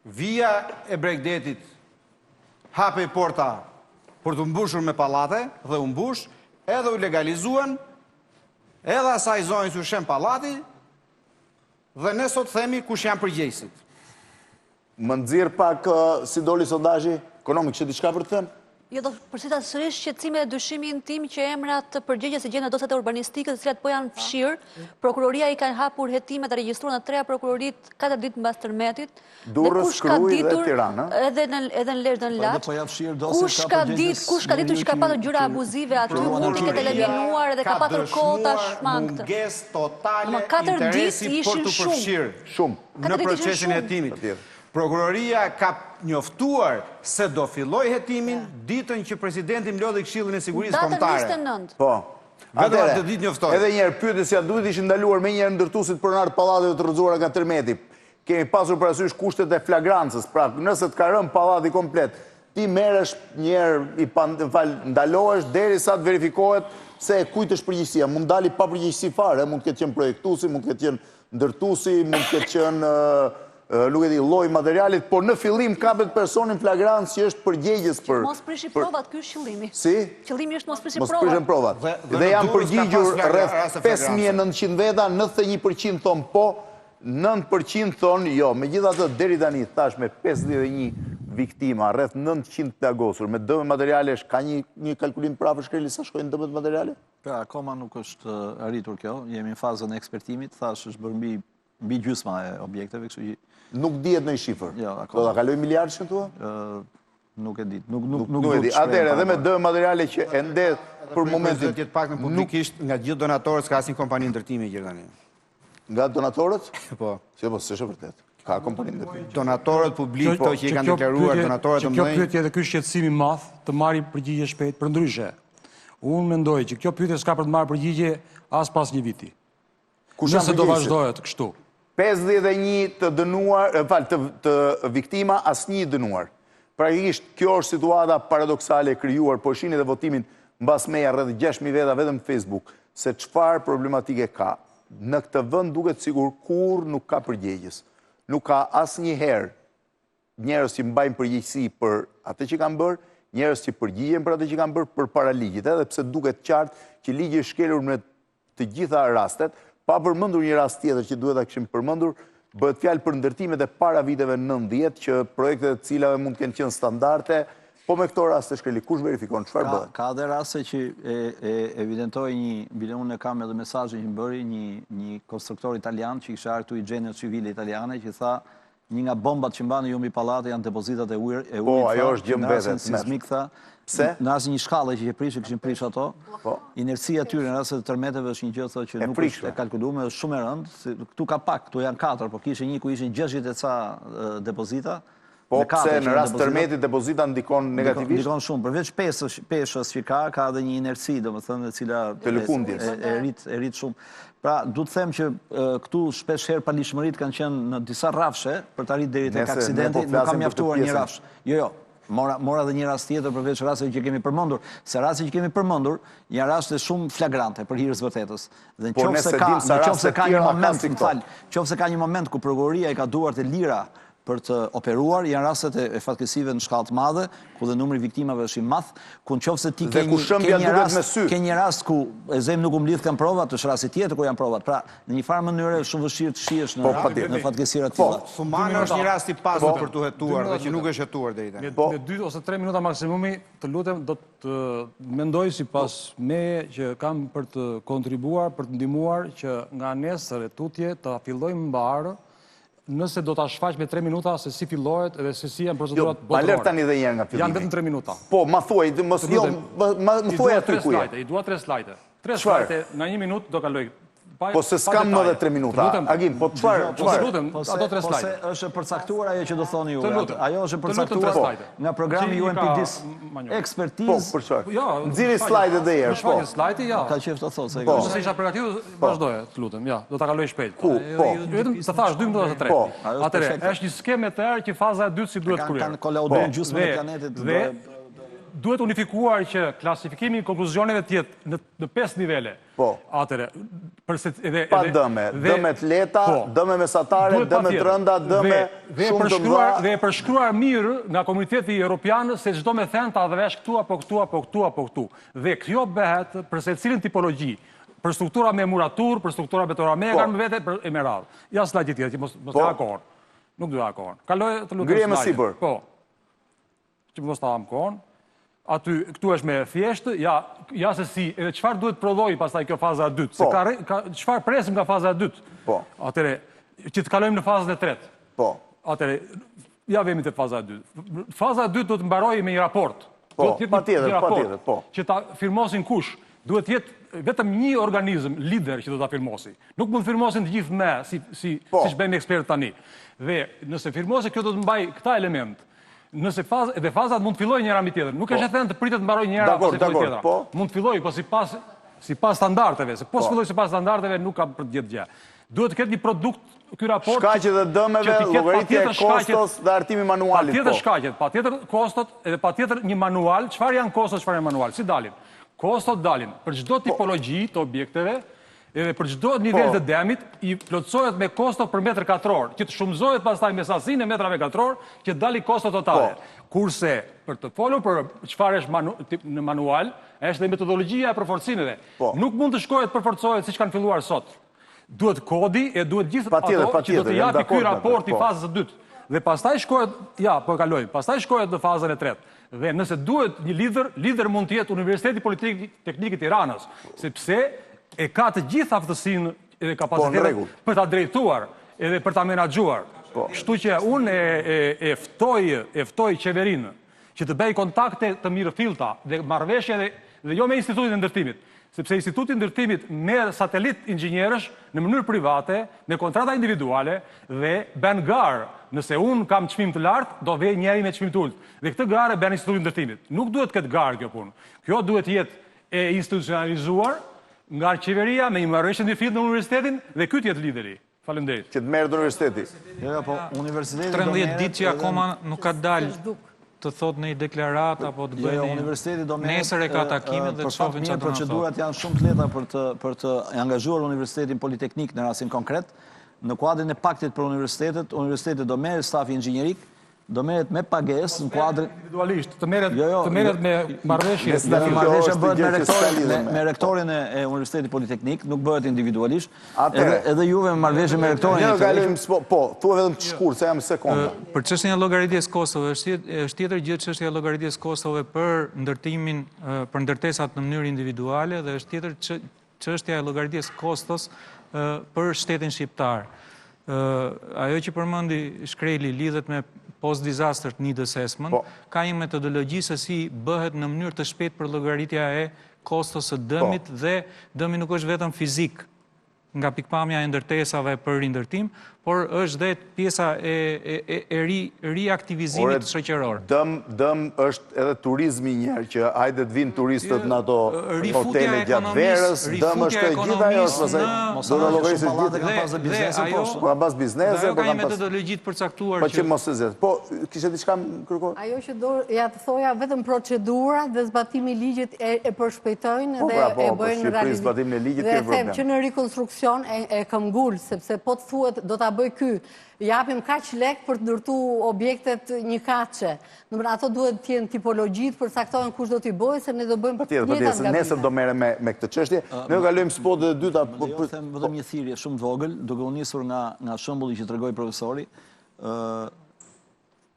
vija e Bregdetit hape porta për të mbushur me pallate dhe u mbush, edhe u legalizuan, edhe asaj zonjë që shem pallati, dhe ne sot themi kush janë përgjegjësit. Më nxirr pak si doli sondazhi ekonomik, që diçka për të thënë? Jo, do përsëritet sërish shqetësimi dhe dyshimin tim që emrat përgjegjës e gjendë në dosjet e urbanistike, të cilat po janë fshirë. Prokuroria i ka hapur hetimet e regjistruar në treja prokurorit 4 ditë mbas tërmetit. Durrës, Krujë dhe Tiranë. Edhe në Lezhë dhe në Laç. Kush ka ditur që ka patur gjëra abuzive aty, mund t'i ketë eliminuar dhe ka patur kohë tashmangët. Munges totale interesi për të përfshirë shumë në procesin e hetimit. Prokuroria ka njoftuar se do filloj hetimin ditën që presidenti mlodhi Këshillin e Sigurisë Kombëtare. Datën 29. Po. Vetëm atë ditë njoftoi. Edhe një herë pyetësja duhet ishin ndaluar me një herë ndërtuesit pronar të pallateve të rrëzuara nga tërmeti. Kemi pasur parasysh kushtet e flagrancës, pra nëse të ka rënë pallati komplet, ti merresh një herë ndalohesh derisa të verifikohet se kujt është përgjegjësia. Mund dali pa përgjegjësi fare, mund të ketë qenë projektuesi, mund të ketë qenë ndërtuesi, mund të ketë qenë nuk e di lloj materialit, por në fillim kapet personin flagrant që është përgjegjës për... Mos prishi provat, ky është qëllimi. Si? Qëllimi është mos prishi provat. Mos prishin provat. Dhe janë përgjigjur rreth 5.900 veta, 91% thonë po, 9% thonë jo. Megjithatë deri tani thash me 51 viktima, rreth 900 plagosur, me dëme materialesh, ka një kalkulim prapë shkreli sa shkojnë dëmet materiale? Pra, akoma nuk është arritur kjo, jemi në fazën e ekspertimit, thash është bërë mbi gjysma e objekteve, kështu që... Nuk dihet në i shifër? Do të kaloj miliard që tua? Nuk e dit. Nuk e dit. Atëherë, edhe me dëmë materiale që ende për momentin... Tjetë pak në publikisht nga gjithë donatorët s'ka asin kompani ndërtimi i gjithani. Nga donatorët? Po. Se po, s'është vërtet. Ka kompani ndërtimi. Donatorët publik, po që i kanë deklaruar donatorët të mëdhenj. Që kjo pyetje dhe ky shqetësimi madh të marrë përgjigje shpejt, për ndryshe. Unë mendoj që kjo pyetje s'ka për të marrë përgjigje as pas një viti. Nëse do vazhdohet kështu. 51 të dënuar, të viktima, asnjë dënuar. Praktikisht, kjo është situata paradoksale e krijuar, po shihni edhe votimin mbas meja rreth 6.000 veta vetëm në Facebook, se çfarë problematike ka. Në këtë vend duket sigur kur nuk ka përgjegjës. Nuk ka asnjëherë njerëz që mbajnë përgjegjësi për atë që kanë bërë, njerëz që përgjigjen për atë që kanë bërë përpara ligjit, edhe pse duket qartë që ligji është shkelur në të gjitha rastet. Pa përmendur një rast tjetër që duhet ta kishim përmendur, bëhet fjalë për ndërtimet e para viteve 90 që projektet e cilave mund të kenë qenë standarde, po me këto raste shkreli kush verifikon çfarë bëhet? Ka edhe raste që evidentoi unë e kam edhe mesazhin që më bëri një konstruktor italian që kishte ardhur i Gjenio Civile italiane që tha një nga bombat që mbani ju mbi pallate janë depozitat e ujit. Po, ajo është gjë mbetet. Sismik tha. Pse? Në asnjë shkallë që kishin prish ato. Inercia e tyre në rast të tërmeteve është një gjë që nuk është e kalkuluar, është shumë e rëndë. Këtu ka pak, këtu janë 4, por kishte një ku ishin 60 e ca depozita. Po pse në rast tërmetit depozita ndikon negativisht? Ndikon shumë, përveç peshës që ka edhe një inerci, domethënë, e cila e rrit shumë. Pra, du të them që këtu shpesh herë palishmërit kanë qenë në disa rrafshe për të arritur deri tek aksidenti, nuk kam mjaftuar një rrafsh. Jo. Mora dhe një rast tjetër përveç rasteve që kemi përmendur, se rastet që kemi përmendur janë raste shumë flagrante për hir të vërtetës. Dhe nëse ka një moment ku prokuroria i ka duart e lira për të operuar, janë rastet e fatkesive në shkallë të madhe, ku dhe numri viktimave është i madh, ku nëse ti ke një rast ku e zem nuk mblidh kanë provat, është rasti tjetër ku janë provat. Pra, në një farë mënyrë është shumë vështirë të shihesh në fatkesira të tilla. Sumana është një rast i pasur për të hetuar dhe që nuk është hetuar deri tani. Me 2 ose 3 minuta maksimumi, të lutem, do të mendoj sipas me që kam për të kontribuar, për të ndihmuar që nga nesër e tutje ta fillojmë mbar. Nëse do ta shfaq me 3 minuta se si fillohet edhe se si janë procedurat botërore. Ma lër tani dhe një nga fillimi. Janë vetëm 3 minuta. Po, ma thuaj, më thuaj aty ku je. I dua 3 slajde. 3 slajde, në 1 minutë do kaloj. Po se s'kam më dhe 3 minuta. Agim, po çfarë? Ato 3 slajde. Po është e përcaktuar ajo që do thoni ju. Ajo është e përcaktuar nga programi UNPDIS. Ekspertizë. Nxirri slajdet dhe herë. Po. Slajdi ja. Ka qejf të thotë se nëse isha përgatitur, vazhdoje, të lutem. Ja, do ta kaloj shpejt. Vetëm të thash 2 minuta ose 3. Atëherë, është një skemë e tërë që faza e dytë si duhet kryer. Kanë kolauduar gjysmën e planetit. duhet unifikuar që klasifikimi i konkluzioneve tjetë në 5 nivele. Po. Atere, pa dëme, dëme të leta, dëme mesatare, dëme të rënda, dëme shumë të mëdha. Dhe e përshkruar mirë nga Komuniteti Europian se çdo me thënë ta dhëvesh këtu apo këtu apo këtu apo këtu. Dhe kjo bëhet për secilin tipologji. Për struktura me muratur, për struktura betora megan, me vete e me radhë. Ja slajdi tjetër, që mos të akon. Nuk du akon. Kaloj të lukën Ngrihe më sipër. Po. Që mos të akon. Aty, këtu është me thjeshtë, ja se si, edhe qëfar duhet prodhoj pastaj kjo faza e dytë. Se qëfar presim nga faza e dytë. Po. Atere, që të kalojmë në fazën e tretë. Po. Atere, ja vemi të faza e dytë. Faza e dytë do të mbaroj me një raport. Po, patjetër, po. Që ta firmosin kush. Duhet jetë vetëm një organizm, lider, që do ta firmosi. Nuk mund firmosin të gjithë me, si që bëjmë ekspert tani. Dhe nëse firmosi, kjo do të mbaj këta element. Nëse edhe fazat mund të filloj njëra mbi tjetër. Nuk është e thënë të pritet të mbaroj njëra pas e tjetra. Mund të filloj, po si pas standardeve. Se po s'filloj si pas standardeve, nuk ka për të gjithë gjë. Duhet të ketë një produkt, ky raport... Shkaqet dhe dëmeve, llogaritja e kostos dhe artimi manualit. Patjetër shkaqet, patjetër kostot, edhe patjetër një manual. Çfarë janë kostot, çfarë janë manual? Si dalin? Kostot dalin për çdo tipologji të objekteve, edhe për çdo nivel të dëmit, i plotësohet me kosto për metër katror, që të shumëzohet pastaj me sasinë e metrave katror, që dali kosto totale. Kurse, për të folur për çfarë është në manual, është dhe metodologjia e përforcimeve. Nuk mund të shkohet përforcohet siç kanë filluar sot. Duhet kodi e duhet gjithë ato që do të japi ky raport i fazës së dytë. Dhe pastaj shkohet, po kalojmë, pastaj shkohet në fazën e tretë. Dhe nëse duhet një lider mund të jetë Universiteti Politeknik i Tiranës, sepse e ka të gjithë aftësinë edhe kapacitetin për ta drejtuar edhe për ta menaxhuar. Kështu që unë e ftoj qeverinë që të bëj kontakte të mirëfillta dhe marrëveshje dhe jo me Institutin e Ndërtimit, sepse Instituti i Ndërtimit merr satelit inxhinierësh në mënyrë private, me kontrata individuale dhe bën garë. Nëse unë kam çmim të lartë, do vej njeri me çmim të ulët. Dhe këtë garë bën Instituti i Ndërtimit. Nuk duhet këtë garë kjo punë. Kjo duhet jetë e institucionalizuar nga qeveria me një marrëveshje mirëfillte në universitetin dhe ky të jetë lideri. Faleminderit. Që të merret universiteti. Jo, po universiteti 13 ditë që akoma nuk ka dalë të thot në i deklarat apo të bëjnë nesër e ka takimet dhe të shofin që të në thot. Procedurat janë shumë të leta për të angazhuar Universitetin Politeknik në rasin konkret. Në kuadrin e paktit për universitetet do merret stafi inxhinierik, do merret me pagesë në kuadrin individualisht, të merret me marrëveshje. Marrëveshja bëhet me rektorin e Universitetit Politeknik, nuk bëhet individualisht. Edhe juve me marrëveshje me rektorin. Ne kalojmë, po, thua vetëm të shkurt, se jam sekonda. Për çështjen e llogaritjes Kosovë, është tjetër gjë çështja e llogaritjes Kosovë për ndërtimin, për ndërtesat në mënyrë individuale dhe është tjetër çështja e llogaritjes Kostos për shtetin shqiptar. Ajo që përmendi Shkreli lidhet me post-disaster need assessment, ka një metodologji se si bëhet në mënyrë të shpejtë për llogaritja e kostos së dëmit dhe dëmi nuk është vetëm fizik nga pikpamja e ndërtesave për rindërtim, por është dhe pjesa e riaktivizimit shoqëror. Dëm është edhe turizmi njerë, që hajde të vinë turistët në ato hotele gjatë verës, dëm është e gjitha jo, do në llogarisë gjithë, ka pas biznese, ka një metodologjit përcaktuar që... Po që mos të zetë. Po, kishe diçka më kërkoj? Ajo që do, ja të thoja, vetëm procedura dhe zbatimi ligjit e përshpejtojnë dhe e bëjnë realizim. Dhe them që në rekonstruksion e këmgull, sepse po të thuet do të bëj ky, japim kaq lek për të ndërtu objektet një kaçe. Nëmër ato duhet të jenë tipologjit, përcaktohen kush do t'i bëjë, se ne do bëjmë njëta nga bime. Nesër do mere me këtë çështje. Ne kalojmë spotet e dyta. Jo them vetëm një thirrje shumë të vogël, duke u nisur nga shembulli që tregoi profesori,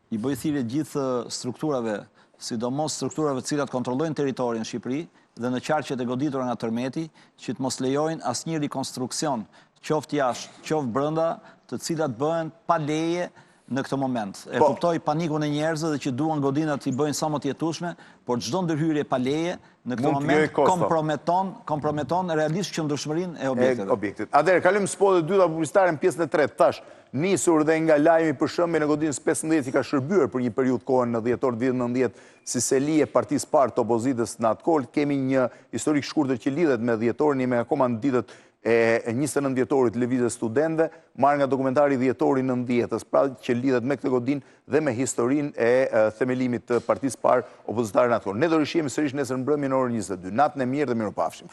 i bëj thirrje gjithë strukturave, sidomos strukturave të cilat kontrollojnë territorin në Shqipëri dhe në qarqet e goditura nga tërmeti, që të mos lejojnë asnjë rikonstruksion, qoftë jashtë, qoftë brenda, të cilat bëhen pa leje në këtë moment. E kuptoj panikun e njerëzve dhe që duan godinat i bëjnë sa më të jetueshme, por çdo ndërhyrje pa leje në këtë moment komprometon realisht qëndrueshmërinë e objekteve. Atëherë, kalojmë spotet e dyta publicitare në pjesën e tretë. Tash, nisur dhe nga lajmi për shëmbjen e godinës 15 që ka shërbyer për një periudhë kohë në dhjetor të vitit 90 si seli e partisë parë të opozitës në atë kohë. Kemi një historik shkurtër që lidhet me dhjetorin, me akoma në ditët e 29 dhjetorit lëvizjes studentëve, marrë nga dokumentari Dhjetori 90-ës, pra që lidhet me këtë godin dhe me historinë e themelimit të partisë parë opozitare natëkore. Ne do rishjemi sërish nesër mbrëmje në orën 22. Natën e mirë dhe mirupafshim.